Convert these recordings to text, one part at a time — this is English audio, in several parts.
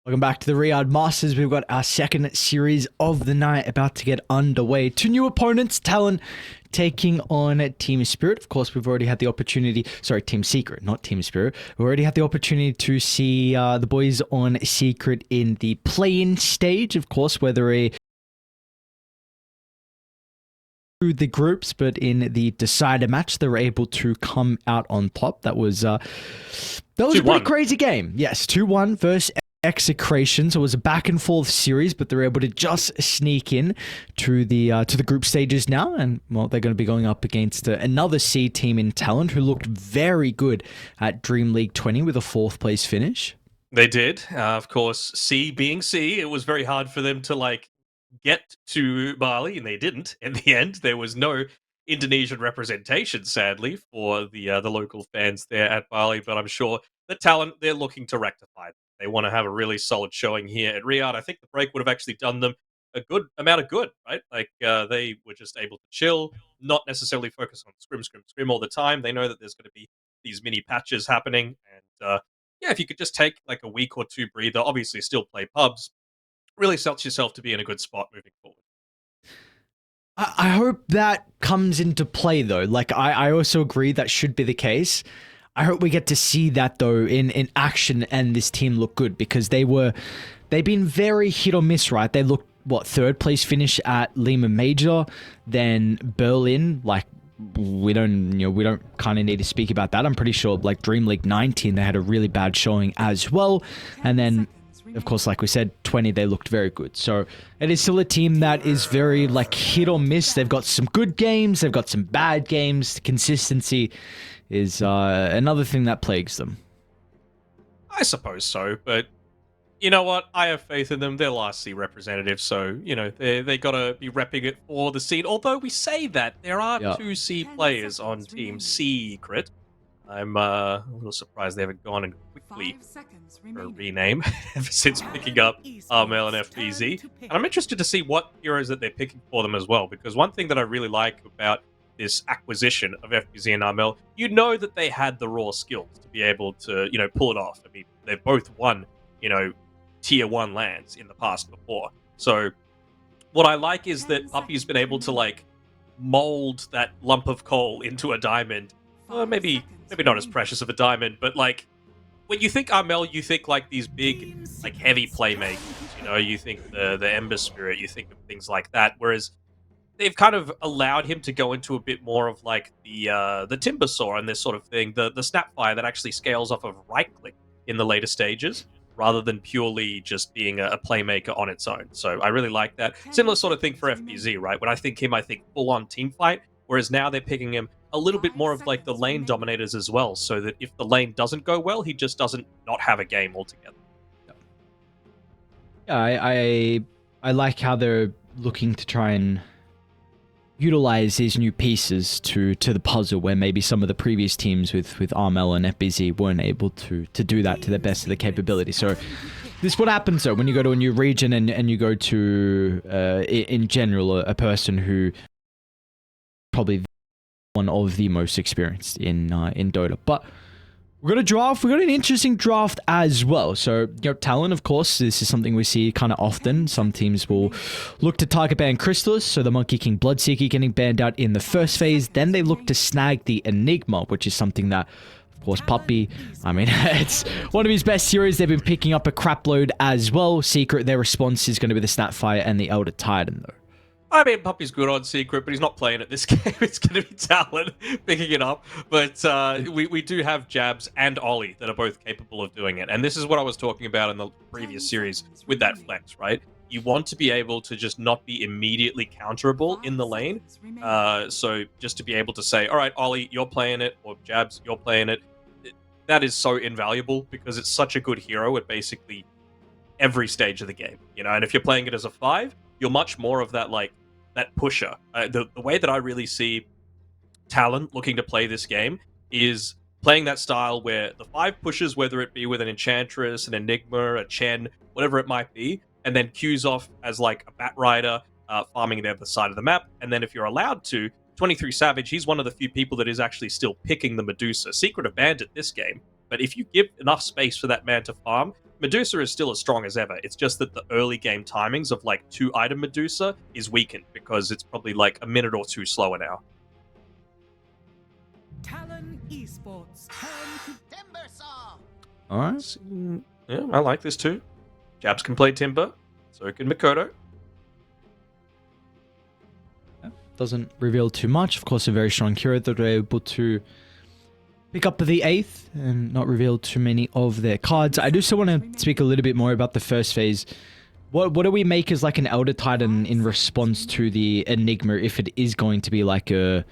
Welcome back to the Riyadh Masters. We've got our second series of the night about to get underway. Two new opponents, TALON taking on Team Spirit. Of course, we've already had the opportunity, sorry, Team Secret, not Team Spirit. We already had the opportunity to see the boys on Secret in the play-in stage, of course, where they're through the groups, but in the decider match, they were able to come out on top. That was a pretty crazy game. Yes, 2-1 versus Execration. So it was a back and forth series, but they're able to just sneak in to the group stages now, and well, they're going to be going up against another C team in TALON who looked very good at Dream League 20 with a 4th place finish. They did, of course. C being C, it was very hard for them to get to Bali, and they didn't. In the end, there was no Indonesian representation, sadly, for the local fans there at Bali. But I'm sure the talent they're looking to rectify. They want to have a really solid showing here at Riyadh. I think the break would have actually done them a good amount of good, right? They were just able to chill, not necessarily focus on scrim all the time. They know that there's going to be these mini patches happening, and yeah, if you could just take like a week or two breather, obviously still play pubs, really sets yourself to be in a good spot moving forward. I hope that comes into play, though. Like, I also agree that should be the case. I hope we get to see that, though, in action, and this team look good, because they've been very hit or miss, right? They looked, 3rd place finish at Lima Major, then Berlin, like, we don't kind of need to speak about that. I'm pretty sure, like, Dream League 19, they had a really bad showing as well, and then of course, like we said, 20, they looked very good. So it is still a team that is very like hit or miss. They've got some good games. They've got some bad games. Consistency is another thing that plagues them. I suppose so, but you know what? I have faith in them. They're last C representatives, so they gotta be repping it for the scene. Although we say that there are 2 C players on Team Secret. I'm a little surprised they haven't gone and quickly for a rename ever since picking up Armel and FBZ. And I'm interested to see what heroes that they're picking for them as well, because one thing that I really like about this acquisition of FBZ and Armel, you know that they had the raw skills to be able to, pull it off. I mean, they've both won, tier 1 lands in the past before. So what I like is that Puppy's been able to mold that lump of coal into a diamond. Maybe not as precious of a diamond, but when you think Armel, you think these big, heavy playmakers. You think the Ember Spirit, you think of things like that. Whereas they've kind of allowed him to go into a bit more of the Timber Saw and this sort of thing, the Snapfire that actually scales off of right click in the later stages, rather than purely just being a playmaker on its own. So I really like that. Similar sort of thing for FBZ, right? When I think him, I think full-on team fight, whereas now they're picking him a little bit more of the lane dominators as well, so that if the lane doesn't go well, he just doesn't not have a game altogether. Yeah, I like how they're looking to try and utilize these new pieces to the puzzle, where maybe some of the previous teams with Armel and FBZ weren't able to do that to the best of their capability. So this is what happens though when you go to a new region and you go to in general a person who probably one of the most experienced in Dota. But we're going to draft. We've got an interesting draft as well. So, Talon, of course, this is something we see kind of often. Some teams will look to target ban Crystallis, so the Monkey King Bloodseeker getting banned out in the first phase. Then they look to snag the Enigma, which is something that, of course, Puppy, I mean, it's one of his best series. They've been picking up a crap load as well. Secret, their response is going to be the Snapfire and the Elder Titan, though. I mean, Puppy's good on Secret, but he's not playing it this game. It's going to be Talon picking it up. But we do have Jabs and Ollie that are both capable of doing it. And this is what I was talking about in the previous series with that flex, right? You want to be able to just not be immediately counterable in the lane. So just to be able to say, all right, Ollie, you're playing it, or Jabs, you're playing it. That is so invaluable because it's such a good hero at basically every stage of the game. And if you're playing it as a 5, you're much more of that that pusher. The way that I really see Talon looking to play this game is playing that style where the 5 pushes, whether it be with an Enchantress, an Enigma, a Chen, whatever it might be, and then queues off as a Bat Rider, farming the other side of the map. And then if you're allowed to, 23 Savage, he's one of the few people that is actually still picking the Medusa. Secret have banned it this game, but if you give enough space for that man to farm, Medusa is still as strong as ever. It's just that the early game timings of like 2-item Medusa is weakened because it's probably like a minute or two slower now. TALON Esports turn to Timber Saw. All right. Yeah, I like this too. Jabs can play Timber, so can Mikoto. Doesn't reveal too much. Of course, a very strong hero that they're able to pick up the 8th and not reveal too many of their cards. I do still want to speak a little bit more about the first phase. What do we make as like an Elder Titan in response to the Enigma, if it is going to be like a,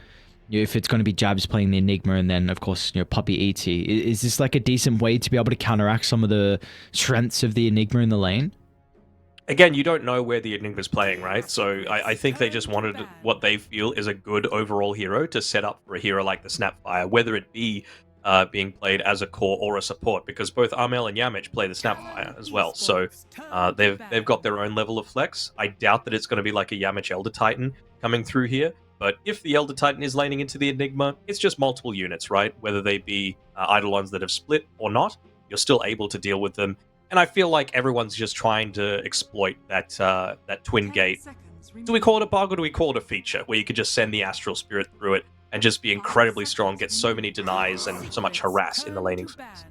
if it's going to be Jabs playing the Enigma and then of course Puppy ET? Is this like a decent way to be able to counteract some of the strengths of the Enigma in the lane? Again, you don't know where the Enigma's playing, right? So I think they just wanted what they feel is a good overall hero to set up for a hero like the Snapfire, whether it be being played as a core or a support, because both Armel and Yamich play the Snapfire as well. So they've got their own level of flex. I doubt that it's going to be like a Yamich Elder Titan coming through here, but if the Elder Titan is laning into the Enigma, it's just multiple units, right? Whether they be Eidolons that have split or not, you're still able to deal with them. And I feel like everyone's just trying to exploit that that twin gate. Do we call it a bug or do we call it a feature where you could just send the Astral Spirit through it and just be incredibly strong, get so many denies and so much harass in the laning phase?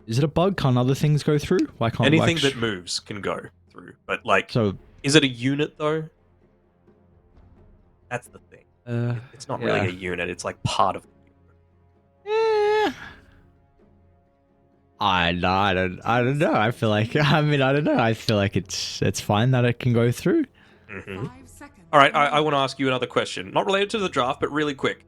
Is it a bug? Can't other things go through? Why can't anything that moves can go through? But like, so is it a unit though? That's the thing. It's not really a unit. It's like part of the unit. I don't know. I feel like I don't know. I feel like it's fine that it can go through. Mm-hmm. All right, I want to ask you another question, not related to the draft, but really quick.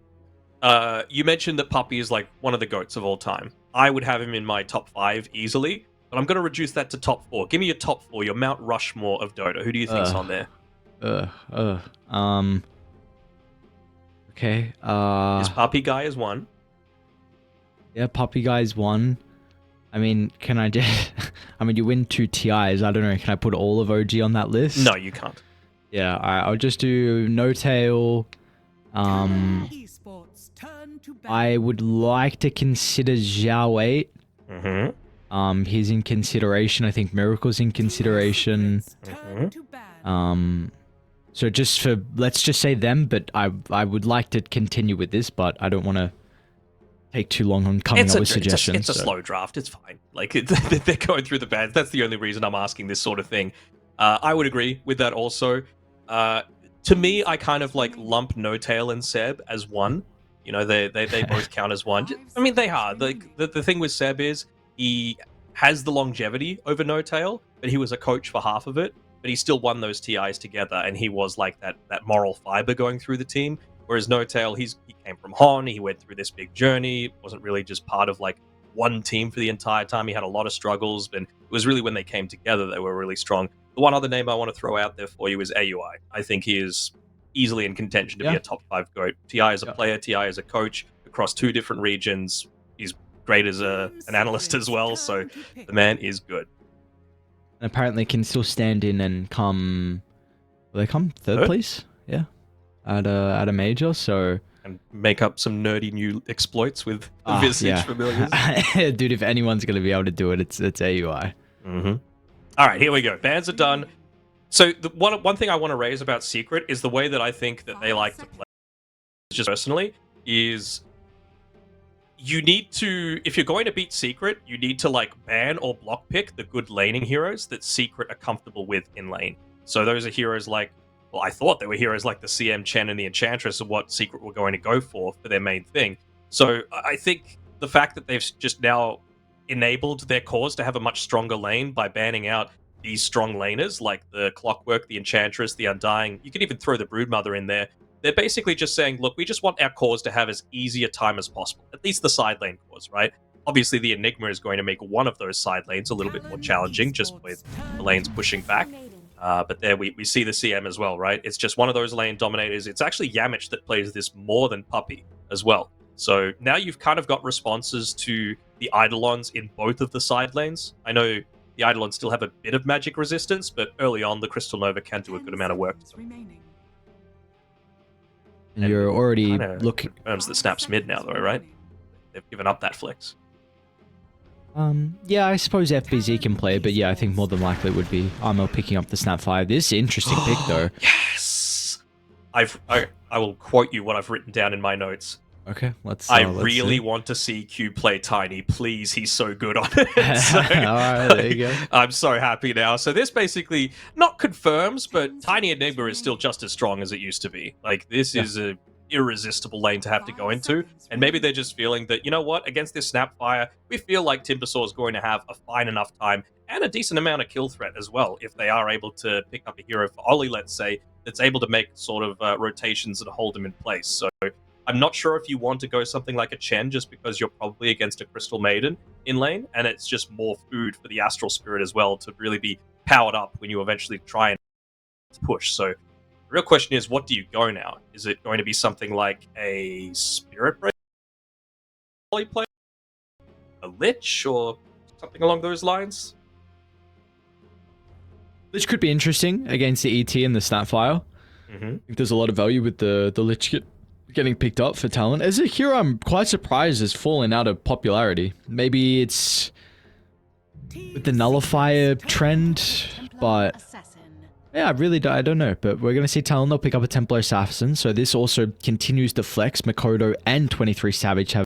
You mentioned that Puppy is like one of the GOATs of all time. I would have him in my top 5 easily, but I'm going to reduce that to top 4. Give me your top 4, your Mount Rushmore of Dota. Who do you think's on there? Okay. This Puppy guy is 1. Yeah, Puppy guy's 1. I mean, can I just... I mean, you win 2 TIs. I don't know. Can I put all of OG on that list? No, you can't. Yeah, I'll just do No Tail. I would like to consider Zhao 8. Mm-hmm. He's in consideration. I think Miracle's in consideration. Mm-hmm. So just for... Let's just say them, but I would like to continue with this, but I don't want to take too long on coming up with suggestions. It's a slow draft. It's fine. Like, they're going through the bands. That's the only reason I'm asking this sort of thing. I would agree with that also. To me, I kind of like lump No Tail and Seb as 1. You know, they both count as 1. I mean, they are. Like, the thing with Seb is he has the longevity over No Tail, but he was a coach for half of it. But he still won those TIs together, and he was like that moral fiber going through the team. Whereas No Tail, he came from Hon, he went through this big journey, wasn't really just part of like one team for the entire time. He had a lot of struggles, and it was really when they came together they were really strong. The one other name I want to throw out there for you is AUI. I think he is easily in contention to be a top 5 GOAT. TI as a player, TI as a coach, across 2 different regions. He's great as an analyst as well, so the man is good. And apparently can still stand in and come... Will they come? Third place? Yeah. At a major, so... And make up some nerdy new exploits with the Visage familiars. Dude, if anyone's going to be able to do it, it's AUI. Mm-hmm. All right, here we go. Bans are done. So one thing I want to raise about Secret is the way that I think that they like to play, just personally, is you need to, if you're going to beat Secret, you need to like ban or block pick the good laning heroes that Secret are comfortable with in lane. So those are heroes like, well, I thought they were heroes like the CM Chen and the Enchantress are what Secret were going to go for their main thing. So I think the fact that they've just now enabled their cause to have a much stronger lane by banning out these strong laners like the Clockwork, the Enchantress, the Undying, you could even throw the Broodmother in there. They're basically just saying, look, we just want our cause to have as easy a time as possible, at least the side lane cause, right? Obviously, the Enigma is going to make one of those side lanes a little bit more challenging, just with the lanes pushing back. But there we see the CM as well, right? It's just one of those lane dominators. It's actually Yamich that plays this more than Puppy as well. So now you've kind of got responses to the Eidolons in both of the side lanes. I know the Eidolons still have a bit of magic resistance, but early on, the Crystal Nova can do a good amount of work. And you're already looking... Confirms that Snap's mid now, though, right? They've given up that flex. Yeah, I suppose FBZ can play, but yeah, I think more than likely it would be Armel picking up the Snap 5. This is an interesting pick, though. Yes! I will quote you what I've written down in my notes. Okay, let's I let's really see. want to see Q play Tiny. Please, he's so good on it. So, Alright, there you go. I'm so happy now. So this basically not confirms, but Tiny Enigma is still just as strong as it used to be. Like, this is a irresistible lane to have to go into, and maybe they're just feeling that, you know what, against this Snapfire, we feel like Timbersaw is going to have a fine enough time and a decent amount of kill threat as well if they are able to pick up a hero for Ollie, let's say, that's able to make sort of rotations and hold him in place. So I'm not sure if you want to go something like a Chen just because you're probably against a Crystal Maiden in lane, and it's just more food for the Astral Spirit as well to really be powered up when you eventually try and push. So the real question is, what do you go now? Is it going to be something like a Spirit Break play, a Lich, or something along those lines? Lich could be interesting against the ET and the Snapfire. I think there's a lot of value with the Lich getting picked up for Talon. As a hero, I'm quite surprised has fallen out of popularity. Maybe it's with the Nullifier trend, but yeah, I don't know. But we're going to see Talon, they'll pick up a Templar Assassin, so this also continues to flex. Makoto and 23 Savage have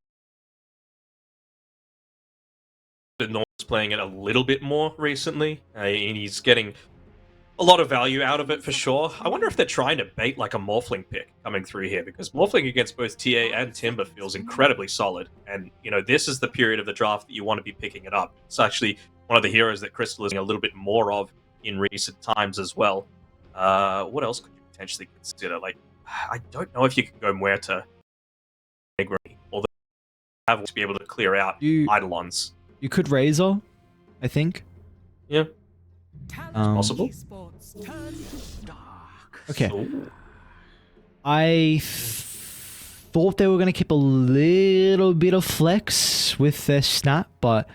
Nor's playing it a little bit more recently, and he's getting a lot of value out of it for sure. I wonder if they're trying to bait like a Morphling pick coming through here, because Morphling against both TA and Timber feels incredibly solid. And, you know, this is the period of the draft that you want to be picking it up. It's actually one of the heroes that Crystal is a little bit more of in recent times as well. What else could you potentially consider? Like, I don't know if you can go Muerta, although you have to be able to clear out Eidolons. You could Razor, I think. Yeah. Possible. Okay. I thought they were going to keep a little bit of flex with their snap, but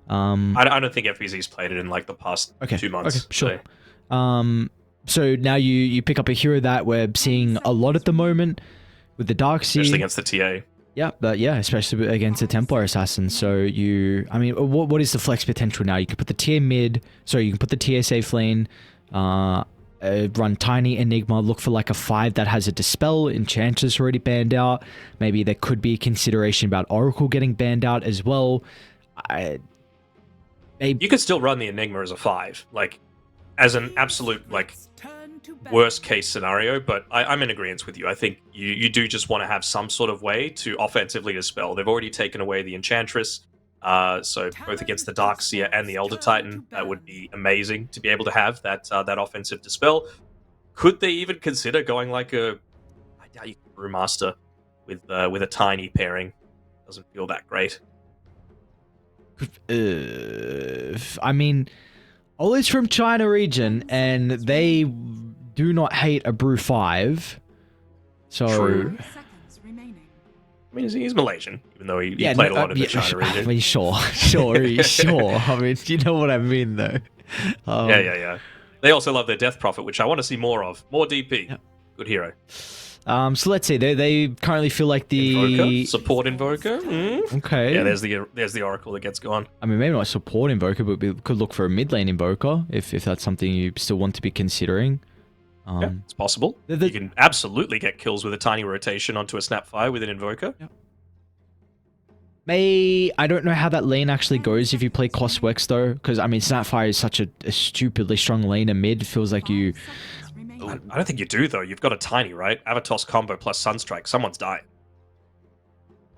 I don't think FBZ's played it in like the past 2 months. Okay, sure. So now you pick up a hero that we're seeing a lot at the moment with the Darkseer. Especially against the TA. Yeah, but yeah, especially against the Templar Assassin. So I mean, what is the flex potential now? You can put the tier mid, so you can put the tier safe lane, run Tiny Enigma, look for like a 5 that has a Dispel, Enchantress already banned out. Maybe there could be consideration about Oracle getting banned out as well. You could still run the Enigma as a 5, like, as an absolute, like, worst case scenario, but I'm in agreement with you. I think you do just want to have some sort of way to offensively dispel. They've already taken away the Enchantress, so both against the Darkseer and the Elder Titan, that would be amazing to be able to have that offensive dispel. Could they even consider going like I doubt you can Brewmaster with a Tiny pairing. Doesn't feel that great. I mean, Ollie's from China region, and they do not hate a Brew 5. So, true. I mean, he's Malaysian, even though he played a lot in the China region. I mean, sure. I mean, you know what I mean, though. Yeah. They also love their Death Prophet, which I want to see more of. More DP. Yeah. Good hero. So let's see. They currently feel like the Invoker? Support Invoker. Okay. Yeah, there's the Oracle that gets gone. I mean, maybe not support Invoker, but we could look for a mid lane Invoker if that's something you still want to be considering. Yeah, it's possible. You can absolutely get kills with a Tiny rotation onto a Snapfire with an Invoker. Yeah. I don't know how that lane actually goes if you play Coswex though, because I mean, Snapfire is such a stupidly strong laner mid. It feels like you. I don't think you do though. You've got a Tiny, right? Avatos combo plus Sunstrike. Someone's dying.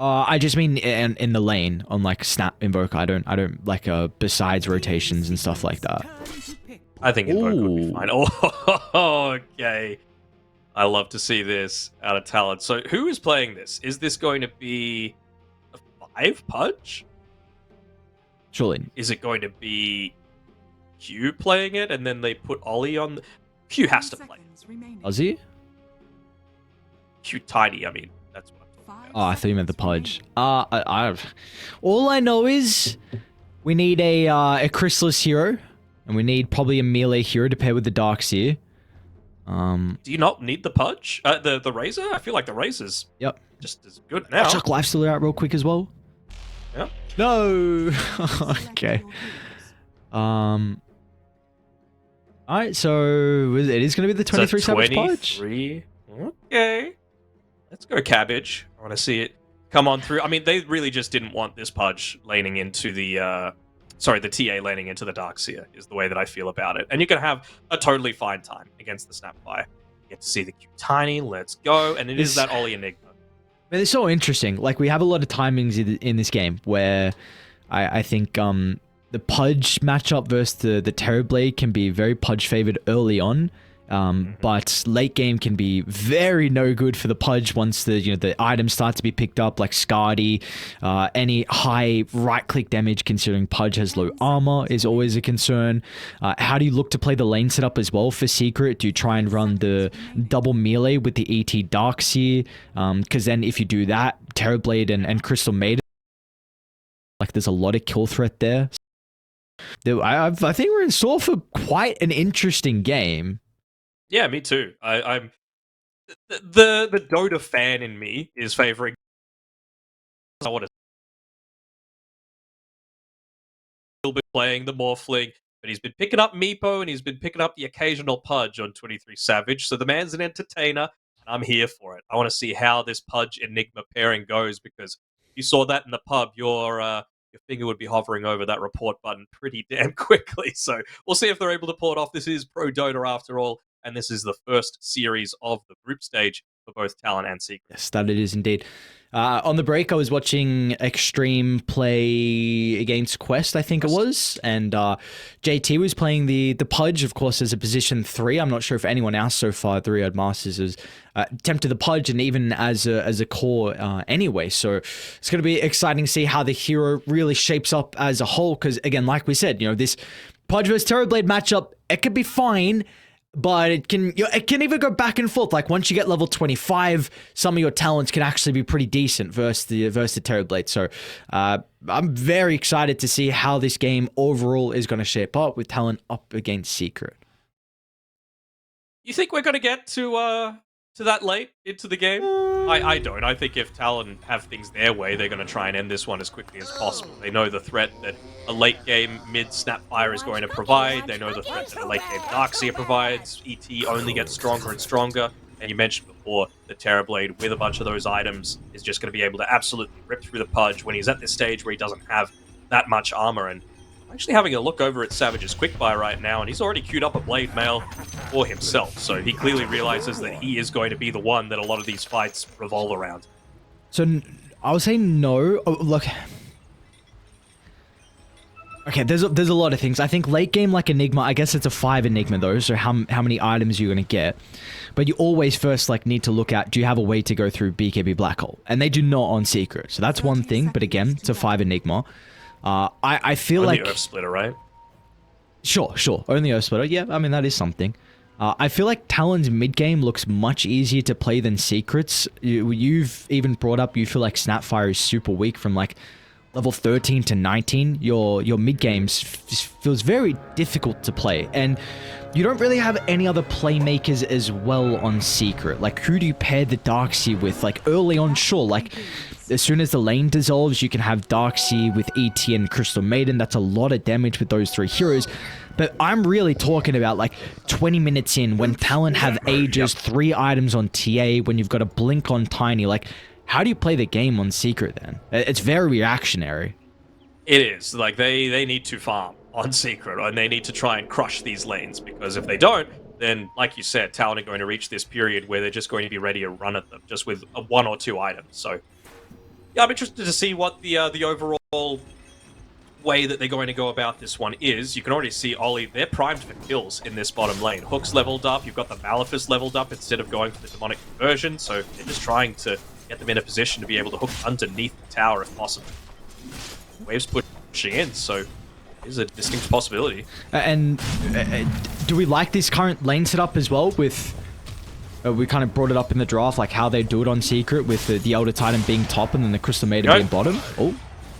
I just mean in the lane on like Snap Invoker. I don't like besides rotations and stuff like that. I think Invoker would be fine. Oh, okay. I love to see this out of Talon. So who is playing this? Is this going to be a 5 Pudge? Surely. Is it going to be Q playing it and then they put Ollie on? Q has to play. Ozzy? Q Tiny, I mean. That's what I'm talking about. Oh, I thought you meant the Pudge. All I know is we need a Chrysalis hero, and we need probably a melee hero to pair with the Darkseer. Do you not need the Pudge? The Razor? I feel like the Razor's just as good now. Chuck Lifestealer out real quick as well. Yeah. No. Okay. Alright, so it is going to be the 23 Savage Pudge. 23. Okay. Let's go Cabbage. I want to see it come on through. I mean, they really just didn't want this Pudge laning into the the TA laning into the Darkseer is the way that I feel about it. And you can have a totally fine time against the Snapfire. You get to see the cute Tiny. Let's go. And it is that Ollie Enigma. But it's so interesting. Like, we have a lot of timings in this game where I think the Pudge matchup versus the Terrorblade can be very Pudge favored early on. But late game can be very no good for the Pudge once the items start to be picked up, like Scardy. Any high right click damage, considering Pudge has low armor, is always a concern. How do you look to play the lane setup as well for Secret? Do you try and run the double melee with the ET Darkseer? Because then if you do that, Terrorblade and Crystal Maiden, like, there's a lot of kill threat there. I think we're in store for quite an interesting game. Yeah, me too. I'm the Dota fan in me is favoring. I want to still be playing the Morphling, but he's been picking up Meepo and he's been picking up the occasional Pudge on 23 Savage. So the man's an entertainer, and I'm here for it. I want to see how this Pudge Enigma pairing goes, because if you saw that in the pub, your finger would be hovering over that report button pretty damn quickly. So we'll see if they're able to pull it off. This is Pro Dota after all, and this is the first series of the group stage for both Talon and Secret. Yes, that it is indeed. On the break, I was watching Extreme play against Quest, I think it was, and JT was playing the Pudge, of course, as a position 3. I'm not sure if anyone else so far at the Riyadh Masters has attempted the Pudge, and even as a core anyway. So it's going to be exciting to see how the hero really shapes up as a whole, because, again, like we said, this Pudge vs Terrorblade matchup, it could be fine, but it can even go back and forth. Like, once you get level 25, some of your talents can actually be pretty decent versus the Terrorblade. So I'm very excited to see how this game overall is going to shape up with Talon up against Secret. You think we're going to get to that late into the game? I don't. I think if Talon have things their way, they're going to try and end this one as quickly as possible. They know the threat that a late game mid Snapfire is going to provide. They know the threat that a late game Darkseer provides. ET only gets stronger and stronger. And you mentioned before, the Terrorblade with a bunch of those items is just going to be able to absolutely rip through the Pudge when he's at this stage where he doesn't have that much armor. And I'm actually having a look over at Savage's quickbuy right now, and he's already queued up a Blade Mail for himself. So he clearly realizes that he is going to be the one that a lot of these fights revolve around. So I would say no. Oh, look. Okay, there's a lot of things. I think late game, like Enigma, I guess it's a 5 Enigma though, so how many items you're going to get. But you always first need to look at, do you have a way to go through BKB Black Hole? And they do not on Secret. So that's one thing, but again, it's a 5 Enigma. I feel only like... Earth Splitter, right? Sure. Only Earth Splitter. Yeah, I mean, that is something. I feel like Talon's mid-game looks much easier to play than Secret's. You've even brought up, you feel like Snapfire is super weak from level 13 to 19. Your mid-games feels very difficult to play. And you don't really have any other playmakers as well on Secret. Like, who do you pair the Darkseer with? Like, early on, sure. As soon as the lane dissolves, you can have Darkseer with ET and Crystal Maiden. That's a lot of damage with those 3 heroes. But I'm really talking about 20 minutes in, when Talon have Aegis, 3 items on TA, when you've got a Blink on Tiny. How do you play the game on Secret then? It's very reactionary. It is. They need to farm on Secret, and they need to try and crush these lanes, because if they don't, then, like you said, Talon are going to reach this period where they're just going to be ready to run at them, just with 1 or 2 items. So, yeah, I'm interested to see what the overall way that they're going to go about this one is. You can already see Ollie, they're primed for kills in this bottom lane. Hook's leveled up, you've got the Malefice leveled up instead of going for the Demonic Conversion, so they're just trying to get them in a position to be able to hook underneath the tower if possible. Waves pushing in, so is a distinct possibility. And do we like this current lane setup as well with... we kind of brought it up in the draft, how they do it on Secret with the Elder Titan being top and then the Crystal Maiden being bottom.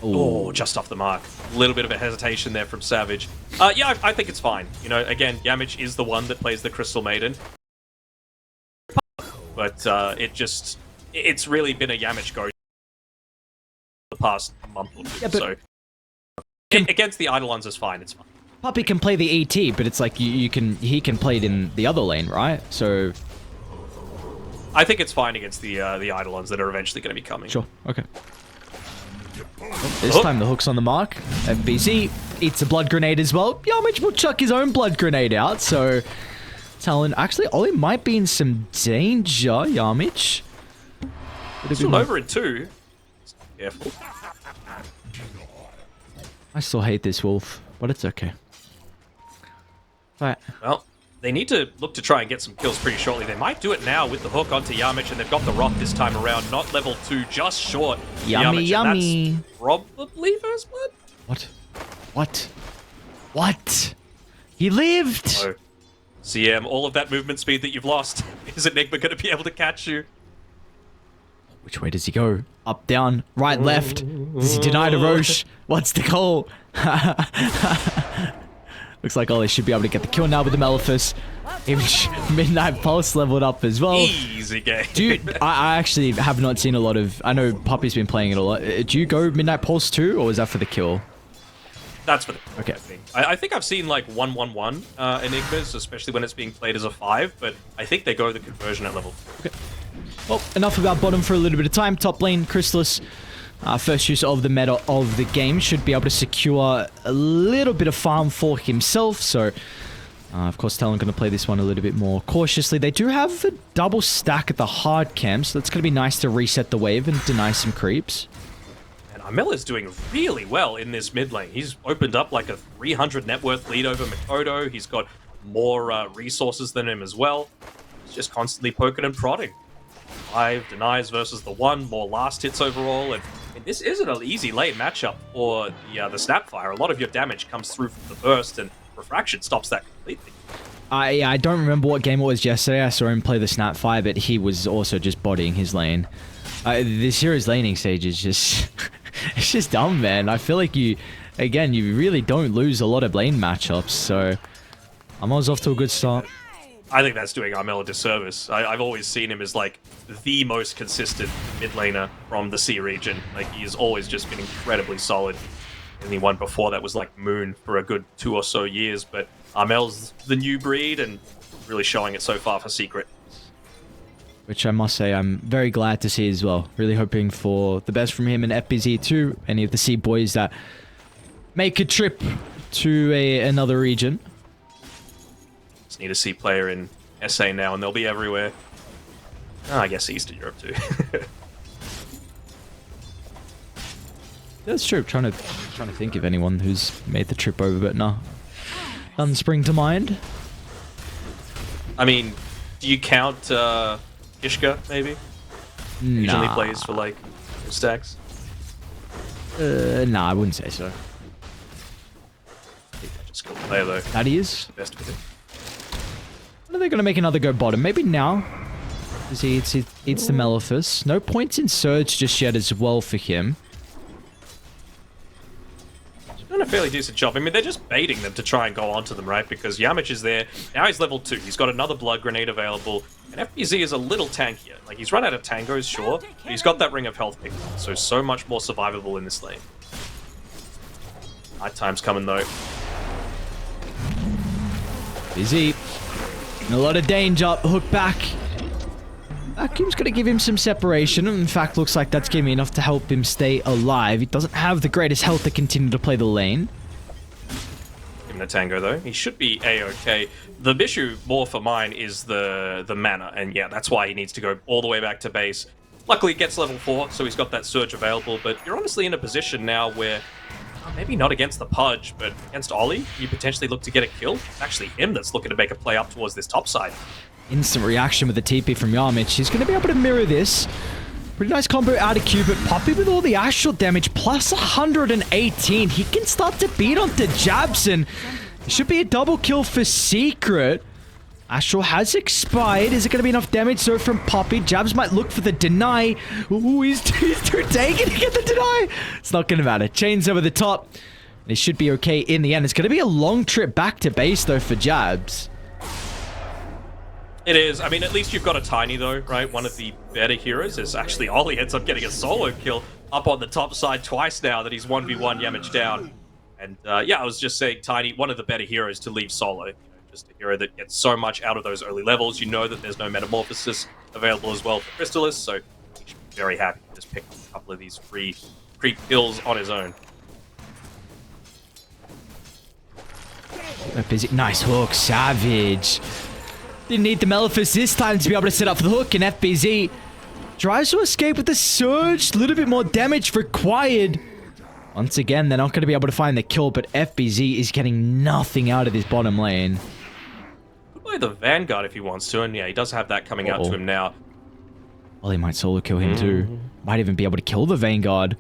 Oh, just off the mark. A little bit of a hesitation there from Savage. Yeah, I think it's fine. Again, Yamich is the one that plays the Crystal Maiden. But it's really been a Yamich go past month or two. Yeah, but So against the Eidolons is fine. It's fine. Puppey can play the ET, but it's like he can play it in the other lane, right? So I think it's fine against the Eidolons that are eventually going to be coming. sure, okay. This time the hook's on the mark. FBZ eats a blood grenade as well. Yamich will chuck his own blood grenade out, so Talon... Actually, Ollie might be in some danger, Yamich. Still over in 2. Careful. I still hate this wolf, but it's okay. Right. Well, they need to look to try and get some kills pretty shortly. They might do it now with the hook onto Yamich, and they've got the rock this time around. Not level 2, just short. Yummy, Yamich, yummy. And that's probably first blood? What? What? What? He lived! So, CM, all of that movement speed that you've lost, is Enigma going to be able to catch you? Which way does he go? Up, down, right, left? Does he deny to Roche? What's the call? Looks like Ollie should be able to get the kill now with the Malefice. Even Midnight Pulse leveled up as well. Easy game. Dude, I actually have not seen a lot of... I know Puppey's been playing it a lot. Do you go Midnight Pulse too, or is that for the kill? That's for the Okay. I think I've seen like 1-1-1 Enigmas, especially when it's being played as a 5, but I think they go the conversion at level 4. Okay. Well, enough about bottom for a little bit of time. Top lane, Chrysalis, first use of the meta of the game, should be able to secure a little bit of farm for himself. So, of course, Talon going to play this one a little bit more cautiously. They do have a double stack at the hard camp, so that's going to be nice to reset the wave and deny some creeps. And Amel is doing really well in this mid lane. He's opened up like a 300 net worth lead over Mikoto. He's got more resources than him as well. He's just constantly poking and prodding. 5 denies versus the 1, more last hits overall, and this isn't an easy lane matchup for the Snapfire. A lot of your damage comes through from the burst, and Refraction stops that completely. I don't remember what game it was yesterday. I saw him play the Snapfire, but he was also just bodying his lane. This hero's laning stage is just... it's just dumb, man. I feel like you really don't lose a lot of lane matchups, so... Amel's off to a good start. I think that's doing Amel a disservice. I've always seen him as like the most consistent mid laner from the C region. Like he's always just been incredibly solid. And the one before that was like Moon for a good 2 or so years. But Amel's the new breed and really showing it so far for Secret. Which I must say I'm very glad to see as well. Really hoping for the best from him and FBZ too. Any of the C boys that make a trip to another region. Just need a C player in SA now, and they'll be everywhere. Oh, I guess Eastern Europe too. That's true. Trying to think of anyone who's made the trip over, but no, doesn't spring to mind. I mean, do you count Ishka maybe? Usually plays for like stacks. Nah, I wouldn't say so. I think that's just a good player though. That he is. Best with it. When are they going to make another go bottom? Maybe now. As he eats the Malefice. No points in Surge just yet as well for him. He's done a fairly decent job. I mean, they're just baiting them to try and go onto them, right? Because Yamich is there. Now he's level 2. He's got another blood grenade available. And FBZ is a little tankier. Like, he's run out of tangos, sure. But he's got that ring of health picked up. So much more survivable in this lane. Night time's coming, though. Busy. In a lot of danger. Hook back. Vacuum's going to give him some separation. In fact, looks like that's giving enough to help him stay alive. He doesn't have the greatest health to continue to play the lane. Give him the tango, though. He should be A-okay. The issue more for mine is the mana. And yeah, that's why he needs to go all the way back to base. Luckily, he gets level 4, so he's got that surge available. But you're honestly in a position now where... maybe not against the Pudge, but against Ollie, you potentially look to get a kill. It's actually him that's looking to make a play up towards this top side. Instant reaction with the TP from Yamich. He's going to be able to mirror this. Pretty nice combo out of Q, but Puppey with all the astral damage, plus 118. He can start to beat onto Jabs, and it should be a double kill for Secret. Astral has expired. Is it going to be enough damage? So from Puppey, Jabs might look for the deny. Ooh, he's too taken to get the deny. It's not going to matter. Chains over the top. It should be okay in the end. It's going to be a long trip back to base, though, for Jabs. It is. I mean, at least you've got a Tiny, though, right? One of the better heroes is actually Ollie ends up getting a solo kill. up on the top side twice now that he's 1v1 Yamage down. And yeah, I was just saying, Tiny, one of the better heroes to leave solo. You know, just a hero that gets so much out of those early levels. You know that there's no Metamorphosis available as well for Crystallis, so he should be very happy to just pick up a couple of these free creep kills on his own. Nice hook, Savage. Didn't need the Malefice this time to be able to set up for the hook, and FBZ tries to escape with the surge. A little bit more damage required. Once again, they're not going to be able to find the kill, but FBZ is getting nothing out of this bottom lane. Could play the Vanguard if he wants to, and yeah, he does have that coming out to him now. Well, he might solo kill him too. Might even be able to kill the Vanguard.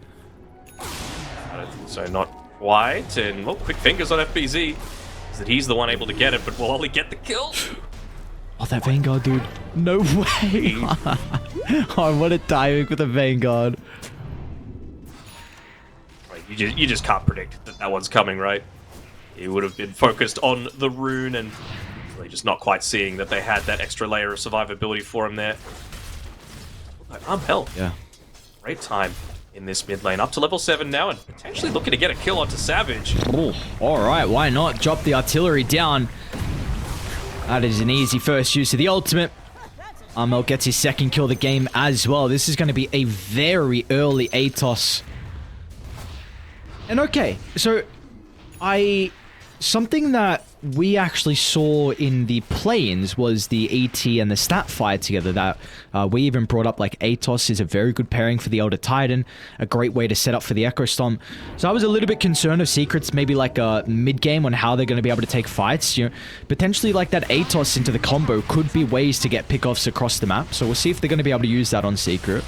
I don't think so, not quite. And, well, quick fingers on FBZ. Is that he's the one able to get it, but will Ollie get the kill? Oh, that Vanguard, dude. No way. Oh, what a timing with the Vanguard. Right, you just can't predict that one's coming, right? He would have been focused on the rune and really just not quite seeing that they had that extra layer of survivability for him there. Arm health. Yeah. Great time in this mid lane. Up to level 7 now and potentially looking to get a kill onto Savage. Oh, alright, why not? Drop the artillery down. That is an easy first use of the ultimate. Armel gets his second kill of the game as well. This is going to be a very early ATOS. And okay, so something that we actually saw in the play-ins was the ET and the stat fight together that we even brought up, like ATOS is a very good pairing for the Elder Titan, a great way to set up for the Echo Stomp. So I was a little bit concerned of Secrets, maybe like a mid-game on how they're going to be able to take fights. You know, potentially like that ATOS into the combo could be ways to get pickoffs across the map. So we'll see if they're going to be able to use that on Secret.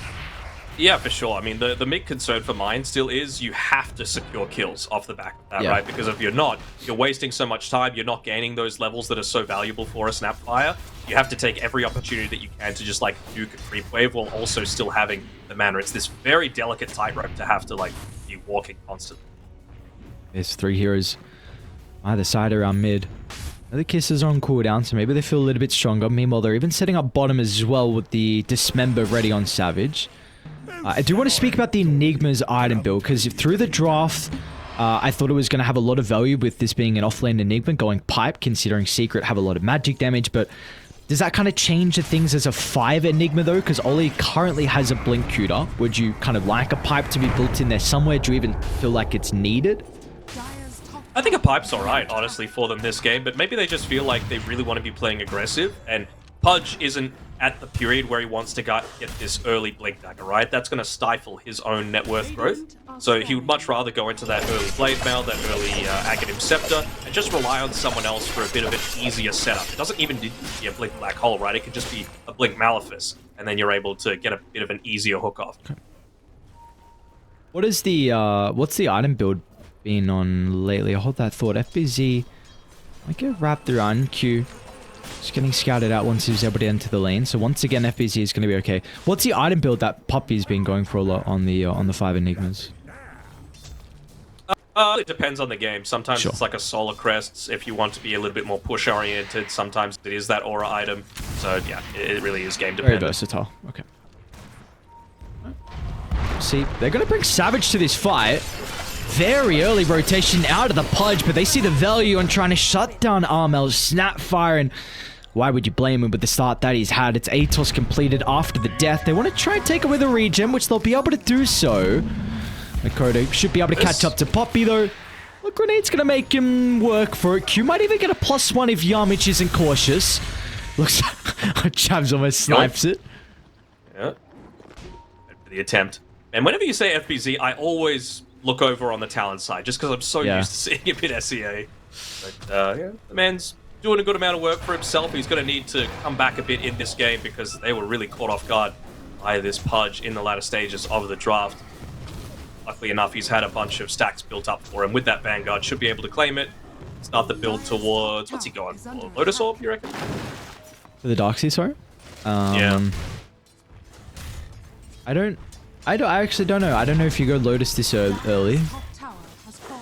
Yeah, for sure. I mean, the big concern for mine still is you have to secure kills off the back of that, right? Because if you're not, you're wasting so much time, you're not gaining those levels that are so valuable for a Snapfire. You have to take every opportunity that you can to just, like, nuke a creep wave while also still having the mana. It's this very delicate tightrope to have to, like, be walking constantly. There's 3 heroes either side around mid. The kisses are on cooldown, so maybe they feel a little bit stronger. Meanwhile, they're even setting up bottom as well with the Dismember ready on Savage. I do want to speak about the Enigma's item build, because through the draft, I thought it was going to have a lot of value with this being an offlane Enigma going pipe, considering Secret have a lot of magic damage, but does that kind of change the things as a 5 Enigma though? Because Ollie currently has a Blink Cuter. Would you kind of like a pipe to be built in there somewhere? Do you even feel like it's needed? I think a pipe's alright, honestly, for them this game, but maybe they just feel like they really want to be playing aggressive, and Pudge isn't at the period where he wants to get this early Blink Dagger, right? That's going to stifle his own net worth growth. So he would much rather go into that early Blade Mail, that early Aghanim Scepter, and just rely on someone else for a bit of an easier setup. It doesn't even need to be a Blink Black Hole, right? It could just be a Blink Malefice, and then you're able to get a bit of an easier hook off. Okay. What is the, what's the item build been on lately? I hold that thought. FBZ might get wrapped around Q. Just getting scouted out once he was able to enter the lane. So once again, FBZ is going to be okay. What's the item build that Puppy's been going for a lot on the 5 Enigmas? It depends on the game. Sometimes it's like a Solar Crests if you want to be a little bit more push-oriented. Sometimes it is that Aura item. So yeah, it really is game dependent. Very versatile. Okay. See, they're going to bring Savage to this fight. Very early rotation out of the Pudge, but they see the value on trying to shut down Armel's Snapfire, and why would you blame him with the start that he's had? It's ATOS completed after the death. They want to try and take away the regen, which they'll be able to do so. Makoto should be able to catch up to Poppy, though. The grenade's going to make him work for it. Q might even get a +1 if Yamich isn't cautious. Looks like Chavs almost snipes it. Yeah. For the attempt. And whenever you say FBZ, I always look over on the Talon side, just because I'm so used to seeing him in SEA. But, yeah, the man's doing a good amount of work for himself. He's going to need to come back a bit in this game because they were really caught off guard by this Pudge in the latter stages of the draft. Luckily enough, he's had a bunch of stacks built up for him with that Vanguard. Should be able to claim it. Start the build towards... What's he going for? Lotus Orb, you reckon? For the Darkseid, sorry? Yeah. I actually don't know. I don't know if you go Lotus this early.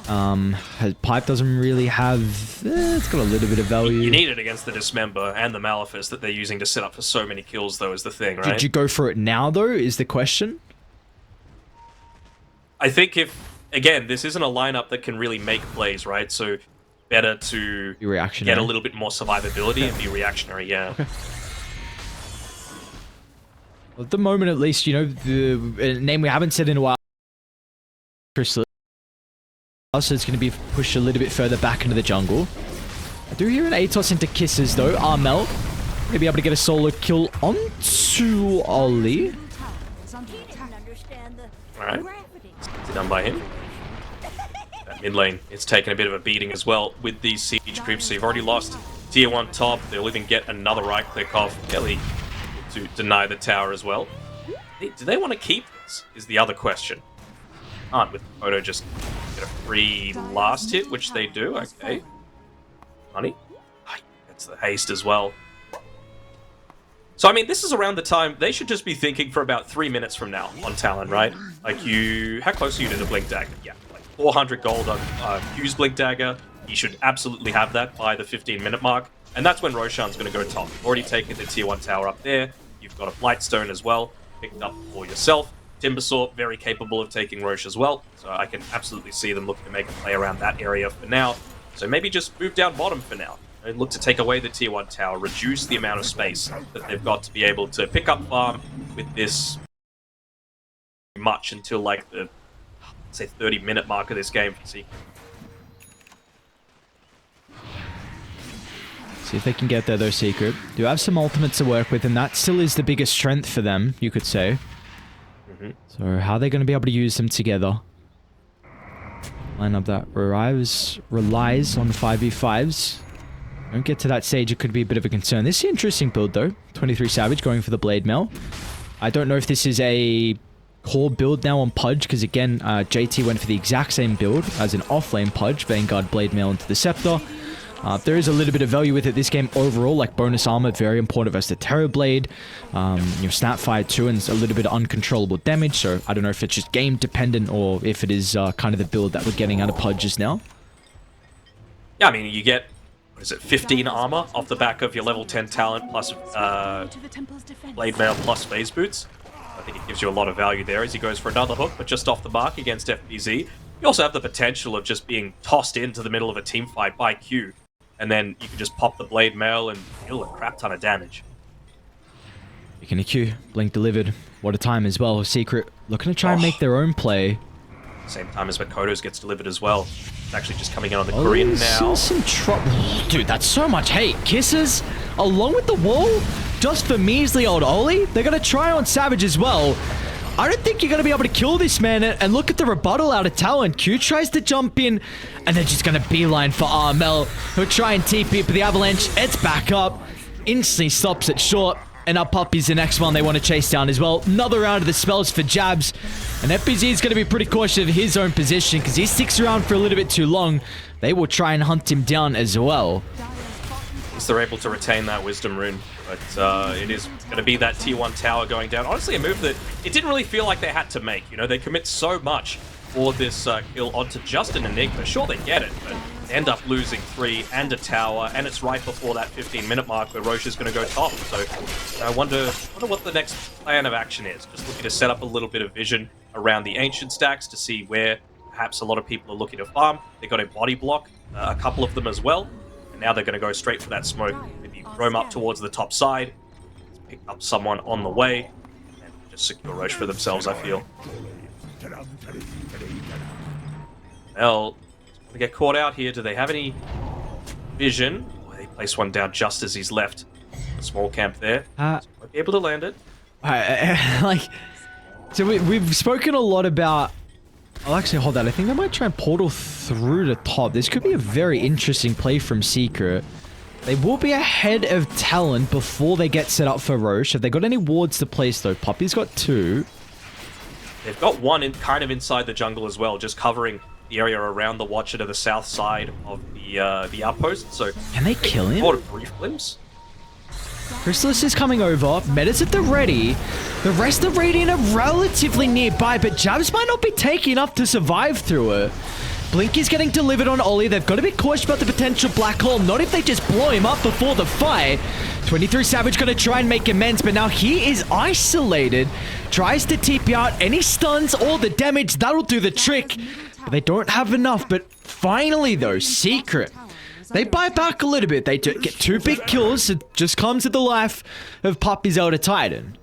Pipe doesn't really have... it's got a little bit of value. You need it against the Dismember and the Malefice that they're using to set up for so many kills, though, is the thing, right? Did you go for it now, though, is the question? I think again, this isn't a lineup that can really make plays, right? So better to Be reactionary. get a little bit more survivability and be reactionary, yeah. Okay. Well, at the moment, at least, you know, the name we haven't said in a while, Crystal, so it's going to be pushed a little bit further back into the jungle. I do hear an ATOS into Kisses, though. Armel going to be able to get a solo kill onto Ollie. Alright. It's done by him. That mid lane is taking a bit of a beating as well with these siege creeps. So you've already lost tier 1 top. They'll even get another right click off Kelly to deny the tower as well. Do they want to keep this? Is the other question. Can't with Photo just get a free last hit, which they do. Okay. Money. That's the haste as well. So, I mean, this is around the time they should just be thinking for about 3 minutes from now on Talon, right? Like, how close are you to the Blink Dagger? Yeah, like 400 gold on Q's Blink Dagger. You should absolutely have that by the 15-minute mark. And that's when Roshan's going to go top. You've already taken the tier 1 tower up there. You've got a Blightstone as well, picked up for yourself. Timbersaw, very capable of taking Roche as well. So I can absolutely see them looking to make a play around that area for now. So maybe just move down bottom for now. And look to take away the tier 1 tower, reduce the amount of space that they've got to be able to pick up farm with this much until like the, say, 30-minute mark of this game for Secret. See if they can get there, though, Secret. Do have some ultimates to work with, and that still is the biggest strength for them, you could say. So how are they going to be able to use them together? Lineup that relies on 5v5s. Don't get to that stage, it could be a bit of a concern. This is an interesting build, though. 23 Savage going for the Blade Mail. I don't know if this is a core build now on Pudge, because again, JT went for the exact same build as an off-lane Pudge, Vanguard Blade Mail into the Scepter. There is a little bit of value with it this game overall, like bonus armor, very important versus the Terror Blade. Snapfire too, and a little bit of uncontrollable damage, so I don't know if it's just game dependent or if it is kind of the build that we're getting out of Pudges now. Yeah, I mean, you get, what is it, 15 armor off the back of your level 10 talent plus Blade Mail plus Phase Boots. I think it gives you a lot of value there as he goes for another hook, but just off the mark against FBZ. You also have the potential of just being tossed into the middle of a team fight by Q. And then you can just pop the Blade Mail and deal a crap ton of damage. Picking a Q, Blink delivered. What a time as well. Secret looking to try and make their own play. Same time as Makoto's gets delivered as well. It's actually just coming in on the Korean now. Some trouble. Dude, that's so much hate. Kisses along with the wall just for measly old Oli. They're going to try on Savage as well. I don't think you're going to be able to kill this man. And look at the rebuttal out of Talon. Q tries to jump in, and they're just going to beeline for Armel. He'll try and TP it, but the Avalanche, it's back up. Instantly stops it short. And up is the next one they want to chase down as well. Another round of the spells for Jabs. And FBZ is going to be pretty cautious of his own position because he sticks around for a little bit too long. They will try and hunt him down as well. At least they're able to retain that Wisdom Rune. But it is going to be that tier 1 tower going down. Honestly, a move that it didn't really feel like they had to make. You know, they commit so much for this kill onto just an Enigma. Sure, they get it, but they end up losing 3 and a tower, and it's right before that 15-minute mark where Roche is going to go top. So I wonder what the next plan of action is. Just looking to set up a little bit of vision around the Ancient stacks to see where perhaps a lot of people are looking to farm. They got a body block, a couple of them as well. And now they're going to go straight for that smoke. Maybe roam up towards the top side, pick up someone on the way, and just secure Roche for themselves, I feel. Well, to get caught out here, do they have any vision? Oh, they place one down just as he's left. A small camp there. So might be able to land it. So we've spoken a lot about... I'll actually hold that. I think they might try and portal through the top. This could be a very interesting play from Secret. They will be ahead of Talon before they get set up for Roche. Have they got any wards to place though? Poppy's got 2. They've got one kind of inside the jungle as well, just covering the area around the Watcher to the south side of the outpost. So can they kill him? Caught a brief glimpse. Chrysalis is coming over. Metas at the ready. The rest of Radiant are relatively nearby, but Jabs might not be taking enough to survive through it. Blink is getting delivered on Ollie. They've got to be cautious about the potential black hole. Not if they just blow him up before the fight. 23 Savage gonna try and make amends, but now he is isolated. Tries to TP out any stuns, all the damage, that'll do the trick. But they don't have enough, but finally though, Secret. They bite back a little bit. They get 2 big kills. It just comes to the life of Puppy's Elder Titan.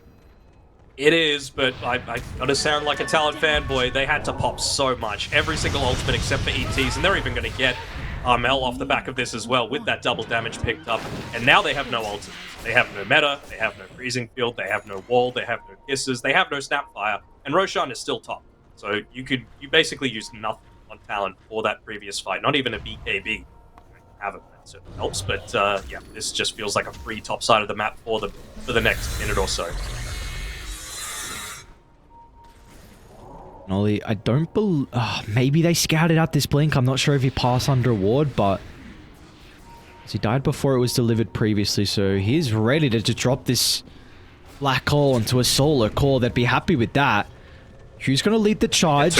It is, but I gotta sound like a Talon fanboy. They had to pop so much. Every single ultimate except for ETs, and they're even gonna get Armel off the back of this as well with that double damage picked up. And now they have no ultimate. They have no meta, they have no freezing field, they have no wall, they have no kisses, they have no snapfire, and Roshan is still top. So you basically use nothing on Talon for that previous fight, not even a BKB. Have it, that certainly helps, but yeah, this just feels like a free top side of the map for the next minute or so. Nolly, I don't believe... maybe they scouted out this blink. I'm not sure if he passed under a ward, but... he died before it was delivered previously, so he's ready to just drop this black hole onto a solo core. They'd be happy with that. Who's going to lead the charge?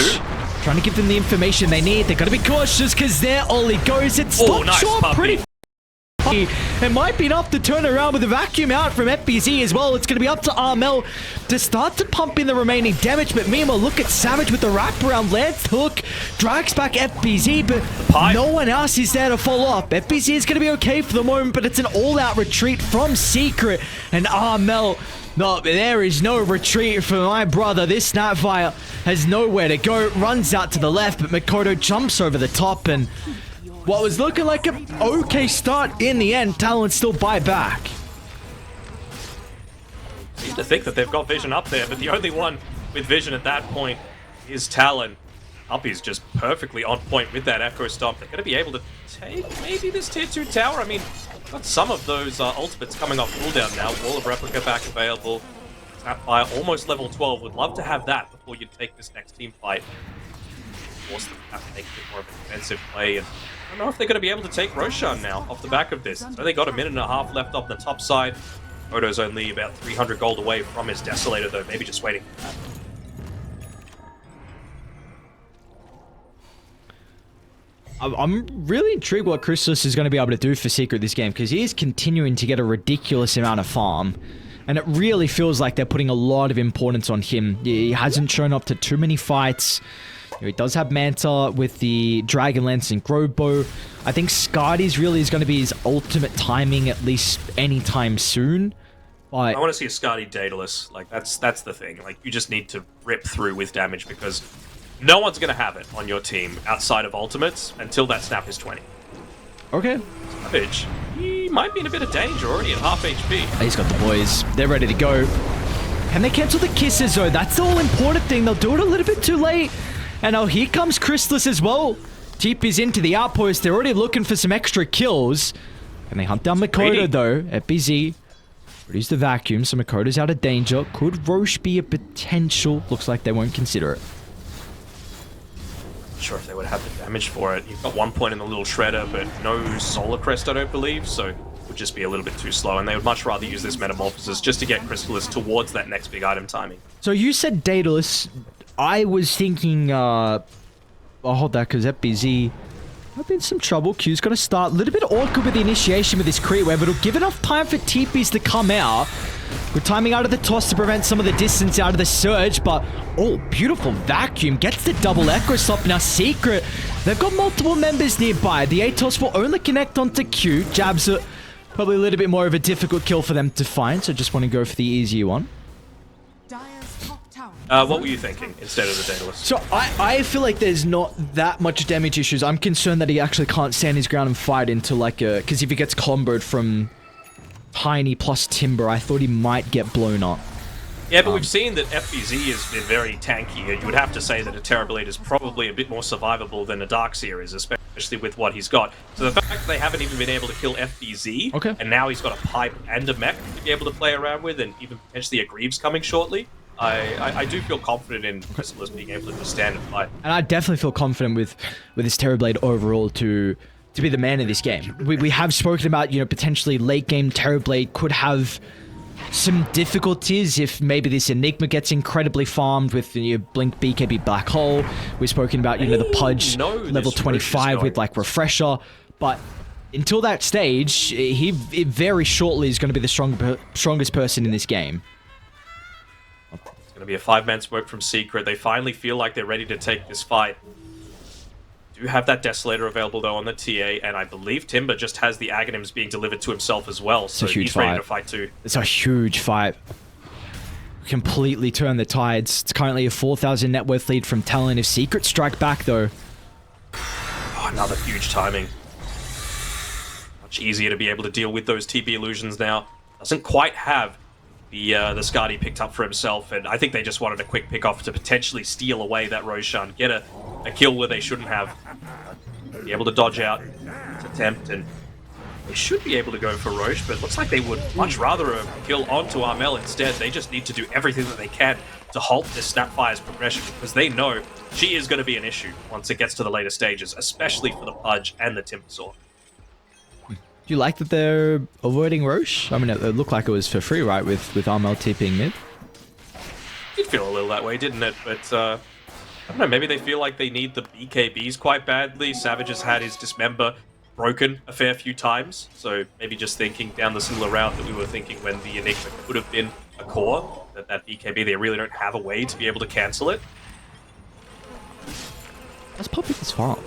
Trying to give them the information they need. They've got to be cautious because there Ollie goes. It's stopped nice short puppy. pretty It might be enough to turn around with a vacuum out from FBZ as well. It's going to be up to Armel to start to pump in the remaining damage. But meanwhile, look at Savage with the wraparound Lance Hook. Drags back FBZ, but no one else is there to follow up. FBZ is going to be okay for the moment, but it's an all-out retreat from Secret. And Armel... no, there is no retreat for my brother. This Snapfire has nowhere to go. Runs out to the left, but Makoto jumps over the top, and what was looking like an okay start in the end, Talon still bite back. Seem to think that they've got Vision up there, but the only one with Vision at that point is Talon. Uppy's just perfectly on point with that Echo Stomp. They're going to be able to take maybe this tier 2 tower. I mean, got some of those ultimates coming off cooldown now. Wall of Replica back available. Snapfire almost level 12. Would love to have that before you take this next team fight. Force them to have to make a bit more of a defensive play. And I don't know if they're going to be able to take Roshan now off the back of this. So they got a minute and a half left on the top side. Odo's only about 300 gold away from his Desolator though. Maybe just waiting for that. I'm really intrigued what Chrysalis is going to be able to do for Secret this game, because he is continuing to get a ridiculous amount of farm, and it really feels like they're putting a lot of importance on him. He hasn't shown up to too many fights. He does have Manta with the Dragon Lance and Growbow. I think Skardy's really is going to be his ultimate timing, at least anytime soon. But I want to see a Skardy Daedalus. Like, that's the thing. Like, you just need to rip through with damage, because no one's going to have it on your team outside of ultimates until that snap is 20. okay. Savage, he might be in a bit of danger already at half HP. He's got the boys. They're ready to go. Can they cancel the kisses, though? That's the all important thing. They'll do it a little bit too late. And now here comes Chrysalis as well. Teep is into the outpost. They're already looking for some extra kills. And they hunt down Makoto, though, at BZ. Produce the vacuum, so Makoto's out of danger. Could Roche be a potential? Looks like they won't consider it. Not sure if they would have the damage for it. You've got 1 point in the little shredder, but no Solar Crest, I don't believe, so it would just be a little bit too slow, and they would much rather use this Metamorphosis just to get Chrysalis towards that next big item timing. So you said Daedalus. I was thinking, I'll hold that because FBZ might be in some trouble. Q's got to start. A little bit awkward with the initiation with this Crete Wave, but it'll give enough time for TPs to come out. Good timing out of the toss to prevent some of the distance out of the surge, but oh, beautiful vacuum. Gets the double Echo Stop. Now Secret, they've got multiple members nearby. The ATOS will only connect onto Q. Jabs are probably a little bit more of a difficult kill for them to find, so just want to go for the easier one. What were you thinking instead of the Daedalus? So I feel like there's not that much damage issues. I'm concerned that he actually can't stand his ground and fight into like a... because if he gets comboed from Tiny plus Timber, I thought he might get blown up. Yeah, but we've seen that FBZ has been very tanky. You would have to say that a Terrorblade is probably a bit more survivable than a Darkseer is, especially with what he's got. So the fact that they haven't even been able to kill FBZ, okay, and now he's got a pipe and a mech to be able to play around with, and even potentially a Greaves coming shortly, I do feel confident in Chrysalis being able to withstand and fight. And I definitely feel confident with this Terrorblade overall to be the man of this game. We have spoken about, you know, potentially late game Terrorblade could have some difficulties if maybe this Enigma gets incredibly farmed with the Blink BKB Black Hole. We've spoken about, you know, the Pudge level 25 with like Refresher, but until that stage, he very shortly is going to be the strongest person in this game. It's going to be a 5-man smoke from Secret. They finally feel like they're ready to take this fight. Do have that Desolator available though on the TA, and I believe Timber just has the Aghanims being delivered to himself as well, so he's ready to fight too. It's a huge fight. Completely turn the tides. It's currently a 4,000 net worth lead from Talon. If Secret strike back though. Oh, another huge timing. Much easier to be able to deal with those TP illusions now. Doesn't quite have the Skadi picked up for himself, and I think they just wanted a quick pick off to potentially steal away that Roshan, get a kill where they shouldn't have, be able to dodge out, attempt, and they should be able to go for Roche, but it looks like they would much rather a kill onto Armel instead. They just need to do everything that they can to halt this Snapfire's progression, because they know she is going to be an issue once it gets to the later stages, especially for the Pudge and the Timbersaw. Do you like that they're avoiding Roche? I mean, it looked like it was for free, right, with Armel TPing mid? Did feel a little that way, didn't it? But, I don't know, maybe they feel like they need the BKBs quite badly. Savage has had his Dismember broken a fair few times, so maybe just thinking down the similar route that we were thinking when the Enigma could have been a core, that BKB, they really don't have a way to be able to cancel it. Let's pop it this far.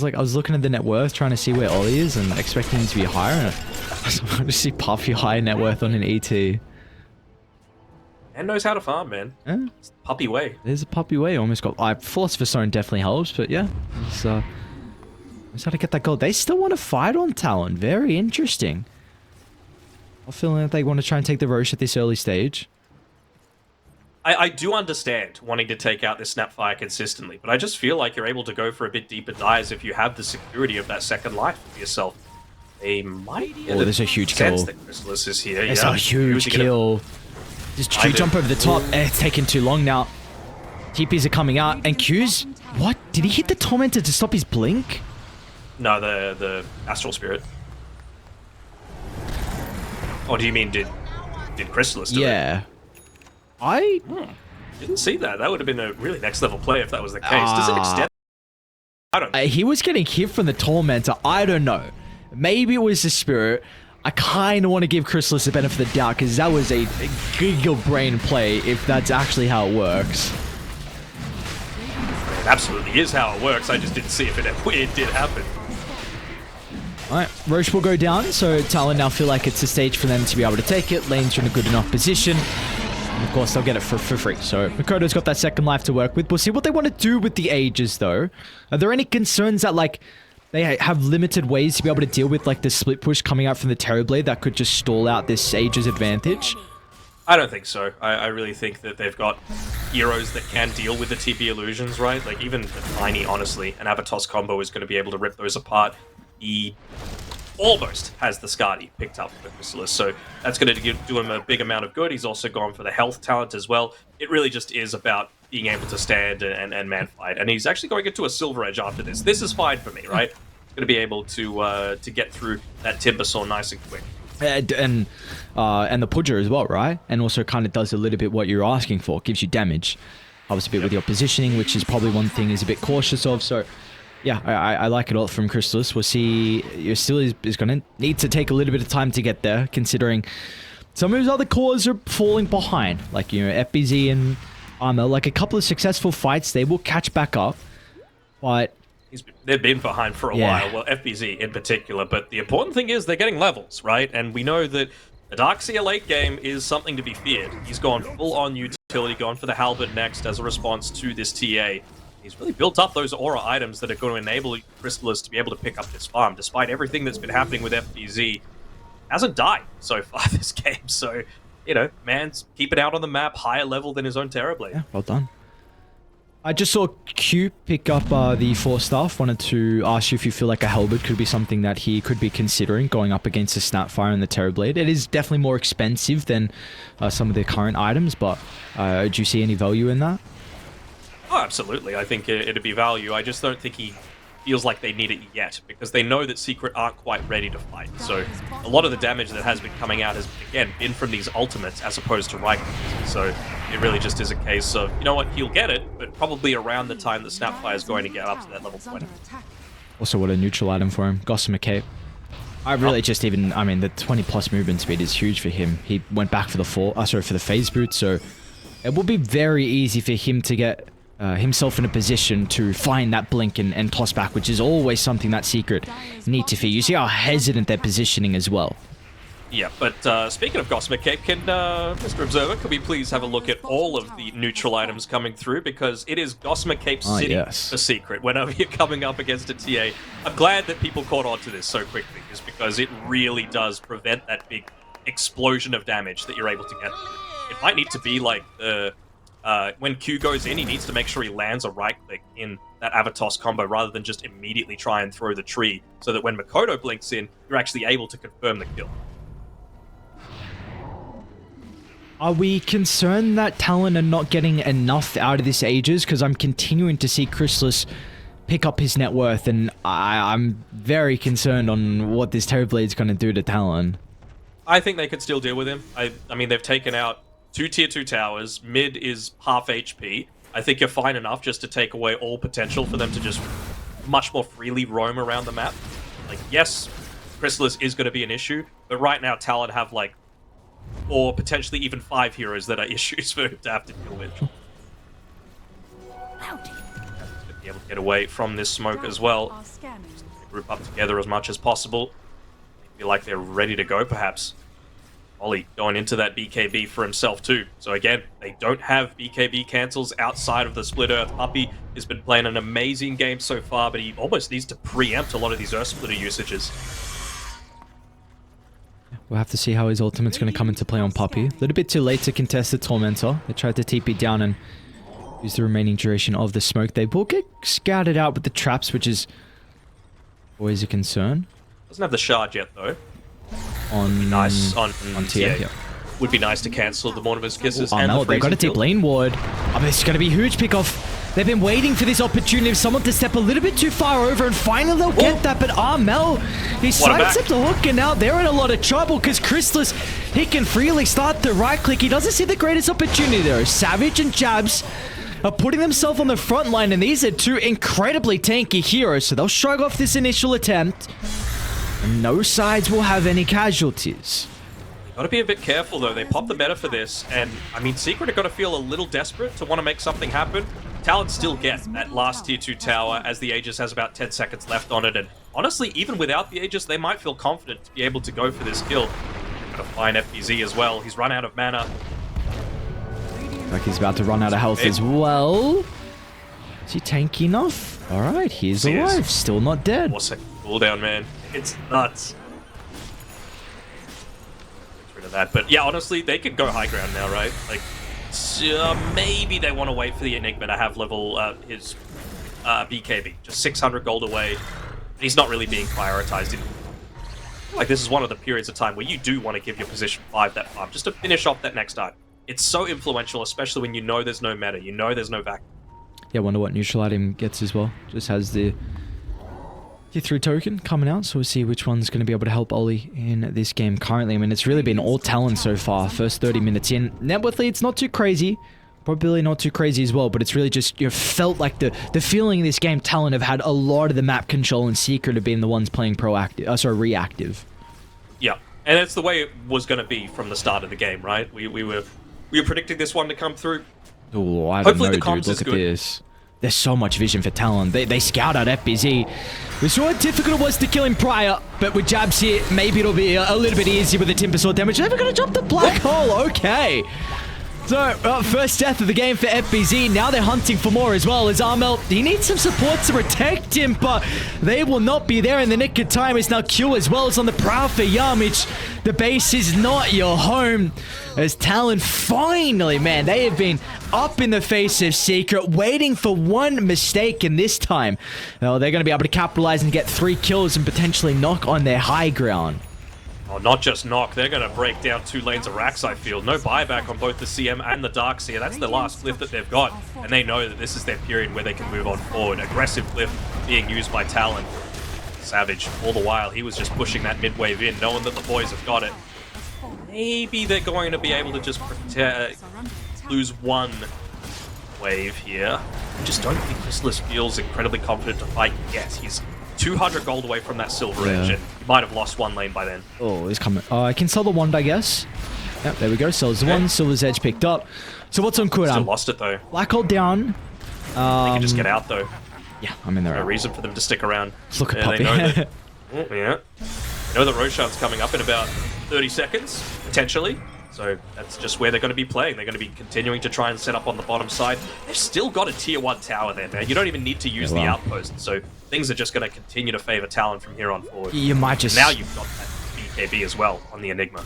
I was looking at the net worth, trying to see where Ollie is, and expecting him to be higher, and I just see Puffy high net worth on an ET. And knows how to farm, man. Yeah. It's the puppy way. There's a puppy way. Almost got... Philosopher's Stone definitely helps, but yeah. It's knows how to get that gold. They still want to fight on Talon. Very interesting. I'm feeling like they want to try and take the Roche at this early stage. I do understand wanting to take out this Snapfire consistently, but I just feel like you're able to go for a bit deeper dives if you have the security of that second life for yourself. They might... Oh, there's a huge kill. That Chrysalis is here. It's a huge kill. Just Q jump over the top. It's taking too long now. TPs are coming out, and Q's... What? Did he hit the Tormentor to stop his blink? No, the Astral Spirit. Oh, do you mean did Chrysalis do it? Yeah. I didn't see that. That would have been a really next level play if that was the case. Does it extend? I don't know. He was getting hit from the Tormentor. I don't know. Maybe it was the Spirit. I kind of want to give Chrysalis the benefit of the doubt, because that was a giggle brain play if that's actually how it works. It absolutely is how it works. I just didn't see if it did happen. Alright, Roche will go down, so Talon now feel like it's a stage for them to be able to take it. Lane's in a good enough position. And of course, they'll get it for free. So Makoto's got that second life to work with. We'll see what they want to do with the Aegis, though. Are there any concerns that, like, they have limited ways to be able to deal with, like, the split push coming out from the Terrorblade that could just stall out this Aegis advantage? I don't think so. I really think that they've got heroes that can deal with the TP illusions, right? Like, even Tiny, honestly, an Abatos combo is going to be able to rip those apart. He almost has the Skadi picked up with Chrysalis, so that's going to do him a big amount of good. He's also gone for the health talent as well. It really just is about being able to stand and man fight, and he's actually going into a Silver Edge after this. This is fine for me, right? Going to be able to get through that Timbersaw nice and quick. And the Pudger as well, right? And also kind of does a little bit what you're asking for. Gives you damage. Helps a bit with your positioning, which is probably one thing he's a bit cautious of. So, yeah, I like it all from Chrysalis. We'll see. You still is going to need to take a little bit of time to get there, considering some of his other cores are falling behind. Like, you know, FBZ and Armel. Like, a couple of successful fights, they will catch back up. But... they've been behind for a while, well, FBZ in particular, but the important thing is they're getting levels, right? And we know that the Darkseer late game is something to be feared. He's gone full-on utility, gone for the Halberd next as a response to this TA. He's really built up those aura items that are going to enable Chrysalis to be able to pick up this farm, despite everything that's been happening with FBZ. Hasn't died so far this game, so, you know, man's keeping out on the map, higher level than his own Terrorblade. Yeah, well done. I just saw Q pick up the 4-staff. Wanted to ask you if you feel like a Halberd could be something that he could be considering going up against the Snapfire and the Terrorblade. It is definitely more expensive than some of the current items, but do you see any value in that? Oh, absolutely. I think it'd be value. I just don't think he feels like they need it yet, because they know that Secret aren't quite ready to fight. So a lot of the damage that has been coming out has, again, been from these ultimates as opposed to Rifles. So it really just is a case of, you know what, he'll get it, but probably around the time that Snapfire is going to get up to that level 20. Also, what a neutral item for him. Gossamer Cape. I really just even, I mean, the 20+ movement speed is huge for him. He went back for the for the phase boot, so it will be very easy for him to get himself in a position to find that blink and toss back, which is always something that Secret need to fear. You see how hesitant they're positioning as well. Yeah, but speaking of Gossamer Cape, can Mr. Observer, can we please have a look at all of the neutral items coming through? Because it is Gossamer Cape City for Secret whenever you're coming up against a TA. I'm glad that people caught on to this so quickly, just because it really does prevent that big explosion of damage that you're able to get. It might need to be like the... when Q goes in, he needs to make sure he lands a right-click in that Avatos combo rather than just immediately try and throw the tree, so that when Makoto blinks in, you're actually able to confirm the kill. Are we concerned that Talon are not getting enough out of this Aegis? Because I'm continuing to see Chrysalis pick up his net worth, and I'm very concerned on what this Terrorblade's going to do to Talon. I think they could still deal with him. I mean, they've taken out 2 tier 2 towers. Mid is half HP. I think you're fine enough just to take away all potential for them to just much more freely roam around the map. Like, yes, Chrysalis is going to be an issue, but right now Talon have, like, or potentially even 5 heroes that are issues for him to have to deal with. To be able to get away from this smoke as well. Just group up together as much as possible. They feel like they're ready to go, perhaps. Ollie going into that BKB for himself too. So again, they don't have BKB cancels outside of the Split Earth. Puppey has been playing an amazing game so far, but he almost needs to preempt a lot of these Earth Splitter usages. We'll have to see how his ultimate's going to come into play on Puppey. A little bit too late to contest the Tormentor. They tried to TP down and use the remaining duration of the smoke. They will get scouted out with the traps, which is always a concern. Doesn't have the shard yet, though. On nice on TA. Yeah. Would be nice to cancel the Mortimer's Kisses. Oh, and no, the they've got a deep lane ward. I mean, it's going to be a huge pickoff. They've been waiting for this opportunity of someone to step a little bit too far over, and finally they'll get that. But Armel, he sidestepped the hook, and now they're in a lot of trouble because Chrysalis, he can freely start the right click. He doesn't see the greatest opportunity there. Savage and Jabs are putting themselves on the front line, and these are two incredibly tanky heroes, so they'll shrug off this initial attempt. And no sides will have any casualties. Gotta be a bit careful though, they popped the meta for this, and I mean, Secret are gonna feel a little desperate to want to make something happen. Talon still gets that last tier 2 tower as the Aegis has about 10 seconds left on it, and honestly, even without the Aegis, they might feel confident to be able to go for this kill. Gotta find FBZ as well, he's run out of mana. Like he's about to run out of health as well. Is he tanky enough? Alright, he's alive, still not dead. 4 second cooldown, man. It's nuts. That, but yeah, honestly, they could go high ground now, right? Like, maybe they want to wait for the Enigma to have level his BKB, just 600 gold away. He's not really being prioritized. Like, this is one of the periods of time where you do want to give your position 5 that farm, just to finish off that next item. It's so influential, especially when you know there's no meta, you know there's no vacuum. Yeah, I wonder what neutral item gets as well. Just has the tier 3 token coming out, so we'll see which one's going to be able to help Ollie in this game currently. I mean, it's really been all Talon so far, first 30 minutes in. Net worth lead's not too crazy, probably not too crazy as well, but it's really just, you felt like the feeling in this game, Talon have had a lot of the map control, and Secret have been the ones playing reactive. Yeah, and it's the way it was going to be from the start of the game, right? We were predicting this one to come through. Oh, I don't know, dude, look at this. There's so much vision for Talon. They scout out FBZ. We saw how difficult it was to kill him prior, but with Jabs here, maybe it'll be a little bit easier with the Timber Sword damage. They're never going to drop the Black Hole. Okay. So, first death of the game for FBZ. Now they're hunting for more as well as Armel. He needs some support to protect him, but they will not be there in the nick of time. As now Q as well as on the prowl for Yamich. The base is not your home. As Talon finally, man, they have been up in the face of Secret, waiting for one mistake, and this time, they're going to be able to capitalize and get 3 kills and potentially knock on their high ground. Oh, not just knock, they're going to break down 2 lanes of Rax, I feel. No buyback on both the CM and the Darkseer. That's the last glyph that they've got, and they know that this is their period where they can move on forward. Aggressive glyph being used by Talon. Savage, all the while, he was just pushing that mid-wave in, knowing that the boys have got it. Maybe they're going to be able to just lose 1 wave here. I just don't think Chrysalis feels incredibly confident to fight yet. He's 200 gold away from that silver edge, and you might have lost one lane by then. Oh, he's coming. I can sell the wand, I guess. Yep, there we go. Sells the wand. Silver's edge picked up. So what's on cooldown? Still lost it though. Black hole down. They can just get out though. Yeah, I'm in there. No reason for them to stick around. Look at Yeah, Puppy. they know that, yeah. They know that Roshan's coming up in about 30 seconds, potentially. So that's just where they're going to be playing. They're going to be continuing to try and set up on the bottom side. They've still got a tier 1 tower there, man. You don't even need to use the outpost. So things are just going to continue to favor Talon from here on forward. You might just... Now you've got that BKB as well on the Enigma.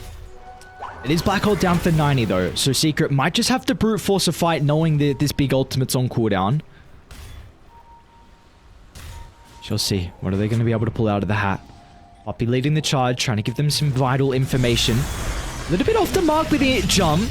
It is Black Hole down for 90 though, so Secret might just have to brute force a fight knowing that this big ultimate's on cooldown. She'll see. What are they going to be able to pull out of the hat? Poppy leading the charge, trying to give them some vital information. A little bit off the mark with the jump.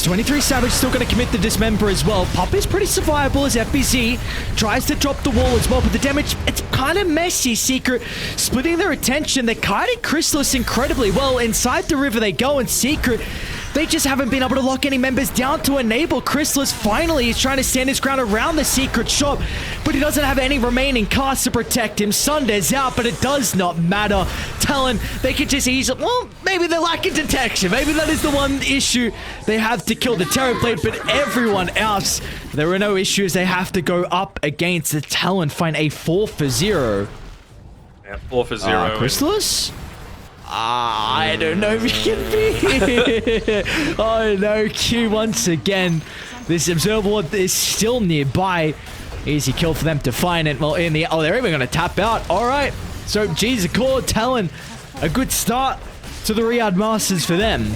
23 Savage still going to commit the dismember as well. Poppy's pretty survivable as FBZ tries to drop the wall as well, but the damage, it's kind of messy. Secret splitting their attention. They're kiting Chrysalis incredibly well. Inside the river they go, and Secret, they just haven't been able to lock any members down to enable. Chrysalis finally is trying to stand his ground around the Secret shop, but he doesn't have any remaining casts to protect him. Sunday's out, but it does not matter. Talon, they could just easily... Well, maybe they're lacking detection. Maybe that is the one issue. They have to kill the Terrorblade, but everyone else, there are no issues. They have to go up against the Talon, find a 4-for-0. Yeah, 4-for-0. Chrysalis? I don't know if he can be. Oh no, Q once again. This observable is still nearby. Easy kill for them to find it. Well, in the... Oh, they're even going to tap out. All right. So, geez, a core Talon. A good start to the Riyadh Masters for them.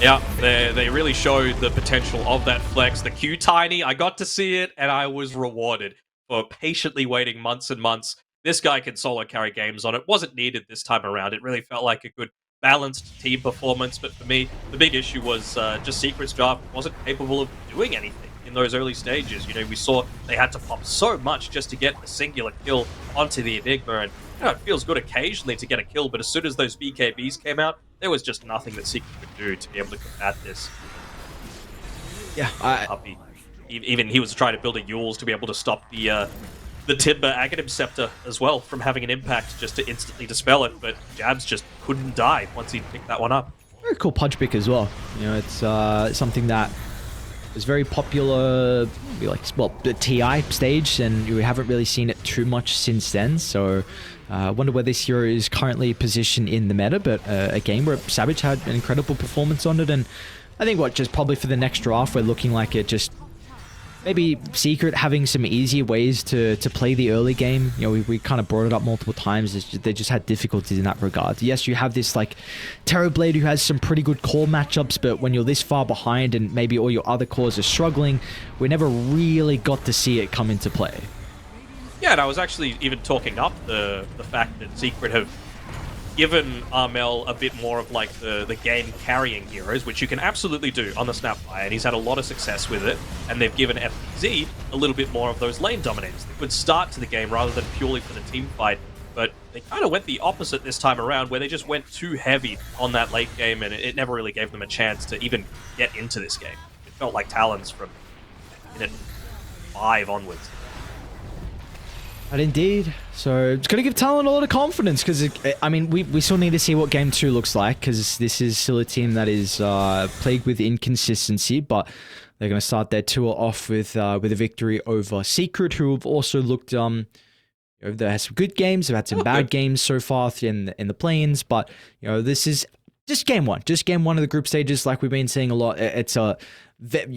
Yeah, they really showed the potential of that flex. The Q tiny, I got to see it, and I was rewarded for patiently waiting months and months. This guy can solo carry games on it. Wasn't needed this time around. It really felt like a good balanced team performance. But for me, the big issue was just Secret's draft wasn't capable of doing anything in those early stages. You know, we saw they had to pop so much just to get a singular kill onto the Enigma. And you know, it feels good occasionally to get a kill, but as soon as those BKBs came out, there was just nothing that Secret could do to be able to combat this. Yeah, Puppy. Even he was trying to build a Yules to be able to stop the Timber Aghanim Scepter as well from having an impact just to instantly dispel it, but Jabs just couldn't die once he picked that one up. Very cool punch pick as well. You know, it's something that is very popular, well, the TI stage, and we haven't really seen it too much since then, so I wonder where this hero is currently positioned in the meta, but a game where Savage had an incredible performance on it, and I think just probably for the next draft, we're looking like it just... Maybe Secret having some easier ways to play the early game. You know, we kind of brought it up multiple times. They just had difficulties in that regard. Yes, you have this like Terrorblade who has some pretty good core matchups, but when you're this far behind and maybe all your other cores are struggling, we never really got to see it come into play. Yeah, and I was actually even talking up the fact that Secret have given Armel a bit more of like the game carrying heroes, which you can absolutely do on the Snapfire, and he's had a lot of success with it, and they've given FBZ a little bit more of those lane dominators. They could start to the game rather than purely for the team fight, but they kind of went the opposite this time around, where they just went too heavy on that late game, and it never really gave them a chance to even get into this game. It felt like Talons from minute 5 onwards. But indeed, so it's going to give Talon a lot of confidence, because, I mean, we still need to see what Game 2 looks like, because this is still a team that is plagued with inconsistency, but they're going to start their tour off with a victory over Secret, who have also looked, they had some good games, they've had some bad games so far in the play-ins, but, you know, this is just game one of the group stages, like we've been seeing a lot. It's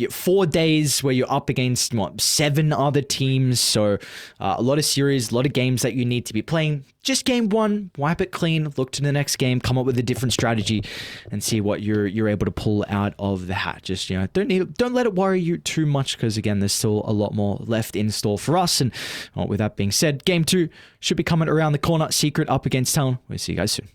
4 days where you're up against 7 other teams, so a lot of series, a lot of games that you need to be playing. Just game one, wipe it clean, look to the next game, come up with a different strategy, and see what you're able to pull out of the hat. Just, you know, don't let it worry you too much, because again, there's still a lot more left in store for us. And with that being said, game 2 should be coming around the corner. Secret up against Talon. We'll see you guys soon.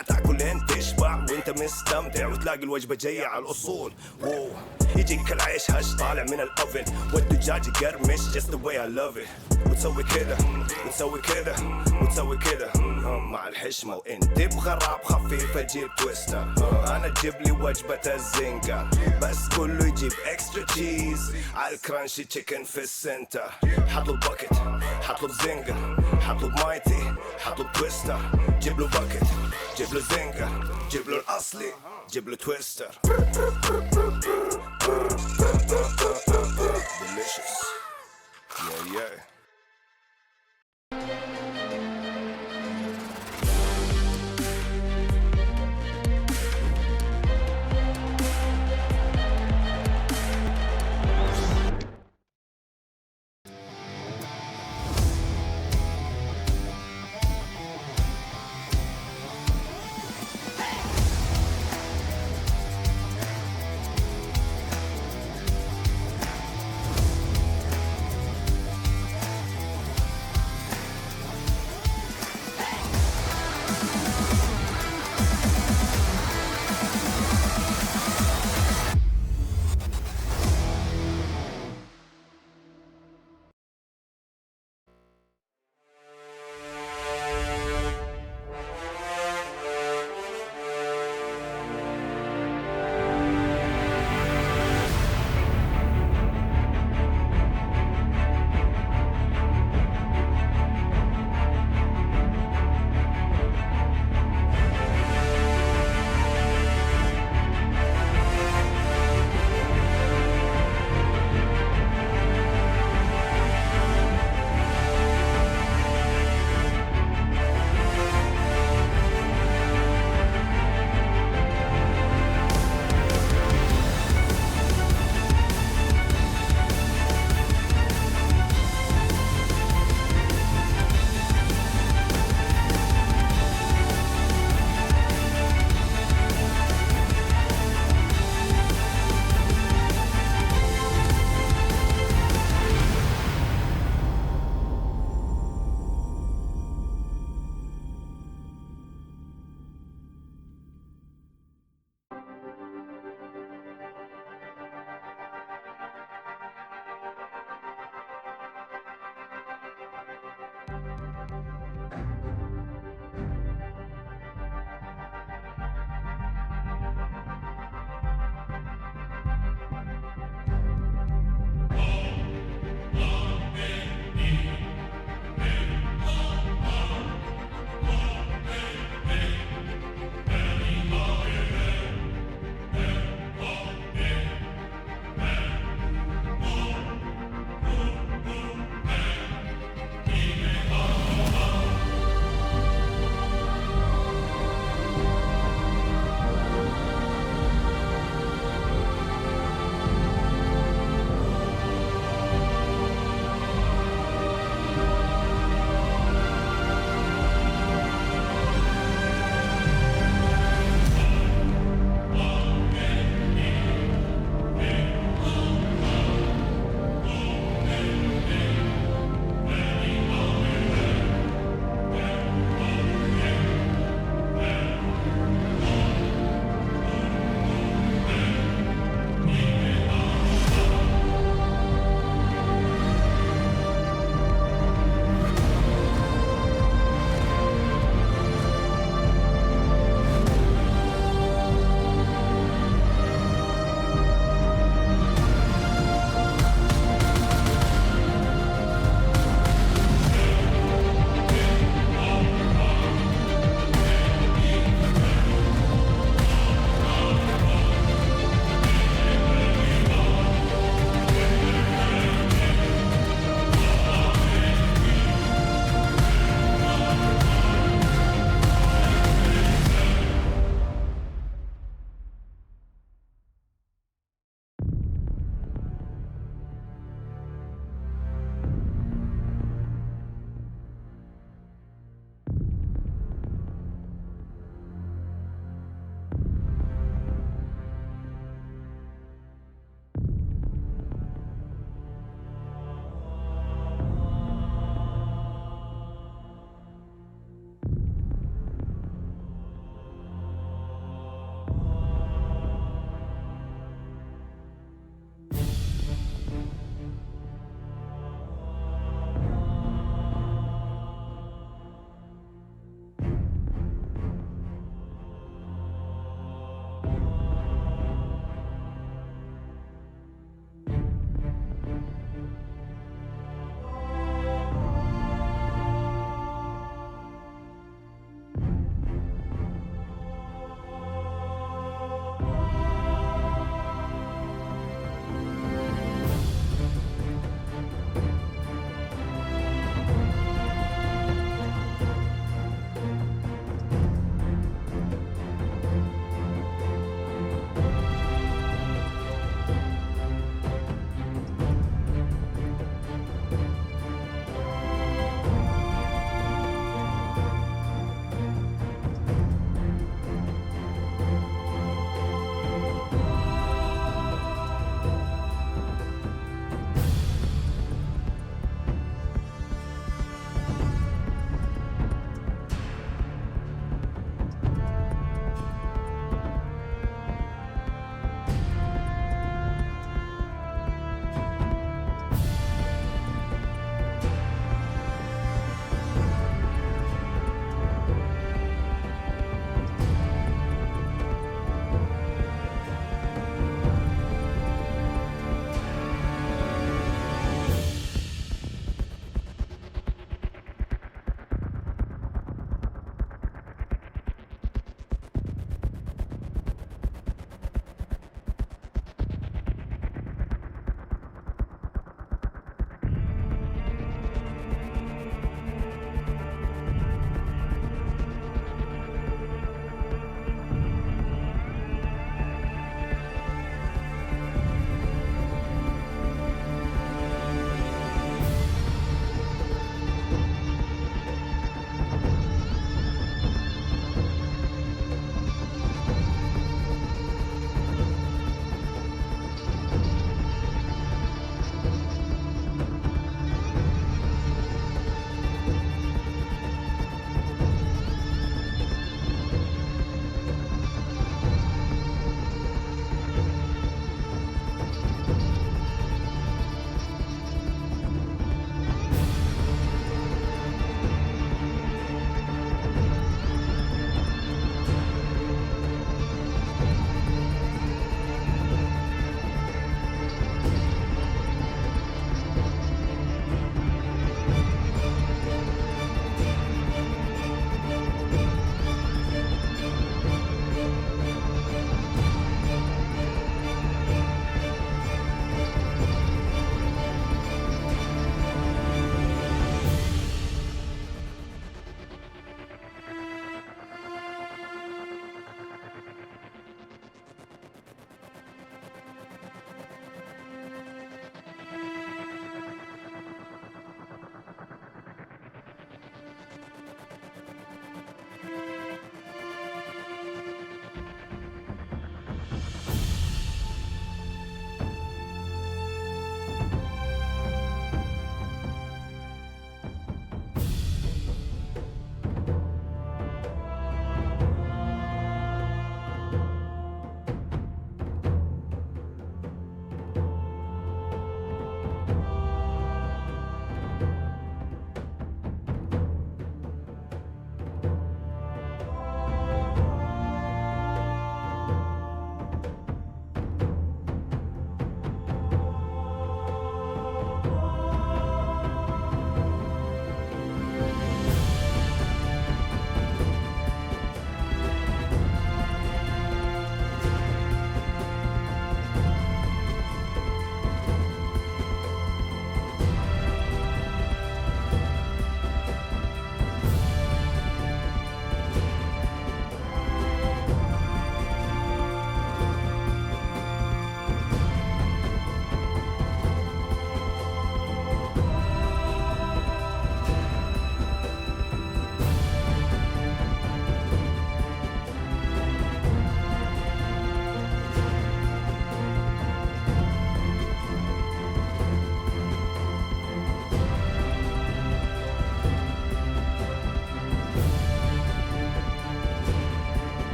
حتاكل انت تشبع وانت مستمتع وتلاقي الوجبة جاية على الأصول. واو يجيك العيش هش طالع من الأوفن والدجاج يقرمش just the way I love it. وتسوي كده وتسوي كده وتسوي كده مع الحشمة وانت تبغى راب خفيف اجيب تويستر. انا اجيب لي وجبة الزنجر بس كله يجيب اكسترا تشيز على الكرانشي تشيكن في السنتر. حطلب باكت حطلب زنجر حطلب مايتي حطلب تويستر. جيب له باكت جيب له زنجر جيب له الاصلي جيب له تويستر. delicious yeah.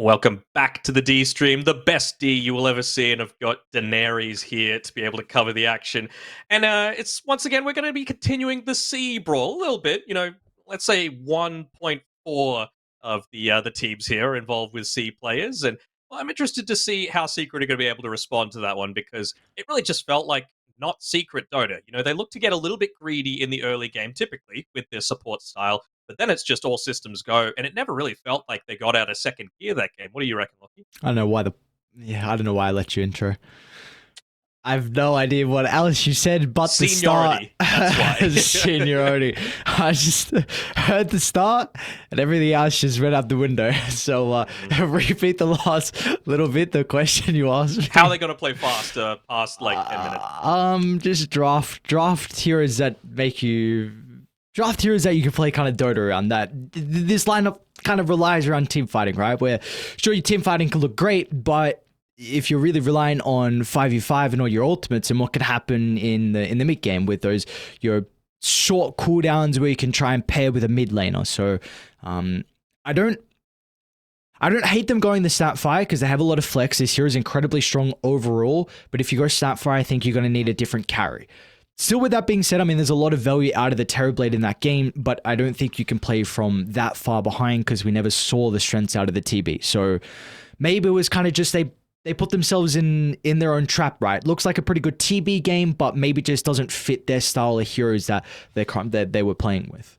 Welcome back to the D stream, the best D you will ever see, and I've got Daenerys here to be able to cover the action. And it's once again we're going to be continuing the C brawl a little bit. Let's say 1.4 of the teams here are involved with C players, and I'm interested to see how Secret are going to be able to respond to that one because it really just felt like not Secret Dota. They look to get a little bit greedy in the early game, typically with their support style. But then it's just all systems go, and it never really felt like they got out of second gear that game. What do you reckon, Lockie? I don't know why I don't know why I let you intro. I have no idea what else you said, but Seniority, the start. That's why. Seniority. I just heard the start, and everything else just went out the window. So repeat the last little bit, the question you asked me. How are they going to play faster past like 10 minutes? Just draft heroes that make you... Draft heroes that you can play kind of Dota around. That this lineup kind of relies around team fighting, right? Where sure your team fighting can look great, but if you're really relying on 5v5 and all your ultimates and what could happen in the mid game with those your short cooldowns where you can try and pair with a mid laner. So I don't hate them going the Snapfire because they have a lot of flex. This hero is incredibly strong overall, but if you go Snapfire, I think you're going to need a different carry. Still, with that being said, I mean, there's a lot of value out of the Terrorblade in that game, but I don't think you can play from that far behind because we never saw the strengths out of the TB. So maybe it was kind of just they put themselves in their own trap, right? Looks like a pretty good TB game, but maybe just doesn't fit their style of heroes that they were playing with.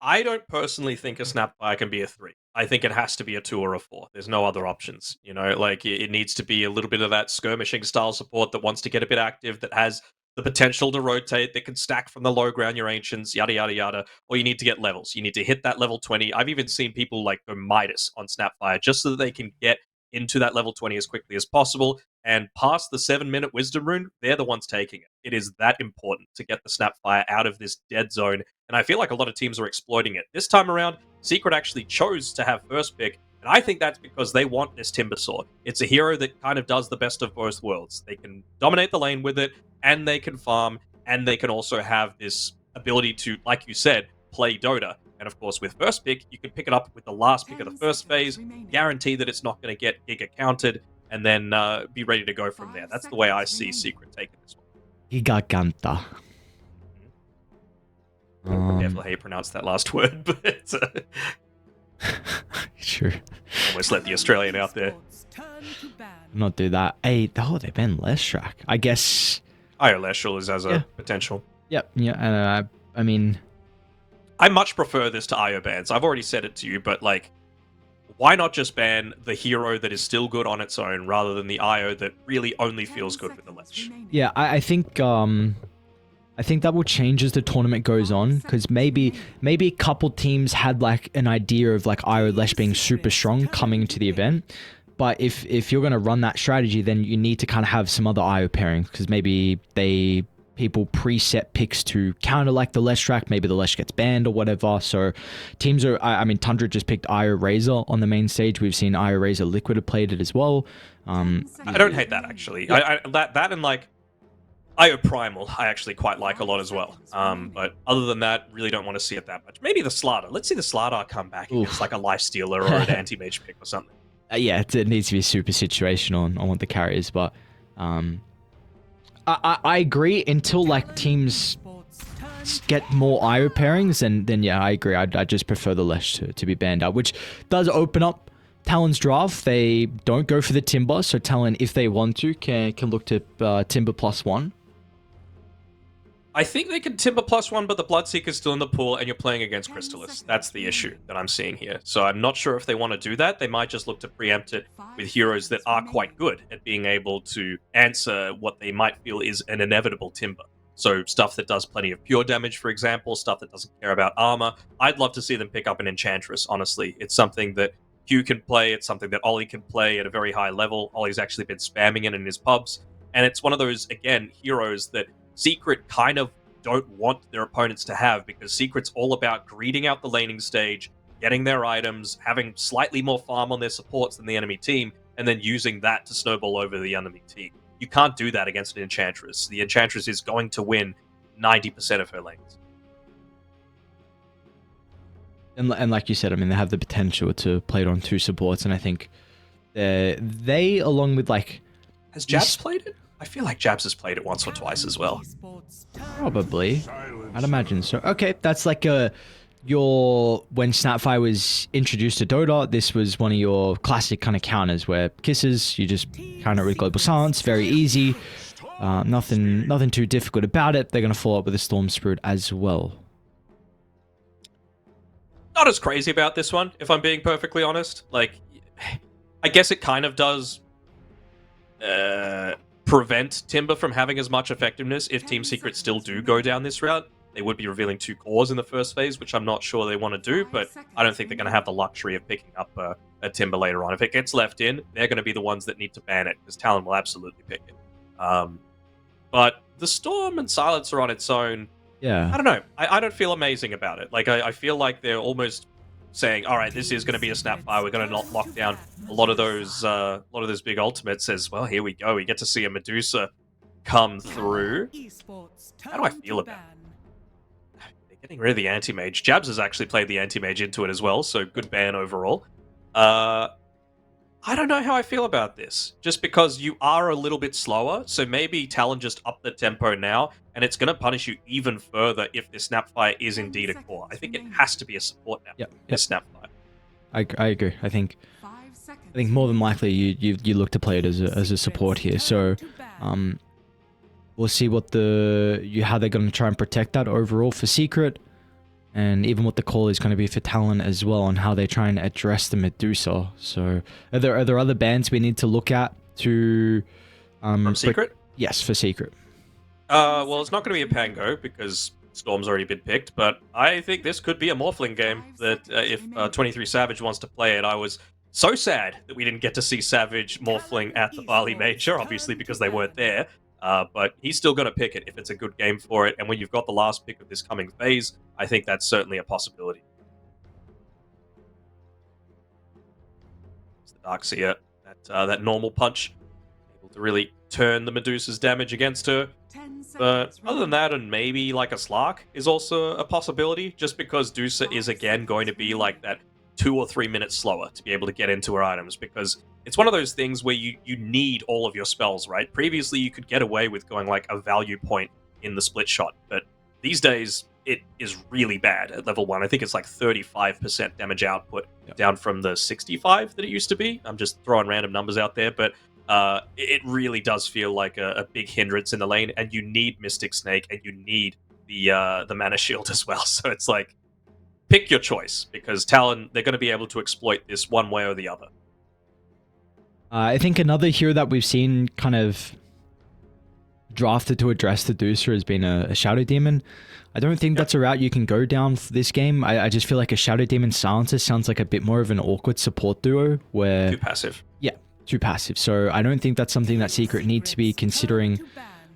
I don't personally think a Snapfire can be a 3. I think it has to be a 2 or a 4. There's no other options. Like it needs to be a little bit of that skirmishing style support that wants to get a bit active, that has the potential to rotate, that can stack from the low ground your ancients, yada, yada, yada. Or you need to get levels. You need to hit that level 20. I've even seen people like go Midas on Snapfire just so that they can get into that level 20 as quickly as possible. And past the 7-minute Wisdom Rune, they're the ones taking it. It is that important to get the Snapfire out of this dead zone. And I feel like a lot of teams are exploiting it. This time around, Secret actually chose to have first pick. And I think that's because they want this Timbersaw. It's a hero that kind of does the best of both worlds. They can dominate the lane with it, and they can farm, and they can also have this ability to, like you said, play Dota. And of course, with first pick, you can pick it up with the last pick of the first phase, guarantee that it's not going to get Giga counted, and then be ready to go from there. That's the way I see Secret taking this one. Giga Canta. Be careful how you pronounce that last word, but... Sure. Almost let the Australian out there. Not do that. Hey, they banned Leshrac. I guess... IO Leshrac is as a potential. Yep, yeah, I mean... I much prefer this to IO bans. I've already said it to you, but like, why not just ban the hero that is still good on its own rather than the IO that really only feels good with the Lesh? Yeah, I think that will change as the tournament goes on, because maybe a couple teams had like an idea of like IO Lesh being super strong coming into the event. But if you're going to run that strategy, then you need to kind of have some other IO pairings, because maybe people preset picks to counter like the Lesh track. Maybe the Lesh gets banned or whatever. So teams are, I mean, Tundra just picked IO Razor on the main stage. We've seen IO Razor Liquid have played it as well. I don't hate that actually. Yeah. That and like IO Primal, I actually quite like a lot as well. But other than that, really don't want to see it that much. Maybe the Slardar. Let's see the Slardar come back against like a Life Stealer or an anti-mage pick or something. Yeah, it needs to be super situational on what the carry is, but I agree until like teams get more IO pairings, and then yeah, I agree. I just prefer the Lesh to be banned out, which does open up Talon's draft. They don't go for the Timber, so Talon, if they want to, can look to Timber +1. I think they can Timber +1, but the Bloodseeker's still in the pool, and you're playing against Crystallis. That's the issue that I'm seeing here. So I'm not sure if they want to do that. They might just look to preempt it with heroes that are quite good at being able to answer what they might feel is an inevitable Timber. So stuff that does plenty of pure damage, for example, stuff that doesn't care about armor. I'd love to see them pick up an Enchantress, honestly. It's something that Hugh can play. It's something that Ollie can play at a very high level. Ollie's actually been spamming it in his pubs. And it's one of those, again, heroes that Secret kind of don't want their opponents to have, because Secret's all about greeding out the laning stage, getting their items, having slightly more farm on their supports than the enemy team, and then using that to snowball over the enemy team. You can't do that against an Enchantress. The Enchantress is going to win 90% of her lanes. And like you said, I mean, they have the potential to play it on 2 supports, and I think They along with like Has Jabs played it? I feel like Jabs has played it once or twice as well. probably, I'd imagine so. Okay, that's like when Snapfire was introduced to Dota, this was one of your classic kind of counters where kisses, you just counter with global silence, very easy. Nothing too difficult about it. They're going to follow up with a Storm Spirit as well. Not as crazy about this one, if I'm being perfectly honest. Like, I guess it kind of does prevent Timber from having as much effectiveness if Team Secret still do go down this route. They would be revealing 2 cores in the first phase, which I'm not sure they want to do, but I don't think they're going to have the luxury of picking up a Timber later on. If it gets left in, they're going to be the ones that need to ban it, because Talon will absolutely pick it. But the Storm and Silence are on its own. Yeah. I don't know. I don't feel amazing about it. Like, I feel like they're almost saying, all right, this is going to be a Snapfire. We're going to not lock down a lot of those big ultimates as well. Here we go. We get to see a Medusa come through. How do I feel about it? They're getting rid of the anti-mage. Jabs has actually played the anti-mage into it as well, so good ban overall. I don't know how I feel about this, just because you are a little bit slower, so maybe Talon just up the tempo now, and it's going to punish you even further if this Snapfire is indeed a core. I think it has to be a support now. Yep. This Snapfire. I agree. I think more than likely you look to play it as a support here. So we'll see what how they're going to try and protect that overall for Secret, and even what the call is going to be for Talon as well, on how they try and address the Medusa. So are there other bans we need to look at to from Secret? Yes, for Secret. Well, it's not going to be a Pango because Storm's already been picked, but I think this could be a Morphling game that if 23 Savage wants to play it. I was so sad that we didn't get to see Savage Morphling at the Bali Major, obviously because they weren't there, but he's still going to pick it if it's a good game for it, and when you've got the last pick of this coming phase, I think that's certainly a possibility. It's the Darkseer, that normal punch, able to really turn the Medusa's damage against her. But other than that, and maybe like a Slark is also a possibility, just because Dusa is again going to be like that 2 or 3 minutes slower to be able to get into her items, because it's one of those things where you need all of your spells, right? Previously, you could get away with going like a value point in the split shot, but these days, it is really bad at level 1. I think it's like 35% damage output, down from the 65 that it used to be. I'm just throwing random numbers out there, but it really does feel like a big hindrance in the lane, and you need Mystic Snake, and you need the Mana Shield as well. So it's like, pick your choice, because Talon, they're going to be able to exploit this one way or the other. I think another hero that we've seen kind of drafted to address the Deucer has been a Shadow Demon. I don't think that's a route you can go down for this game. I just feel like a Shadow Demon Silencer sounds like a bit more of an awkward support duo where... Too passive. Yeah, too passive. So I don't think that's something that Secret need to be considering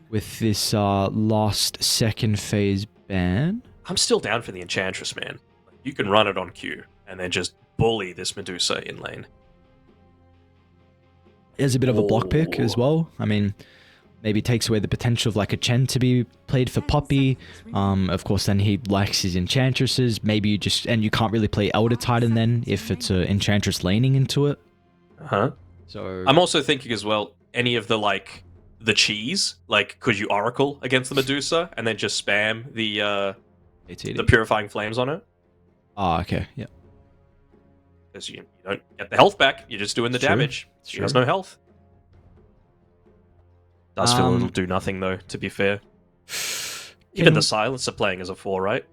with this last second phase ban. I'm still down for the Enchantress, man. You can run it on Q and then just bully this Medusa in lane. There's a bit of a block pick as well. I mean, maybe takes away the potential of like a Chen to be played for Poppy. Of course, then he likes his Enchantresses. Maybe you just... And you can't really play Elder Titan then if it's an Enchantress laning into it. Uh-huh. So I'm also thinking as well, any of the cheese, like, could you Oracle against the Medusa and then just spam the Purifying Flames on it? Oh, okay, yeah. Because you don't get the health back, you're just doing the damage. She has no health. Does feel it'll do nothing, though, to be fair. Even the Silencer playing as a 4, right?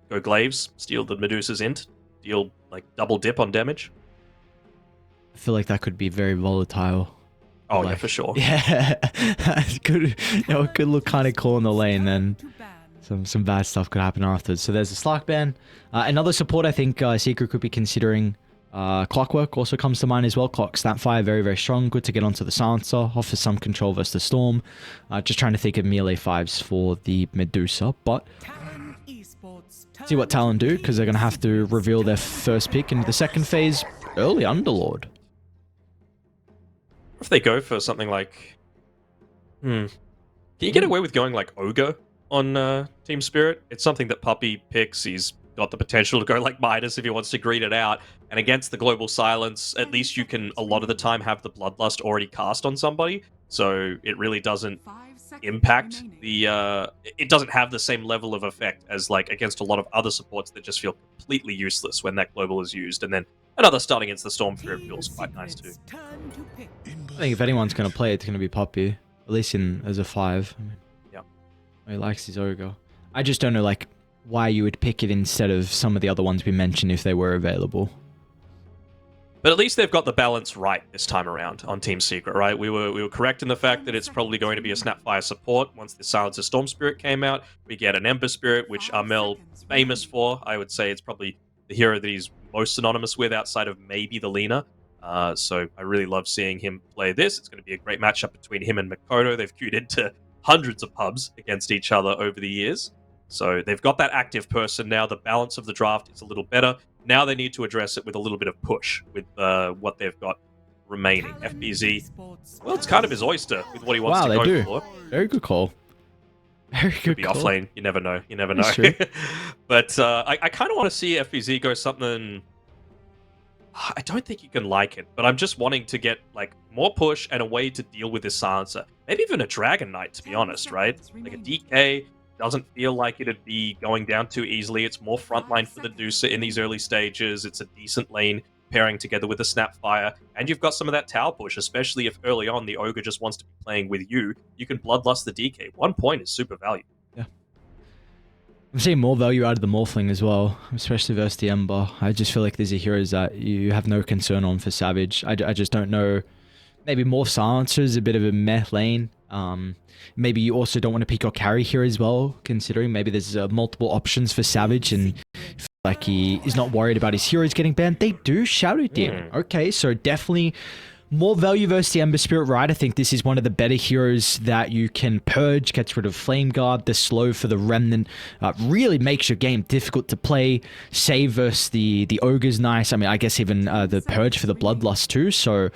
Go Glaives, steal the Medusa's int, deal, double dip on damage. I feel like that could be very volatile. Oh, yeah, for sure. Yeah, it could look kind of cool in the lane, then some bad stuff could happen afterwards. So there's a Slark ban. Another support I think Secret could be considering. Clockwork also comes to mind as well. Clock Snapfire, very, very strong. Good to get onto the Silencer. Offers some control versus the Storm. Just trying to think of melee 5s for the Medusa. But see what Talon do, because they're going to have to reveal their first pick into the second phase. Early Underlord. If they go for something like... Can you get away with going like Ogre on Team Spirit? It's something that Puppy picks. He's got the potential to go like Midas if he wants to greed it out. And against the Global Silence, at least you can, a lot of the time, have the Bloodlust already cast on somebody. So it really doesn't impact the... it doesn't have the same level of effect as like against a lot of other supports that just feel completely useless when that Global is used. And then another start against the Storm Spirit feels quite nice too. I think if anyone's going to play, it's going to be Poppy. At least as a 5. I mean, yeah. He likes his Ogre. I just don't know like why you would pick it instead of some of the other ones we mentioned if they were available. But at least they've got the balance right this time around on Team Secret, right? We were correct in the fact that it's probably going to be a Snapfire support. Once the Silencer Storm Spirit came out, we get an Ember Spirit, which Armel is famous for. I would say it's probably the hero that he's most synonymous with outside of maybe the Lina. So I really love seeing him play this. It's going to be a great matchup between him and Makoto. They've queued into hundreds of pubs against each other over the years. So they've got that active person now. The balance of the draft is a little better. Now they need to address it with a little bit of push with what they've got remaining. FBZ, well, it's kind of his oyster with what he wants to go for. Very good call. Very good be call. Off lane. You never know. You never know. But I kind of want to see FBZ go something... I don't think you can like it, but I'm just wanting to get like more push and a way to deal with this silencer. Maybe even a Dragon Knight, to be honest, right? Like a DK doesn't feel like it'd be going down too easily. It's more frontline for the Deucer in these early stages. It's a decent lane pairing together with a Snapfire, and you've got some of that tower push, especially if early on the Ogre just wants to be playing with you. You can Bloodlust the DK. 1 point is super value. Yeah. I'm seeing more value out of the Morphling as well, especially versus the Ember. I just feel like there's a heroes that you have no concern on for Savage. I just don't know. Maybe more Silencer is a bit of a meh lane. Maybe you also don't want to pick your carry here as well, considering maybe there's multiple options for Savage and feel like he is not worried about his heroes getting banned. They do Shadow Demon. Okay, so definitely more value versus the Ember Spirit, right? I think this is one of the better heroes that you can purge, gets rid of Flame Guard, the slow for the Remnant, really makes your game difficult to play. Save versus the Ogre's nice. I mean, I guess even the purge for the Bloodlust too, so...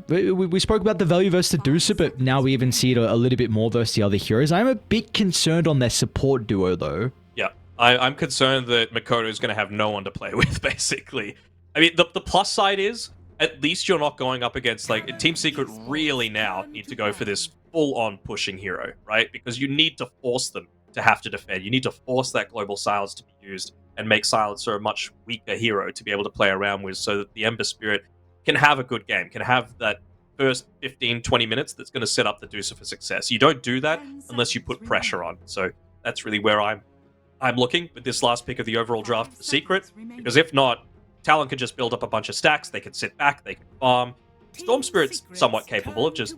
we spoke about the value versus the Deucer, but now we even see it a little bit more versus the other heroes. I'm a bit concerned on their support duo, though. Yeah, I'm concerned that Makoto is going to have no one to play with, basically. I mean, the plus side is, at least you're not going up against, like, Team Secret really now need to go for this full-on pushing hero, right? Because you need to force them to have to defend. You need to force that Global Silence to be used and make Silencer a much weaker hero to be able to play around with so that the Ember Spirit can have a good game, can have that first 15, 20 minutes that's going to set up the Deucer for success. You don't do that unless you put pressure on. So that's really where I'm looking with this last pick of the overall draft for Secret, because if not, Talon can just build up a bunch of stacks, they can sit back, they can farm. Storm Spirit's somewhat capable of just,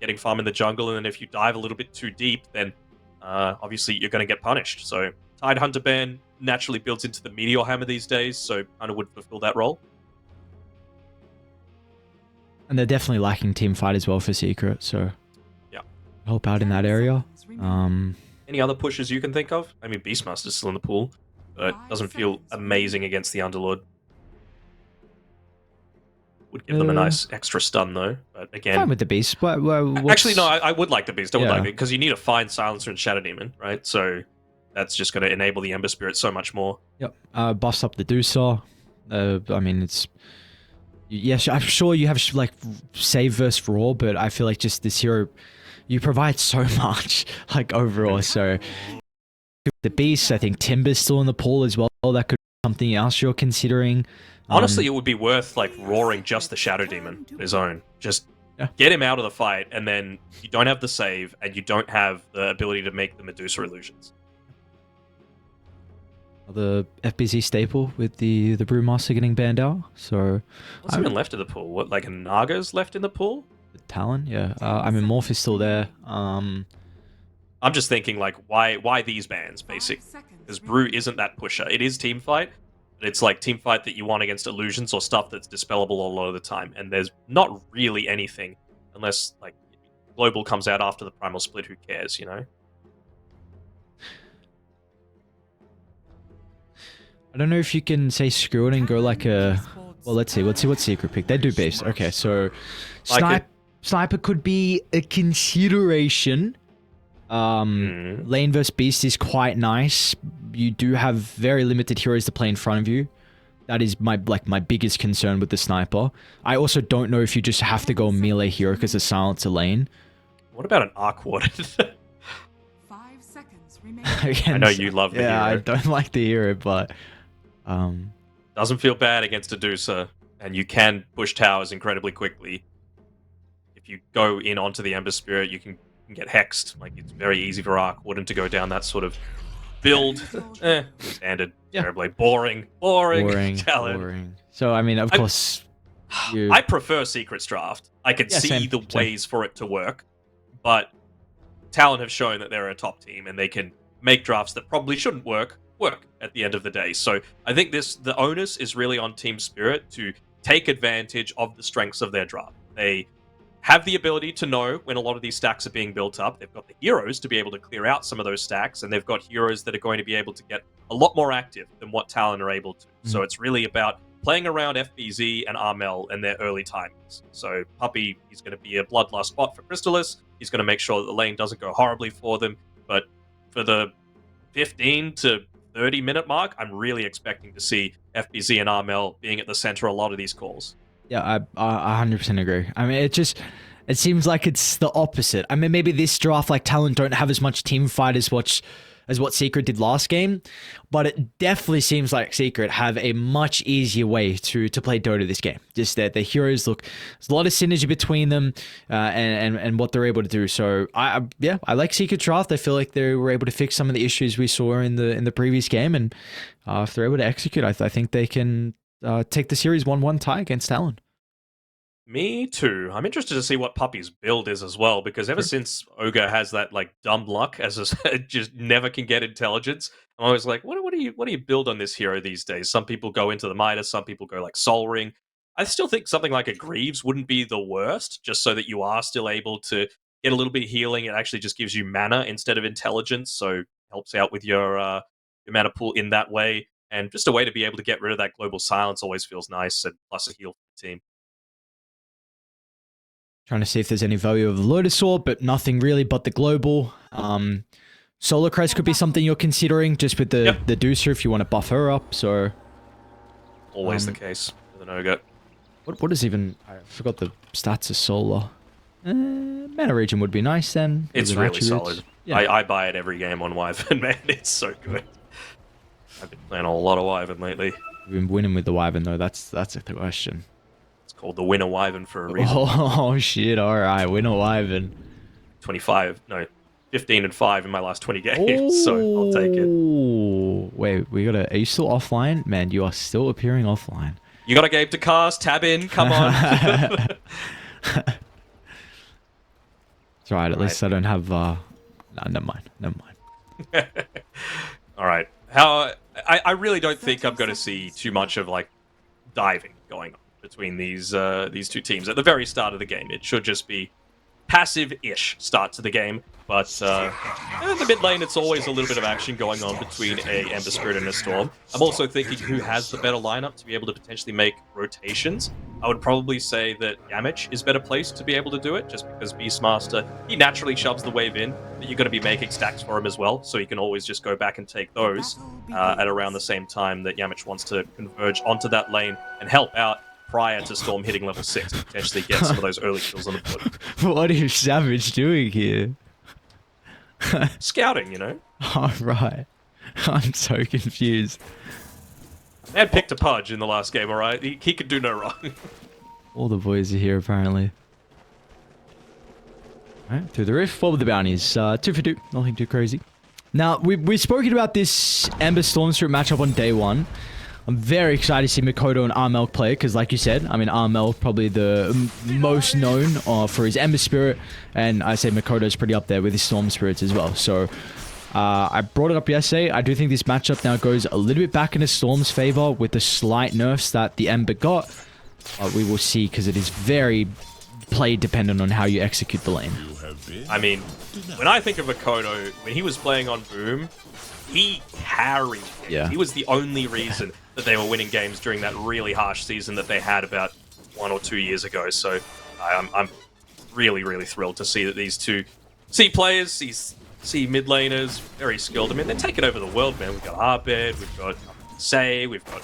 getting farm in the jungle, and then if you dive a little bit too deep, then obviously you're going to get punished. So Tidehunter ban naturally builds into the Meteor Hammer these days, so kind of would fulfill that role. And they're definitely lacking team fight as well for Secret, so yeah, help out in that area. Any other pushes you can think of? I mean, Beastmaster's still in the pool, but doesn't feel amazing against the Underlord. Would give them a nice extra stun, though. But again, fine with the Beast. Actually, no, I would like the Beast. I would like it, because you need to find Silencer and Shadow Demon, right? So that's just going to enable the Ember Spirit so much more. Yep. Buffs up the Deucer. I mean, it's... Yes, I'm sure you have like save versus raw, but I feel like just this hero, you provide so much like overall. So the Beast, I think Timber's still in the pool as well. That could be something else you're considering. Honestly, it would be worth like roaring just the Shadow Demon on his own. Just get him out of the fight, and then you don't have the save, and you don't have the ability to make the Medusa illusions. The FBZ staple with the Brewmaster getting banned out. So what's even left of the pool? What, like Naga's left in the pool? The Talon, yeah. I mean, Morph is still there. I'm just thinking, like, why these bans, basically? Because Brew isn't that pusher. It is team fight, but it's like team fight that you want against illusions or stuff that's dispellable a lot of the time. And there's not really anything, unless like Global comes out after the Primal Split. Who cares, you know? I don't know if you can say screw it and go like a... Well, let's see what Secret pick. They do Beast. Okay, so... Sniper could be a consideration. Lane vs Beast is quite nice. You do have very limited heroes to play in front of you. That is my biggest concern with the sniper. I also don't know if you just have to go melee hero because of silence a lane. What about an Arc Warden? 5 seconds remaining. I know you love the hero. Yeah, I don't like the hero, but doesn't feel bad against a Deucer, and you can push towers incredibly quickly. If you go in onto the Ember Spirit, you can get hexed. Like, it's very easy for Arc Warden to go down that sort of build. Standard. Yeah. Terribly boring talent. boring. So I mean, of course, I prefer Secret's draft. I can see same. ways for it to work, but Talon have shown that they're a top team and they can make drafts that probably shouldn't work at the end of the day. So I think the onus is really on Team Spirit to take advantage of the strengths of their draft. They have the ability to know when a lot of these stacks are being built up. They've got the heroes to be able to clear out some of those stacks, and they've got heroes that are going to be able to get a lot more active than what Talon are able to. So it's really about playing around FBZ and Armel and their early timings. So Puppey, he's going to be a bloodlust spot for Crystalis. He's going to make sure that the lane doesn't go horribly for them. But for the 15 to 30 minute mark, I'm really expecting to see FBZ and Armel being at the center of a lot of these calls. yeah, I 100% agree. I mean, it seems like it's the opposite. I mean, maybe this draft, like, Talon don't have as much team fight as what Secret did last game, but it definitely seems like Secret have a much easier way to play Dota this game. Just that the heroes there's a lot of synergy between them and what they're able to do. So I like Secret draft. I feel like they were able to fix some of the issues we saw in the previous game, and if they're able to execute, I think they can take the series 1-1 tie against Talon. Me too. I'm interested to see what Puppey's build is as well, because ever since Ogre has that like dumb luck just never can get intelligence, I'm always like, what do you build on this hero these days? Some people go into the Midas, some people go like Soul Ring. I still think something like a Greaves wouldn't be the worst, just so that you are still able to get a little bit of healing. It actually just gives you mana instead of intelligence, so helps out with your mana pool in that way. And just a way to be able to get rid of that global silence always feels nice, and plus a heal for the team. Trying to see if there's any value of the Lotus Sword, but nothing really but the global. Solar Crest could be something you're considering, just with the Deucer if you want to buff her up, so... Always the case with an Ogre. What is even... I forgot the stats of Solar. Mana Region would be nice then. It's really solid. Yeah. I buy it every game on Wyvern, man. It's so good. I've been playing a lot of Wyvern lately. You've been winning with the Wyvern though, that's the question. It's called the Winner Wyvern for a reason. Oh shit, alright, Winner Wyvern. 15-5 in my last 20 games, so I'll take it. Wait, are you still offline? Man, you are still appearing offline. You got a game to cast, tab in, come on. That's right, at least I don't have, no, never mind. Alright, I really don't think I'm going to see too much of, like, diving going on between these two teams at the very start of the game. It should just be passive-ish start to the game, but in the mid lane, it's always a little bit of action going on between a Ember Spirit and a Storm. I'm also thinking who has the better lineup to be able to potentially make rotations. I would probably say that Yamich is better placed to be able to do it, just because Beastmaster, he naturally shoves the wave in, but you're going to be making stacks for him as well, so you can always just go back and take those at around the same time that Yamich wants to converge onto that lane and help out prior to Storm hitting level 6 to potentially get some of those early kills on the board. What is Savage doing here? Scouting, you know? Oh, right. I'm so confused. Man picked a Pudge in the last game, alright? He could do no wrong. All the boys are here, apparently. Alright, through the rift, forward the bounties. 2 for 2, nothing too crazy. Now, we've spoken about this Ember Storm Spirit matchup on day 1. I'm very excited to see Makoto and Armel play, because like you said, I mean, Armel probably the most known for his Ember Spirit, and I say Makoto's pretty up there with his Storm Spirits as well. So, I brought it up yesterday. I do think this matchup now goes a little bit back into Storm's favor with the slight nerfs that the Ember got. We will see, because it is very play dependent on how you execute the lane. I mean, when I think of Makoto, when he was playing on Boom, he carried games. Yeah. He was the only reason that they were winning games during that really harsh season that they had about 1 or 2 years ago. So I'm really, really thrilled to see that these two players, these see mid laners, very skilled. I mean, they're taking over the world, man. We've got Arbed, we've got Say, we've got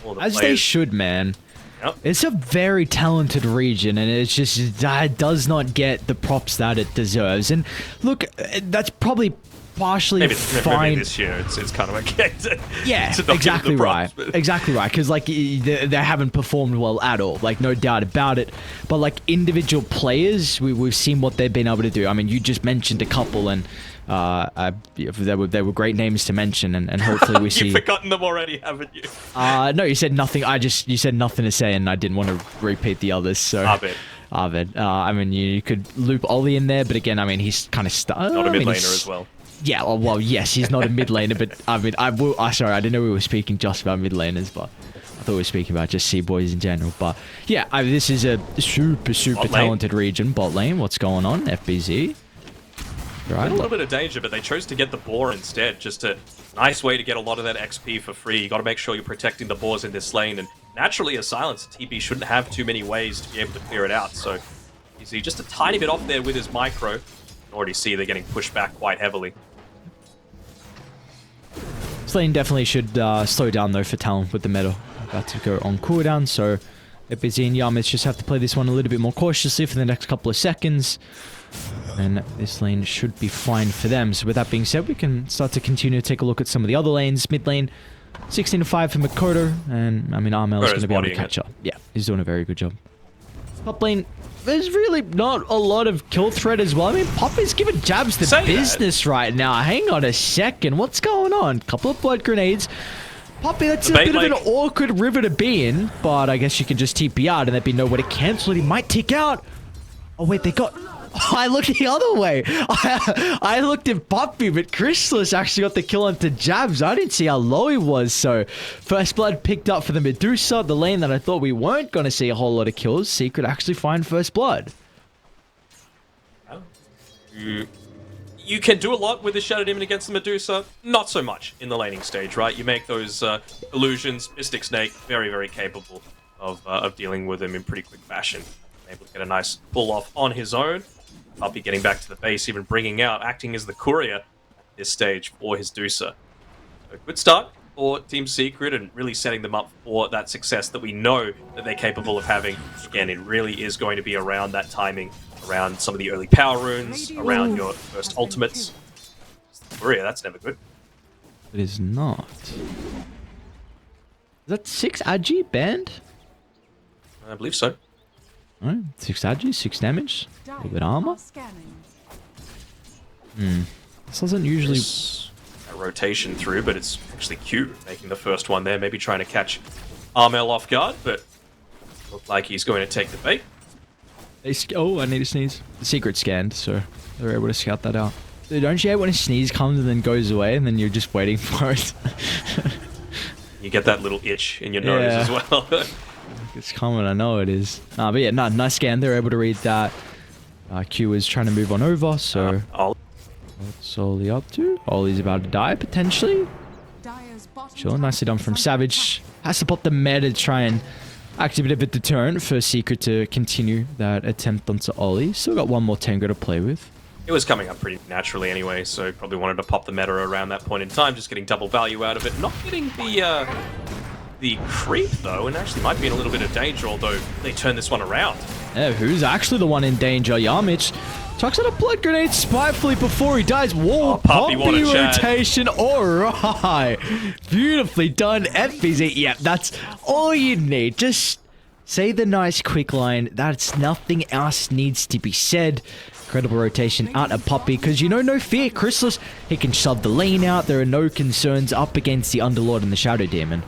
all the As players. they should, man. Yep. It's a very talented region, and it does not get the props that it deserves. And look, that's probably partially Maybe fine. this year, it's kind of okay to, Yeah, to not give them exactly the props, right. but- Exactly right. Because like they haven't performed well at all. Like no doubt about it. But like individual players, we've seen what they've been able to do. I mean, you just mentioned a couple, and they were great names to mention, and hopefully we see. You've forgotten them already, haven't you? No, you said nothing. You said nothing to say, and I didn't want to repeat the others. So Arvid. I mean, you could loop Ollie in there, but again, I mean, he's kind of Not a mid laner as well. Yeah, well, yes, he's not a mid laner, but I mean, sorry, I didn't know we were speaking just about mid laners, but I thought we were speaking about just C boys in general. But yeah, this is a super talented region. Bot lane, what's going on? FBZ. Right. A little bit of danger, but they chose to get the boar instead. Just a nice way to get a lot of that XP for free. You got to make sure you're protecting the boars in this lane, and naturally, a silence TP shouldn't have too many ways to be able to clear it out. So you see just a tiny bit off there with his micro. You can already see they're getting pushed back quite heavily. This lane definitely should slow down though for Talon with the meta about to go on cooldown. So FBZ and Yamis just have to play this one a little bit more cautiously for the next couple of seconds. And this lane should be fine for them. So with that being said, we can start to continue to take a look at some of the other lanes. Mid lane, 16-5 for Makoto. And, I mean, Armel is going to be able to catch up. Yeah, he's doing a very good job. Top lane, there's really not a lot of kill threat as well. I mean, Poppy's giving jabs to business right now. Hang on a second. What's going on? Couple of blood grenades. Poppy, that's a bit of an awkward river to be in. But I guess you can just TP out and there'd be nowhere to cancel it. He might tick out. Oh, wait, they got... Oh, I looked the other way. I looked at Poppy, but Chrysalis actually got the kill onto jabs. I didn't see how low he was. So, first blood picked up for the Medusa, the lane that I thought we weren't going to see a whole lot of kills. Secret actually find first blood. You can do a lot with the Shadow Demon against the Medusa. Not so much in the laning stage, right? You make those illusions. Mystic Snake, very, very capable of dealing with them in pretty quick fashion. Able to get a nice pull off on his own. Puppy getting back to the base, even bringing out, acting as the courier at this stage for his Dusa. So good start for Team Secret and really setting them up for that success that we know that they're capable of having. Again, it really is going to be around that timing, around some of the early power runes, around your first ultimates. Courier, that's never good. It is not. Is that 6 Agi banned? I believe so. Alright, 6 Agi, 6 damage, a little bit armor. This doesn't usually... A rotation through, but it's actually Q making the first one there, maybe trying to catch Armel off guard, but looked like he's going to take the bait. Oh, I need to sneeze. The secret scanned, so they're able to scout that out. Dude, don't you hate when a sneeze comes and then goes away and then you're just waiting for it? You get that little itch in your nose as well. It's common, I know it is. But yeah, nice scan. They're able to read that. Q is trying to move on over, so... What's Oli up to? Oli's about to die, potentially. Sure, nicely done from Savage. Has to put the meta to try and act a bit of a deterrent for Secret to continue that attempt onto Oli. Still got one more Tango to play with. It was coming up pretty naturally anyway, so probably wanted to pop the meta around that point in time, just getting double value out of it. Not getting the creep, though, and actually might be in a little bit of danger, although they turn this one around. Yeah, who's actually the one in danger? Yamich chucks out a blood grenade spitefully before he dies. Whoa, Poppy rotation. Alright. Beautifully done, FBZ. Yeah, that's all you need. Just say the nice quick line. That's nothing else needs to be said. Incredible rotation out of Poppy, because you know, no fear. Chrysalis, he can shove the lane out. There are no concerns up against the Underlord and the Shadow Demon.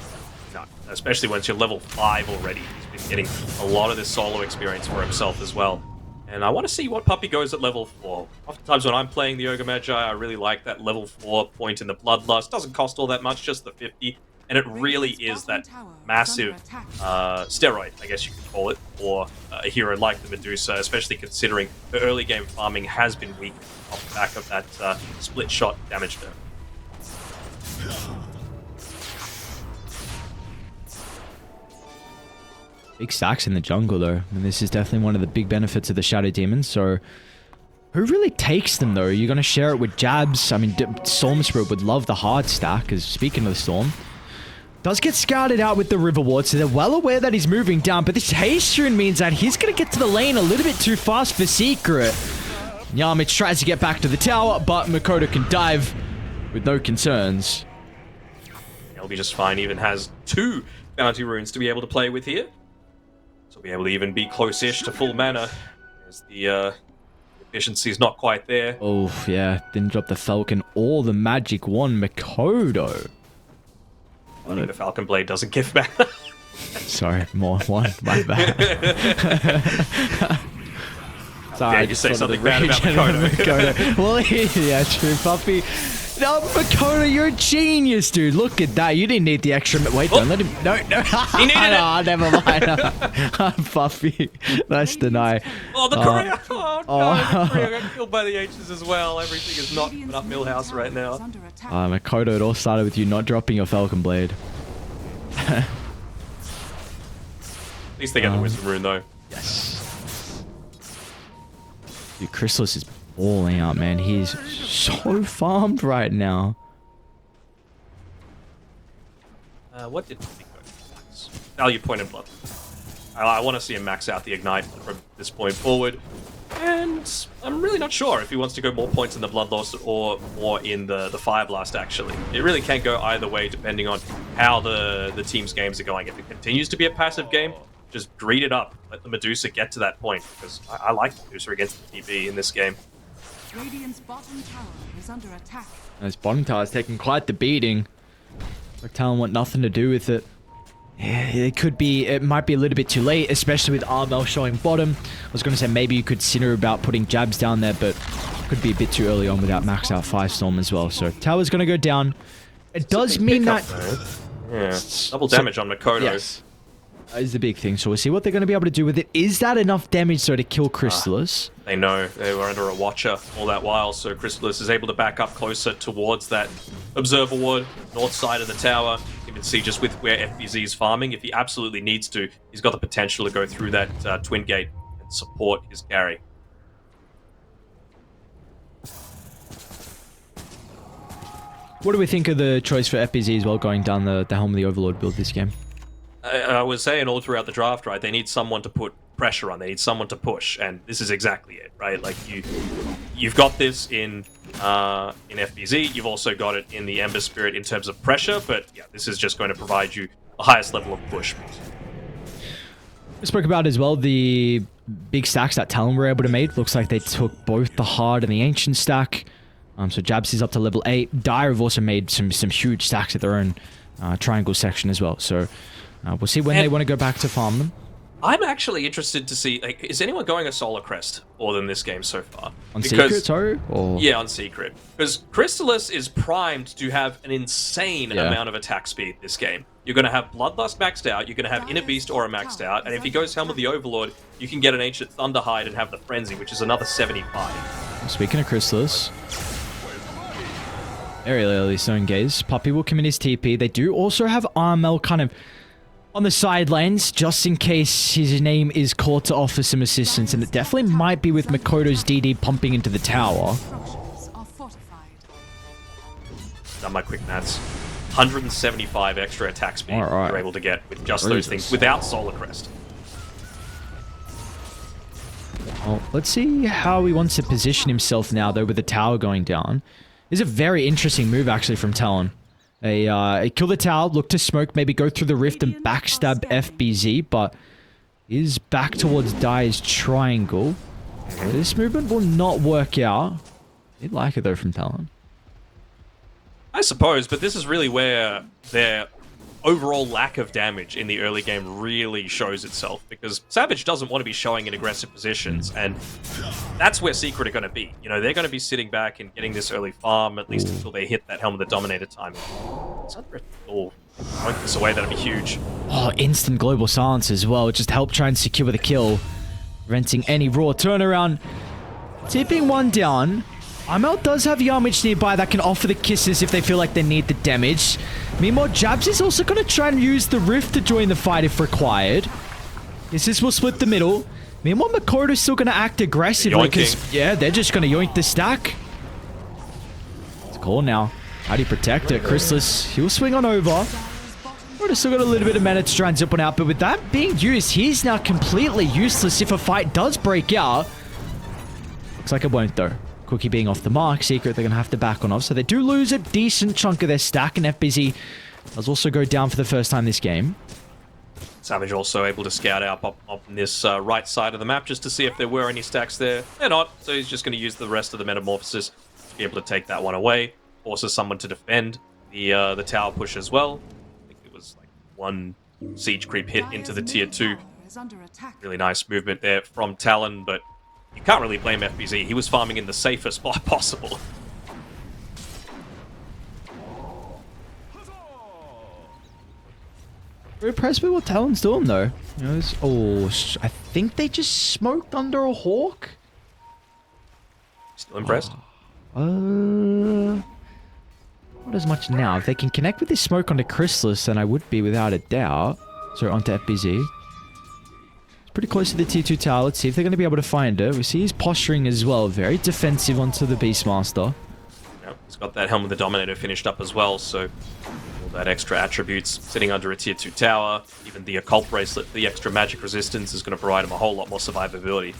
No, especially once you're level 5 already. He's been getting a lot of this solo experience for himself as well. And I want to see what Puppy goes at level 4. Oftentimes when I'm playing the Ogre Magi, I really like that level 4 point in the Bloodlust. Doesn't cost all that much, just the 50. And it really is that massive steroid, I guess you could call it, for a hero like the Medusa, especially considering the early game farming has been weak off the back of that split shot damage there. Big stacks in the jungle, though. And this is definitely one of the big benefits of the Shadow Demon. So Who really takes them, though? You're going to share it with Jabs? I mean, Storm Spirit would love the hard stack, because speaking of the Storm, does get scouted out with the River Ward, so they're well aware that he's moving down, but this haste rune means that he's going to get to the lane a little bit too fast for Secret. Yamich tries to get back to the tower, but Makoto can dive with no concerns. He'll be just fine, even has 2 bounty runes to be able to play with here. So he'll be able to even be close-ish to full mana, as the efficiency is not quite there. Oh, yeah. Didn't drop the Falcon or the Magic Wand. Makoto. Oh no, the Falcon Blade doesn't give back. Sorry, more one. My bad. Sorry, Yeah, you say something bad about Makoto. Well, yeah, true, Puppy. No, Makoto, you're a genius, dude. Look at that. You didn't need the extra... Wait, don't let him... No. He needed it. Never mind. Puffy. Nice deny. Oh, the Korea! Oh, no, the Korea got killed by the H's as well. Everything is not an up Millhouse right now. Makoto, it all started with you not dropping your Falcon Blade. At least they get the Wisdom Rune, though. Yes. Dude, Chrysalis is balling out, man. He's so farmed right now. What did he go? Value point and blood. I want to see him max out the Ignite from this point forward. And I'm really not sure if he wants to go more points in the Bloodlust or more in the Fire Blast, actually. It really can go either way depending on how the team's games are going. If it continues to be a passive game, just greed it up. Let the Medusa get to that point, because I like Medusa against the TB in this game. Radiant's bottom tower is under attack. His bottom tower is taking quite the beating. Like Talon want nothing to do with it. Yeah, it might be a little bit too late, especially with Armel showing bottom. I was going to say maybe you could sinner about putting Jabs down there, but could be a bit too early on without max out Firestorm as well. So tower's going to go down. It does mean that... Yeah, double damage on Makoto. Yes. That is the big thing. So we'll see what they're going to be able to do with it. Is that enough damage, though, to kill Chrysalis? They know they were under a Watcher all that while, so Chrysalis is able to back up closer towards that Observer Ward, north side of the tower. You can see just with where FBZ is farming, if he absolutely needs to, he's got the potential to go through that Twin Gate and support his carry. What do we think of the choice for FBZ as well, going down the Helm of the Overlord build this game? I was saying all throughout the draft, right, they need someone to put pressure on, they need someone to push, and this is exactly it, right? Like, you've got this in FBZ, you've also got it in the Ember Spirit in terms of pressure, but yeah, this is just going to provide you the highest level of push. We spoke about as well the big stacks that Talon were able to make. Looks like they took both the hard and the ancient stack. So Jabs is up to level 8. Dire have also made some huge stacks at their own triangle section as well. So we'll see when they want to go back to farm them. I'm actually interested to see, like, is anyone going a Solar Crest more than this game so far? On Secret, sorry? Or... Yeah, on Secret. Because Chrysalis is primed to have an insane amount of attack speed this game. You're going to have Bloodlust maxed out, you're going to have Inner Beast Aura maxed out, and if he goes Helm of the Overlord, you can get an Ancient Thunderhide and have the Frenzy, which is another 75. Speaking of Chrysalis... Very early Stone Gaze. Puppy will commit his TP. They do also have Armel kind of on the side lanes, just in case his name is called to offer some assistance, and it definitely might be with Makoto's DD pumping into the tower. Done my quick maths. 175 extra attack speed you're able to get with just those things, without Solar Crest. Well, let's see how he wants to position himself now, though, with the tower going down. This is a very interesting move, actually, from Talon. They kill the tower, look to smoke, maybe go through the rift and backstab FBZ, but is back towards Dire's triangle. This movement will not work out. I'd like it, though, from Talon. I suppose, but this is really where their overall lack of damage in the early game really shows itself, because Savage doesn't want to be showing in aggressive positions, and that's where Secret are going to be. You know, they're going to be sitting back and getting this early farm, at least until they hit that Helm of the Dominator time. Oh, point this away, that'd be huge. Oh, instant global silence as well. Just help try and secure the kill, preventing any raw turnaround. Tipping one down. Armel does have Yamich nearby that can offer the kisses if they feel like they need the damage. Meanwhile, Jabs is also going to try and use the Rift to join the fight if required. Kisses will split the middle. Meanwhile, Makoto's still going to act aggressively because, yeah, they're just going to yoink the stack. It's a call now. How do you protect it? Chrysalis, he'll swing on over. Makoto's still got a little bit of mana to try and zip one out, but with that being used, he's now completely useless if a fight does break out. Looks like it won't, though. Cookie being off the mark, Secret, they're going to have to back on off. So they do lose a decent chunk of their stack, and FBZ does also go down for the first time this game. Savage also able to scout out up on this right side of the map just to see if there were any stacks there. They're not, so he's just going to use the rest of the Metamorphosis to be able to take that one away. Forces someone to defend the tower push as well. I think it was like one siege creep hit into the tier 2. Really nice movement there from Talon, but you can't really blame FBZ. He was farming in the safest spot possible. Very impressed with what Talon's doing, though. You know, oh, I think they just smoked under a Hawk. Still impressed? Not as much now. If they can connect with this smoke onto Chrysalis, then I would be without a doubt. Sorry, onto FBZ. It's pretty close to the tier 2 tower. Let's see if they're going to be able to find it. We see he's posturing as well. Very defensive onto the Beastmaster. Yep, he's got that Helm of the Dominator finished up as well, so that extra attributes sitting under a tier 2 tower, even the occult bracelet, the extra magic resistance is going to provide him a whole lot more survivability.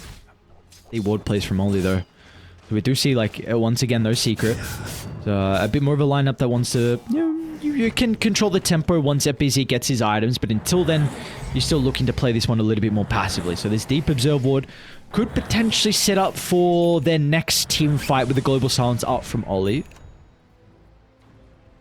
The ward plays from Oli though. So we do see like once again though Secret. So, a bit more of a lineup that wants to, you can control the tempo once FBZ gets his items, but until then you're still looking to play this one a little bit more passively. So this deep observe ward could potentially set up for their next team fight with the global silence up from Oli.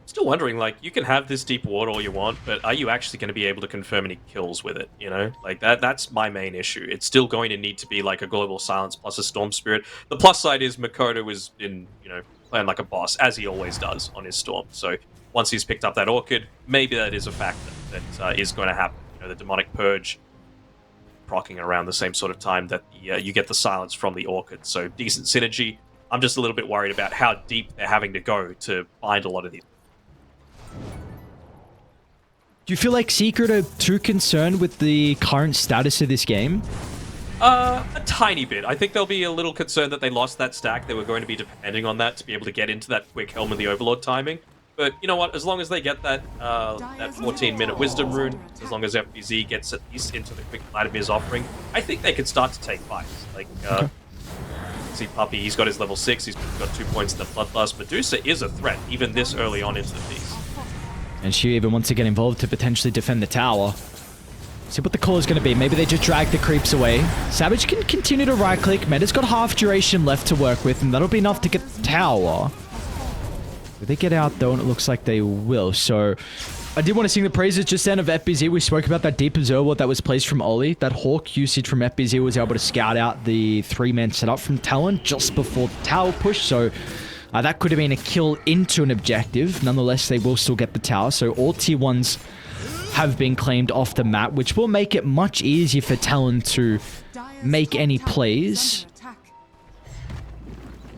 Still wondering, like, you can have this deep ward all you want, but are you actually going to be able to confirm any kills with it, you know? Like, that's my main issue. It's still going to need to be, like, a Global Silence plus a Storm Spirit. The plus side is Makoto has been, you know, playing like a boss, as he always does on his Storm. So, once he's picked up that Orchid, maybe that is a factor that is going to happen. You know, the Demonic Purge proccing around the same sort of time that you get the Silence from the Orchid. So, decent synergy. I'm just a little bit worried about how deep they're having to go to find a lot of these. Do you feel like Secret are too concerned with the current status of this game? A tiny bit. I think they'll be a little concerned that they lost that stack. They were going to be depending on that to be able to get into that quick Helm of the Overlord timing. But you know what? As long as they get that 14-minute Wisdom Rune, as long as FBZ gets at least into the quick Light of Mir's offering, I think they could start to take fights. Like, see Puppy, he's got his level 6, he's got 2 points in the Bloodlust. Medusa is a threat, even this early on into the piece. And she even wants to get involved to potentially defend the tower. See what the call is going to be. Maybe they just drag the creeps away. Savage can continue to right-click. Meta's got half duration left to work with, and that'll be enough to get the tower. Will they get out, though? And it looks like they will. So, I did want to sing the praises just then of FBZ. We spoke about that deep observer that was placed from Oli. That Hawk usage from FBZ was able to scout out the 3-man setup from Talon just before the tower push. So, that could have been a kill into an objective. Nonetheless, they will still get the tower. So all tier 1s have been claimed off the map, which will make it much easier for Talon to make any plays.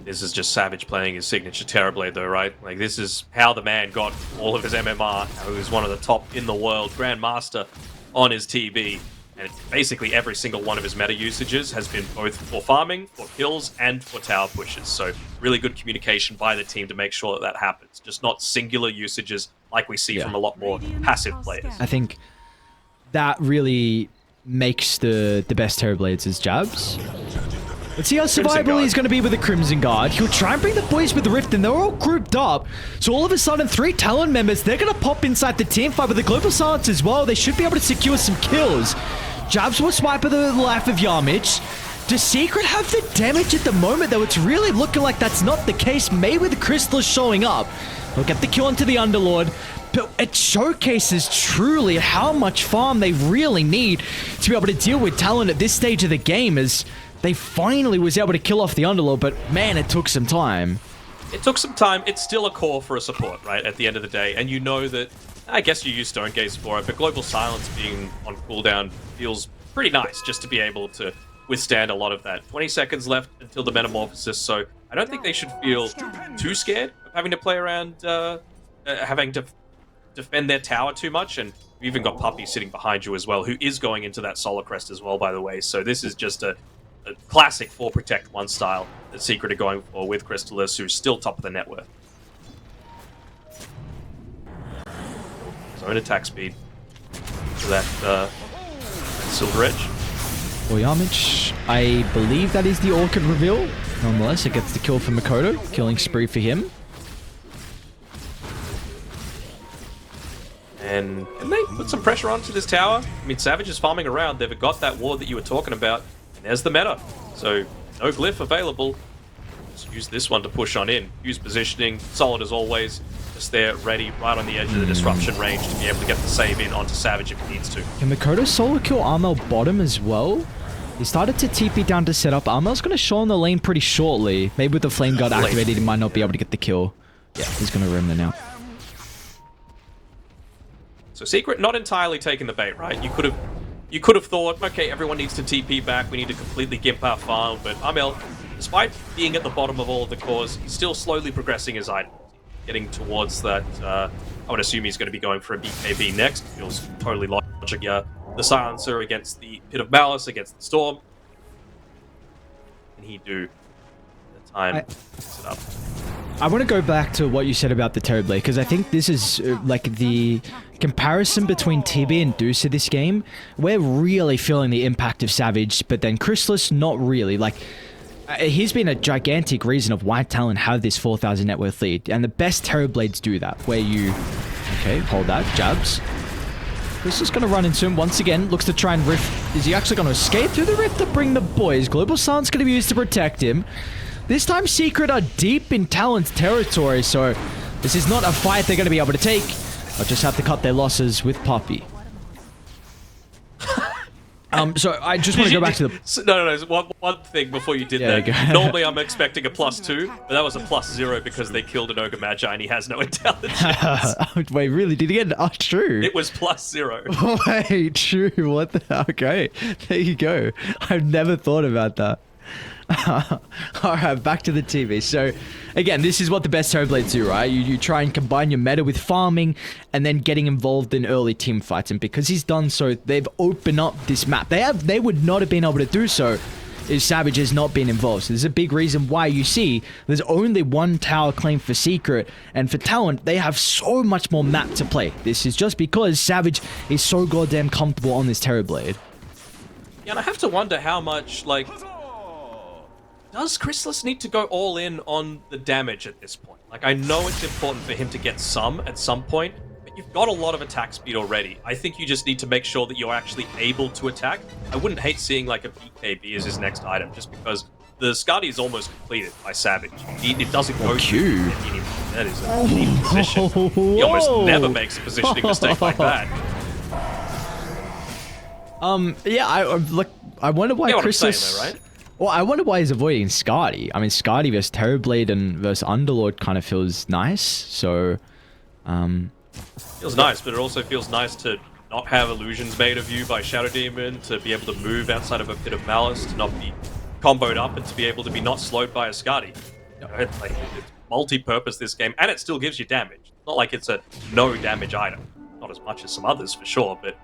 This is just Savage playing his signature Terrorblade though, right? Like, this is how the man got all of his MMR, who is one of the top in the world, Grandmaster on his TB. And basically every single one of his meta usages has been both for farming, for kills, and for tower pushes. So really good communication by the team to make sure that that happens. Just not singular usages like we see from a lot more passive players. I think that really makes the best Terrorblades as jabs. Let's see how survivable he's going to be with the Crimson Guard. He'll try and bring the boys with the Rift, and they're all grouped up. So all of a sudden, 3 Talon members, they're going to pop inside the team fight with the Global Silence as well. They should be able to secure some kills. Jabs will swipe at the life of Yamich. Does Secret have the damage at the moment, though? It's really looking like that's not the case. Maybe with the Crystal showing up, they'll get the kill onto the Underlord. But it showcases truly how much farm they really need to be able to deal with Talon at this stage of the game, as they finally was able to kill off the Underlord, but man, it took some time. It took some time. It's still a core for a support, right, at the end of the day. And you know that, I guess you use Stone Gaze for it, but Global Silence being on cooldown feels pretty nice just to be able to withstand a lot of that. 20 seconds left until the Metamorphosis, so I don't think they should feel too scared of having to play around, having to defend their tower too much, and you've even got Puppy sitting behind you as well, who is going into that Solar Crest as well, by the way. So this is just a classic 4 Protect 1 style that Secret are going for with Crystallis, who's still top of the net worth. Zone attack speed for that Silver Edge. Boyamich, I believe that is the Orchid reveal. Nonetheless, it gets the kill for Makoto. Killing spree for him. And can they put some pressure onto this tower? I mean, Savage is farming around. They've got that ward that you were talking about. And there's the meta. So, no glyph available. Just use this one to push on in. Use positioning. Solid as always. Just there, ready, right on the edge of the disruption range to be able to get the save in onto Savage if he needs to. Can Makoto solo kill Armel bottom as well? He started to TP down to set up. Armel's going to show on the lane pretty shortly. Maybe with the Flame Guard activated, he might not be able to get the kill. Yeah, he's going to roam there now. So Secret not entirely taking the bait, right? You could have thought, okay, everyone needs to TP back. We need to completely gimp our farm. But Armel, despite being at the bottom of all of the cores, he's still slowly progressing his item. Getting towards that, I would assume he's going to be going for a BKB next. Feels totally logic. Yeah, the Silencer against the Pit of Malice, against the Storm. Can he do the time picks it up? I want to go back to what you said about the Terrorblade, because I think this is like the comparison between TB and Deuce in this game. We're really feeling the impact of Savage, but then Crystallis, not really. Like, he's been a gigantic reason of why Talon have this 4,000 net worth lead, and the best Terrorblades do that, where you... Okay, hold that, jabs. Crystallis going to run into him once again, looks to try and rift. Is he actually going to escape through the rift to bring the boys? Global Silence going to be used to protect him. This time Secret are deep in Talon's territory, so this is not a fight they're going to be able to take. They'll just have to cut their losses with Puppy. So I just want to go back to the... No. One thing before you did that. Normally I'm expecting a +2, but that was a +0 because they killed an Ogre Magi and he has no intelligence. Wait, really? Did he get... Oh, true. It was +0. Wait, true. What the... Okay. There you go. I've never thought about that. Alright, back to the TV. So, again, this is what the best Terrorblades do, right? You try and combine your meta with farming and then getting involved in early team fights. And because he's done so, they've opened up this map. They would not have been able to do so if Savage has not been involved. So there's a big reason why you see there's only one tower claim for Secret, and for Talon, they have so much more map to play. This is just because Savage is so goddamn comfortable on this Terrorblade. Yeah, and I have to wonder how much, like... Does Crystallis need to go all in on the damage at this point? Like, I know it's important for him to get some at some point, but you've got a lot of attack speed already. I think you just need to make sure that you're actually able to attack. I wouldn't hate seeing, like, a BKB as his next item, just because the Skadi is almost completed by Savage. It doesn't go through. That is a deep position. He almost never makes a positioning mistake like that. Yeah, I wonder why Crystallis... Right? Well, I wonder why he's avoiding Skadi. I mean, Skadi versus Terrorblade and versus Underlord kind of feels nice, so... Feels nice, but it also feels nice to not have illusions made of you by Shadow Demon, to be able to move outside of a Pit of Malice, to not be comboed up, and to be able to be not slowed by a Skadi. You know, it's multi-purpose, this game, and it still gives you damage. Not like it's a no-damage item. Not as much as some others, for sure, but...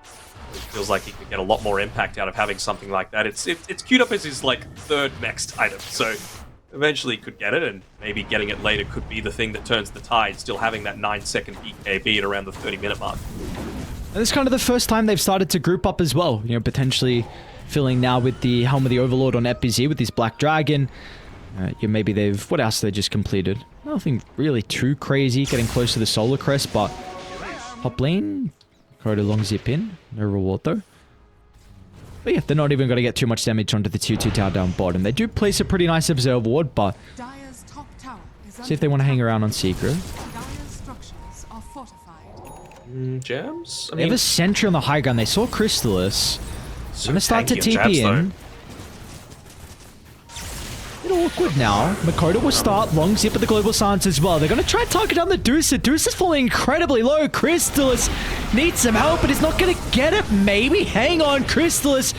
It feels like he could get a lot more impact out of having something like that. It's queued up as his, like, third next item, so eventually he could get it, and maybe getting it later could be the thing that turns the tide, still having that 9-second BKB at around the 30-minute mark. And it's kind of the first time they've started to group up as well, you know, potentially filling now with the Helm of the Overlord on EpiZ with this Black Dragon. Maybe they've... What else they just completed? Nothing really too crazy, getting close to the Solar Crest, but... Top lane... Quite a long zip in. No reward though. But yeah, they're not even going to get too much damage onto the tier 2 tower down bottom. They do place a pretty nice observe ward, but... See if they want to hang around on Secret. Gems? They have a sentry on the high ground. They saw Crystallis. Going to start to TP in. A bit awkward now. Makoto will start. Long zip at the Global Silence as well. They're going to try and target down the Deuce. The Deuce is falling incredibly low. Crystallis needs some help, but he's not going to get it. Maybe. Hang on, Crystallis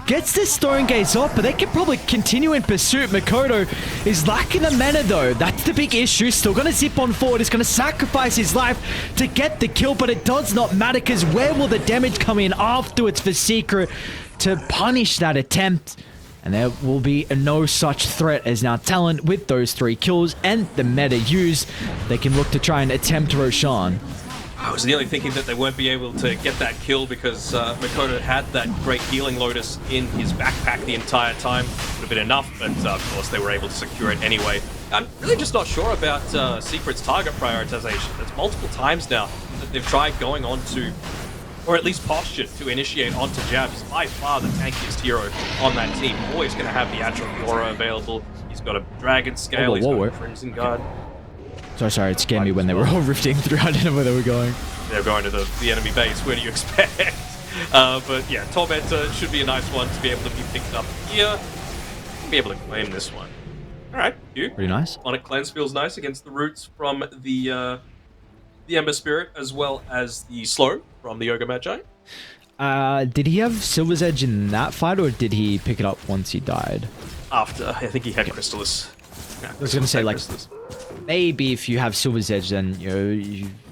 Gets the stone gates off, but they can probably continue in pursuit. Makoto is lacking the mana though. That's the big issue. Still going to zip on forward. He's going to sacrifice his life to get the kill, but it does not matter because where will the damage come in afterwards for Secret to punish that attempt? And there will be no such threat as now Talon with those 3 kills and the meta used. They can look to try and attempt Roshan. I was nearly thinking that they won't be able to get that kill because Makoto had that great healing Lotus in his backpack the entire time. Would have been enough, but of course they were able to secure it anyway. I'm really just not sure about Secret's target prioritization. It's multiple times now that they've tried going on to, or at least postured to initiate onto Jabs. By far the tankiest hero on that team. Always going to have the Atrophy Aura available. He's got a Dragon Scale, he's got a Crimson Guard. Sorry, it scared me when they were all rifting through. I didn't know where they were going. They're going to the enemy base. Where do you expect? But yeah, Tormentor should be a nice one to be able to be picked up here. Be able to claim this one. All right, you. Pretty nice. Sonic Cleanse feels nice against the roots from the Ember Spirit as well as the Slow from the Yoga Magi. Did he have Silver's Edge in that fight, or did he pick it up once he died? After, I think he had Crystallis. Yeah, I was going to say, like, maybe if you have Silver's Edge, then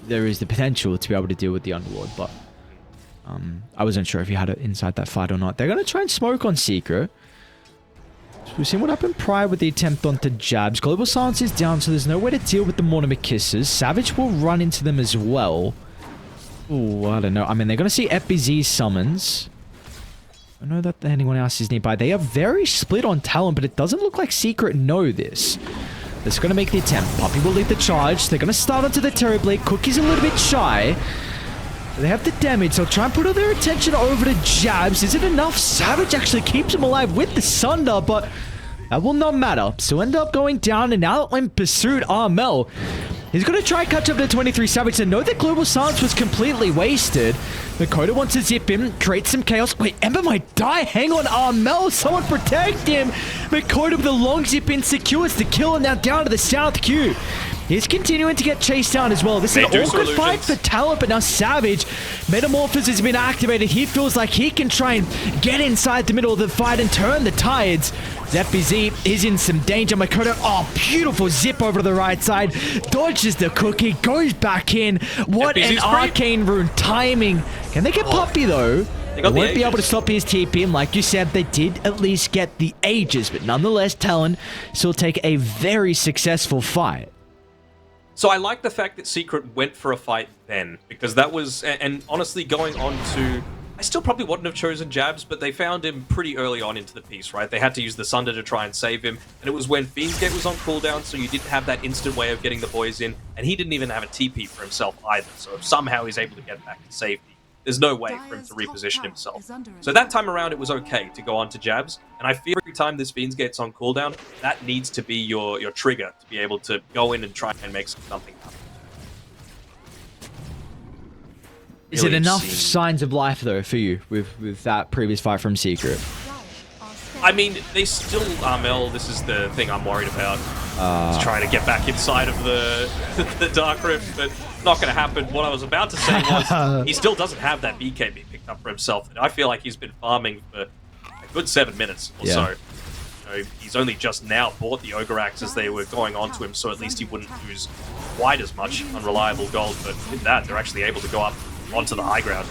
there is the potential to be able to deal with the Underlord, but I wasn't sure if he had it inside that fight or not. They're going to try and smoke on Secret. So we've seen what happened prior with the attempt onto Jabs. Global Silence is down, so there's no way to deal with the Mortimer Kisses. Savage will run into them as well. Ooh, I don't know. I mean, they're going to see FBZ summons. I know that anyone else is nearby. They are very split on Talon, but it doesn't look like Secret know this. They're going to make the attempt. Puppy will lead the charge. They're going to start onto the Terrorblade. Cookie's a little bit shy. They have the damage. They'll try and put all their attention over to Jabs. Is it enough? Savage actually keeps him alive with the Sunder, but that will not matter. So end up going down, and now in pursuit, Armel. He's going to try and catch up to 23 Savage and know that Global Silence was completely wasted. Makoto wants to zip him, create some chaos. Wait, Ember might die. Hang on, Armel. Someone protect him. Makoto with the long zip in secures the kill, and now down to the South Q. He's continuing to get chased down as well. This is an awkward fight for Talon, but now Savage. Metamorphosis has been activated. He feels like he can try and get inside the middle of the fight and turn the tides. FBZ is in some danger. Makoto, oh, beautiful zip over to the right side. Dodges the cookie, goes back in. What an arcane rune timing. Can they get Puppy though? They won't be able to stop his TP, and like you said, they did at least get the Aegis, but nonetheless, Talon still take a very successful fight. So I like the fact that Secret went for a fight then, because that was, and honestly going on to, I still probably wouldn't have chosen Jabs, but they found him pretty early on into the piece, right? They had to use the Sunder to try and save him, and it was when Fiend's Gate was on cooldown, so you didn't have that instant way of getting the boys in, and he didn't even have a TP for himself either, so if somehow he's able to get back to safety, there's no way for him to reposition himself. So that time around, it was okay to go on to Jabs, and I feel every time this Fiend's Gate's on cooldown, that needs to be your trigger to be able to go in and try and make something happen. Is it enough signs of life, though, for you with that previous fight from Secret? I mean, they still, Armel, this is the thing I'm worried about. He's trying to get back inside of the Dark Rift, but not going to happen. What I was about to say was, he still doesn't have that BKB picked up for himself. And I feel like he's been farming for a good 7 minutes or so. You know, he's only just now bought the Ogre Axe as they were going on to him, so at least he wouldn't lose quite as much unreliable gold. But with that, they're actually able to go up onto the high ground.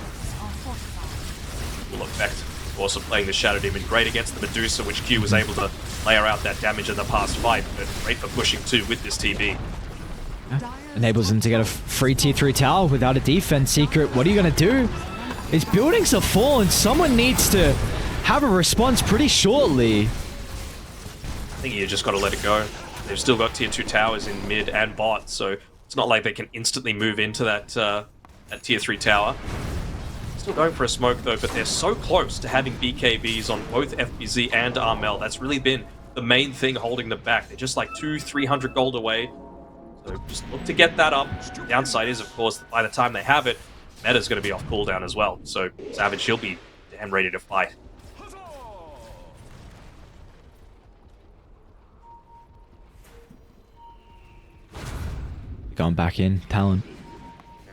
Full effect, of course, of playing the Shadow Demon. Great against the Medusa, which Q was able to layer out that damage in the past fight, but great for pushing too with this TB. Enables him to get a free tier 3 tower without a defense. Secret, what are you going to do? His buildings are fallen. Someone needs to have a response pretty shortly. I think you just got to let it go. They've still got tier 2 towers in mid and bot, so it's not like they can instantly move into that tier 3 tower. Still going for a smoke though, but they're so close to having BKBs on both FBZ and Armel. That's really been the main thing holding them back. They're just like 200-300 gold away. So just look to get that up. The downside is, of course, that by the time they have it, Meta's going to be off cooldown as well. So Savage, he'll be damn ready to fight. Going back in, Talon.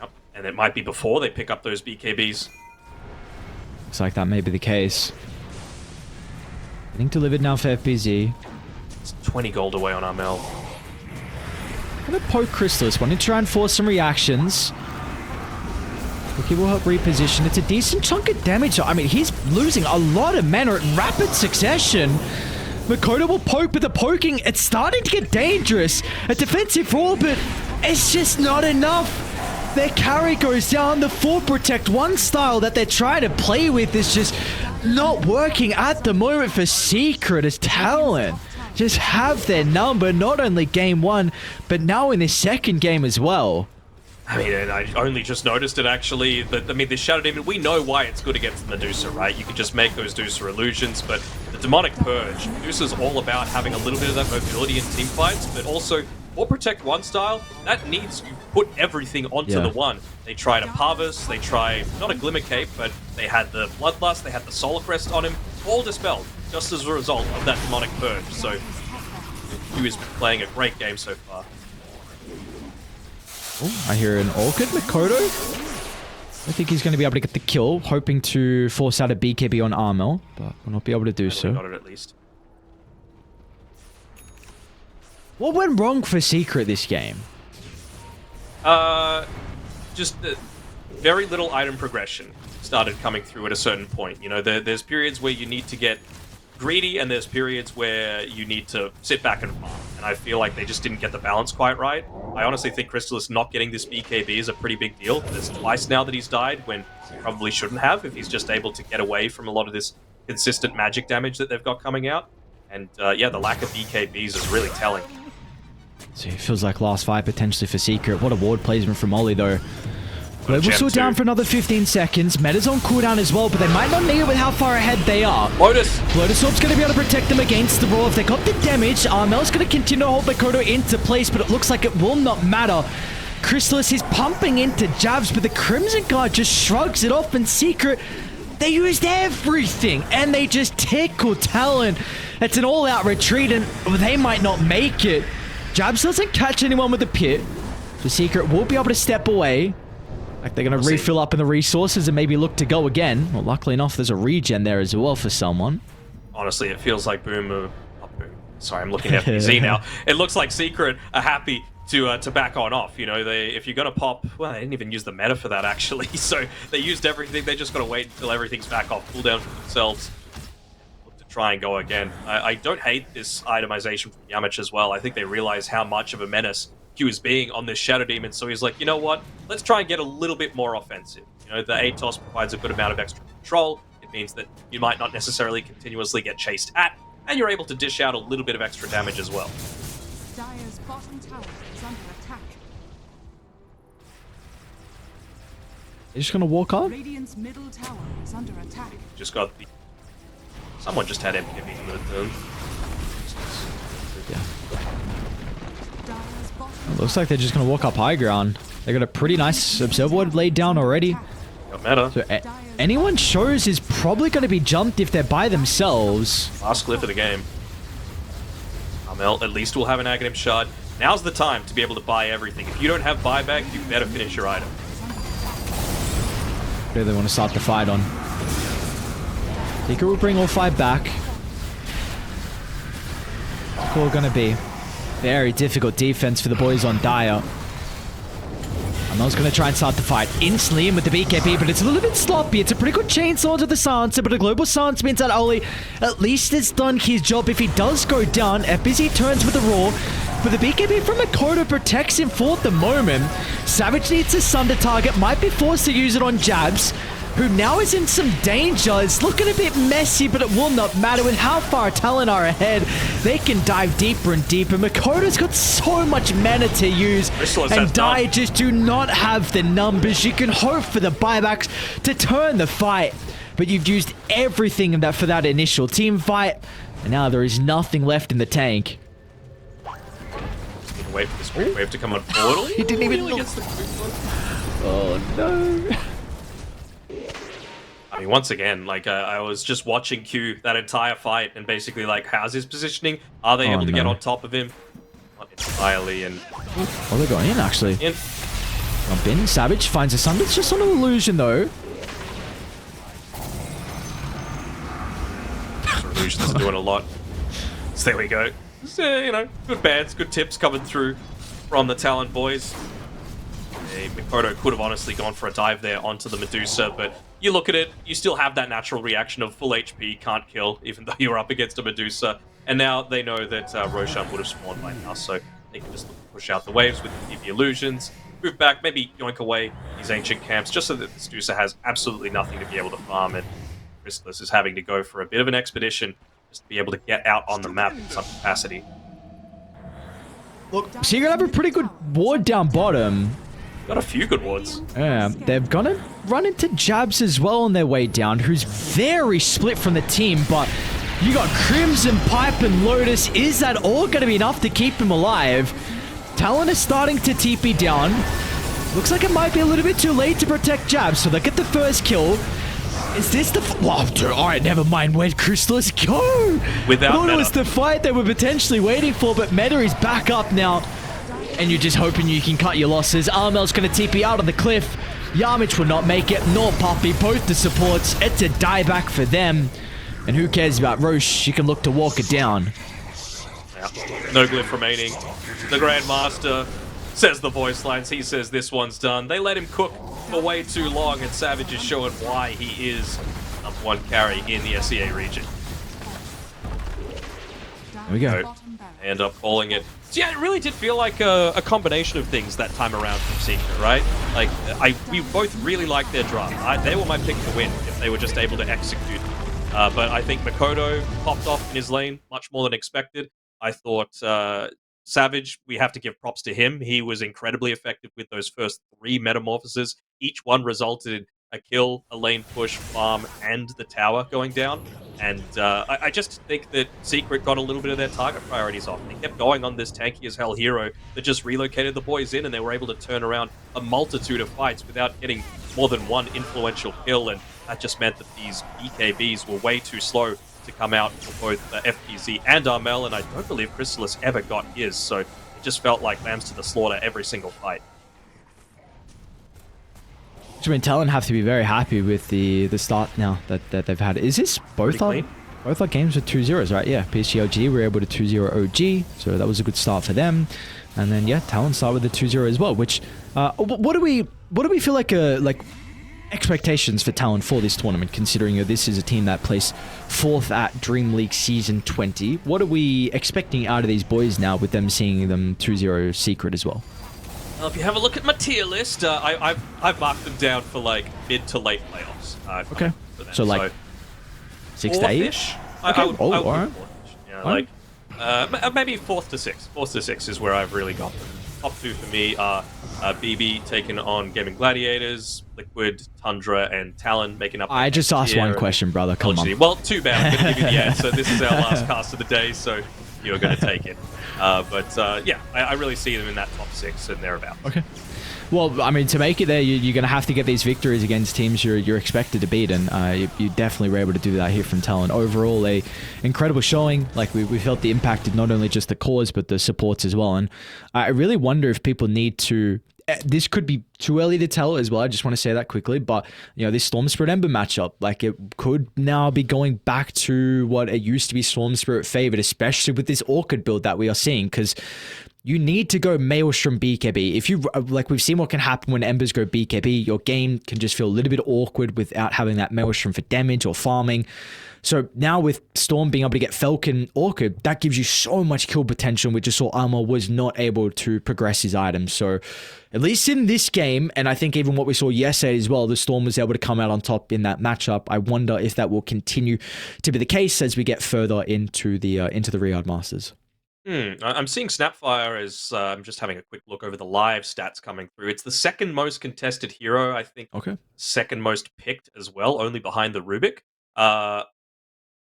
Yep. And it might be before they pick up those BKBs. Looks like that may be the case. Getting delivered now for FBZ. It's 20 gold away on Armel. Gonna poke Chrysalis. Want to try and force some reactions. He will help reposition. It's a decent chunk of damage. I mean, he's losing a lot of mana in rapid succession. Makoto will poke, but the poking, it's starting to get dangerous. A defensive roll, but it's just not enough. Their carry goes down. The 4 Protect 1 style that they're trying to play with is just not working at the moment for Secret as TALON just have their number, not only game 1, but now in the second game as well. I mean, and I only just noticed it actually, but I mean, this Shadow Demon, we know why it's good against the Medusa, right? You can just make those Medusa illusions, but the Demonic Purge, Medusa's all about having a little bit of that mobility in team fights, but also, or Protect 1 style, that needs you put everything onto the 1. They tried a Parvis, they tried, not a Glimmer Cape, but they had the Bloodlust, they had the Solar Crest on him, all dispelled, just as a result of that Demonic Purge, so he is playing a great game so far. Oh, I hear an Orchid Makoto. I think he's going to be able to get the kill, hoping to force out a BKB on Armel, but will not be able to do so. Got it at least. What went wrong for Secret this game? Just very little item progression started coming through at a certain point. You know, there's periods where you need to get greedy, and there's periods where you need to sit back and farm. And I feel like they just didn't get the balance quite right. I honestly think Chrysalis not getting this BKB is a pretty big deal. There's twice now that he's died when he probably shouldn't have, if he's just able to get away from a lot of this consistent magic damage that they've got coming out. And yeah, the lack of BKBs is really telling. So it feels like last fight potentially for Secret. What a ward placement from Ollie though. Global still down for another 15 seconds. Meta's on cooldown as well, but they might not need it with how far ahead they are. Lotus Orb's going to be able to protect them against the roll. If they got the damage, Armel's going to continue to hold Makoto into place, but it looks like it will not matter. Chrysalis is pumping into jabs, but the Crimson Guard just shrugs it off, and Secret, they used everything, and they just tickled TALON. It's an all-out retreat, and they might not make it. Jabs doesn't catch anyone with the pit. The Secret will be able to step away. Like they're going to refill up in the resources and maybe look to go again. Well, luckily enough, there's a regen there as well for someone. Honestly, it feels like Boom... Sorry, I'm looking at FBZ now. It looks like Secret are happy to back on off. You know, if you're going to pop... Well, they didn't even use the meta for that, actually. So they used everything. They just got to wait until everything's back off. Cool down for themselves. Look to try and go again. I don't hate this itemization from Yamich as well. I think they realize how much of a menace Q is being on this Shadow Demon, so he's like, you know what, let's try and get a little bit more offensive. You know, the Atos provides a good amount of extra control. It means that you might not necessarily continuously get chased at, and you're able to dish out a little bit of extra damage as well. Dire's bottom tower is under attack. They're just gonna walk on? Radiant's middle tower is under attack. Just got the... Someone just had MKB in the turn. Yeah. It looks like they're just going to walk up high ground. They got a pretty nice observer ward laid down already. Got meta. So anyone shows is probably going to be jumped if they're by themselves. Last clip of the game. Armel at least will have an Aghanim Shard. Now's the time to be able to buy everything. If you don't have buyback, you better finish your item. Who do they want to start the fight on? Secret will bring all 5 back. What's all going to be? Very difficult defense for the boys on Dire. Amel's going to try and start the fight instantly in with the BKB, but it's a little bit sloppy. It's a pretty good chainsaw to the Silencer, but a global silence means that Oli at least has done his job. If he does go down, FBZ turns with the roar, but the BKB from Makoto protects him for the moment. Savage needs a Sunder target, might be forced to use it on Jabs, who now is in some danger. It's looking a bit messy, but it will not matter with how far TALON are ahead. They can dive deeper and deeper. Makoto's got so much mana to use, and Dire just do not have the numbers. You can hope for the buybacks to turn the fight, but you've used everything in that for that initial team fight, and now there is nothing left in the tank. Wait for this quick wave to come on forward. He didn't even look. Oh no. I mean, once again, like, I was just watching Q that entire fight, and basically, like, how's his positioning? Are they able to get on top of him? Not entirely, and... Oh, they're going in, actually. In. Jump in. Savage finds a Sunder. It's just on an illusion, though. illusions are doing a lot. So there we go. So, good bans, good tips coming through from the Talon boys. Mikoto could have honestly gone for a dive there onto the Medusa, but you look at it, you still have that natural reaction of full HP, can't kill, even though you're up against a Medusa. And now they know that Roshan would have spawned by now, so they can just look to push out the waves with the TP illusions, move back, maybe yoink away these ancient camps, just so that the Medusa has absolutely nothing to be able to farm, and Chrysalis is having to go for a bit of an expedition just to be able to get out on the map in some capacity. Look, so you're going to have a pretty good ward down bottom. Got a few good wards. Yeah, they're going to run into Jabs as well on their way down, who's very split from the team, but you got Crimson, Pipe, and Lotus. Is that all going to be enough to keep him alive? Talon is starting to TP down. Looks like it might be a little bit too late to protect Jabs, so they get the first kill. Is this the... Wow, alright, never mind. Where'd Chrysalis go? Without thought Meta. It was the fight they were potentially waiting for, but Meta is back up now. And you're just hoping you can cut your losses. Armel's going to TP out on the cliff. Yarmich will not make it, nor Puppy. Both the supports. It's a dieback for them. And who cares about Roche? She can look to walk it down. Yeah. No glyph remaining. The Grandmaster says the voice lines. He says this one's done. They let him cook for way too long, and Savage is showing why he is number one carry in the SEA region. There we go. They end up calling it. So yeah, it really did feel like a combination of things that time around from Secret, right? Like, we both really liked their draft. They were my pick to win if they were just able to execute. But I think Mikoto popped off in his lane much more than expected. I thought Savage, we have to give props to him. He was incredibly effective with those first 3 metamorphoses. Each one resulted in a kill, a lane push, farm, and the tower going down. And I just think that Secret got a little bit of their target priorities off. They kept going on this tanky as hell hero that just relocated the boys in, and they were able to turn around a multitude of fights without getting more than one influential kill. And that just meant that these BKBs were way too slow to come out for both FPZ and Armel, and I don't believe Chrysalis ever got his, so it just felt like lambs to the slaughter every single fight. I mean, Talon have to be very happy with the start now that they've had. Is this both our games with 2-0s, right? Yeah, PSG were able to 2-0 OG, so that was a good start for them. And then yeah, Talon start with the 2-0 as well. Which what do we feel like expectations for Talon for this tournament, considering this is a team that placed 4th at Dream League Season 20? What are we expecting out of these boys now with them seeing them 2-0 Secret as well? Well, if you have a look at my tier list, I've marked them down for like mid to late playoffs. Okay, so like 6 to 8-ish? Okay. I would all put right. 4th-ish. Yeah, maybe 4th to 6th. 4th to 6th is where I've really got them. Top 2 for me are BB taking on Gaming Gladiators, Liquid, Tundra, and Talon making up. I just asked one question, brother. Come on. Well, too bad. I'm going to give you the answer. This is our last cast of the day, so you're going to take it. Yeah, I really see them in that top 6 and thereabouts. Okay. Well, I mean, to make it there, you're going to have to get these victories against teams you're expected to beat, and you definitely were able to do that here from Talon. Overall, a incredible showing. Like, we felt the impact of not only just the cause, but the supports as well. And I really wonder if people need to... This could be too early to tell as well. I just want to say that quickly. But, this Storm Spirit Ember matchup, like, it could now be going back to what it used to be Storm Spirit favored, especially with this Orchid build that we are seeing, because you need to go Maelstrom BKB. If you, like, we've seen what can happen when Embers go BKB. Your game can just feel a little bit awkward without having that Maelstrom for damage or farming. So now with Storm being able to get Falcon Orchid, that gives you so much kill potential, which I saw Armor was not able to progress his items. So at least in this game, and I think even what we saw yesterday as well, the Storm was able to come out on top in that matchup. I wonder if that will continue to be the case as we get further into the Riyadh Masters. I'm seeing Snapfire as I'm just having a quick look over the live stats coming through. It's the 2nd most contested hero, I think. Okay. 2nd most picked as well, only behind the Rubik.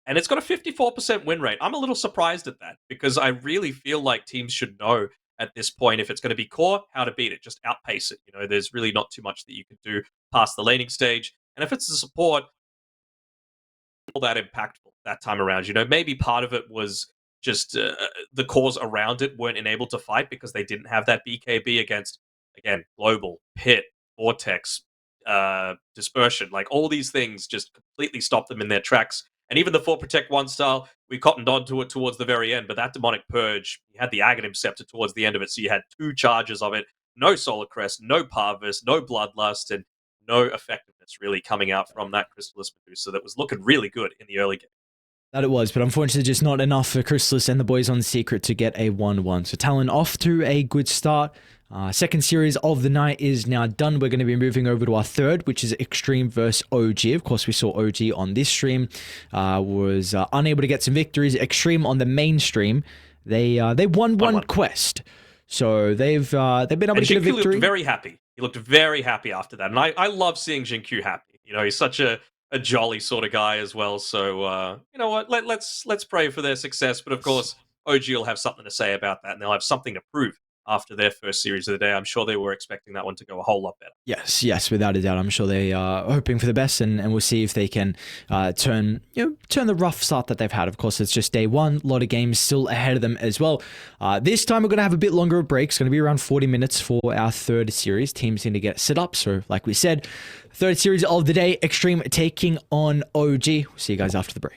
And it's got a 54% win rate. I'm a little surprised at that, because I really feel like teams should know at this point, if it's going to be core, how to beat it. Just outpace it. There's really not too much that you can do past the laning stage. And if it's a support, all that impactful that time around. Maybe part of it was just the cores around it weren't enabled to fight because they didn't have that BKB against, again, Global, Pit, Vortex, Dispersion. Like, all these things just completely stopped them in their tracks. And even the 4 Protect 1 style, we cottoned onto it towards the very end, but that Demonic Purge, you had the Aghanim Scepter towards the end of it, so you had 2 charges of it, no Solar Crest, no Parvis, no Bloodlust, and no effectiveness really coming out from that Crystallis Medusa that was looking really good in the early game. That it was, but unfortunately just not enough for Crystallis and the boys on Secret to get a 1-1. So Talon off to a good start. Second series of the night is now done. We're going to be moving over to our third, which is Extreme versus OG. Of course, we saw OG on this stream. Was unable to get some victories. Extreme on the main stream, they won one quest. So they've been able to get a victory. Looked very happy. He looked very happy after that. And I love seeing Jinq happy. You know, he's such a jolly sort of guy as well. So, you know what, let's pray for their success. But of course, OG will have something to say about that, and they'll have something to prove after their first series of the day. I'm sure they were expecting that one to go a whole lot better. Yes, without a doubt. I'm sure they are hoping for the best, and we'll see if they can turn the rough start that they've had. Of course, it's just day one. A lot of games still ahead of them as well. This time, we're going to have a bit longer of breaks. It's going to be around 40 minutes for our third series. Teams need to get set up. So, like we said, third series of the day, Extreme taking on OG. We'll see you guys after the break.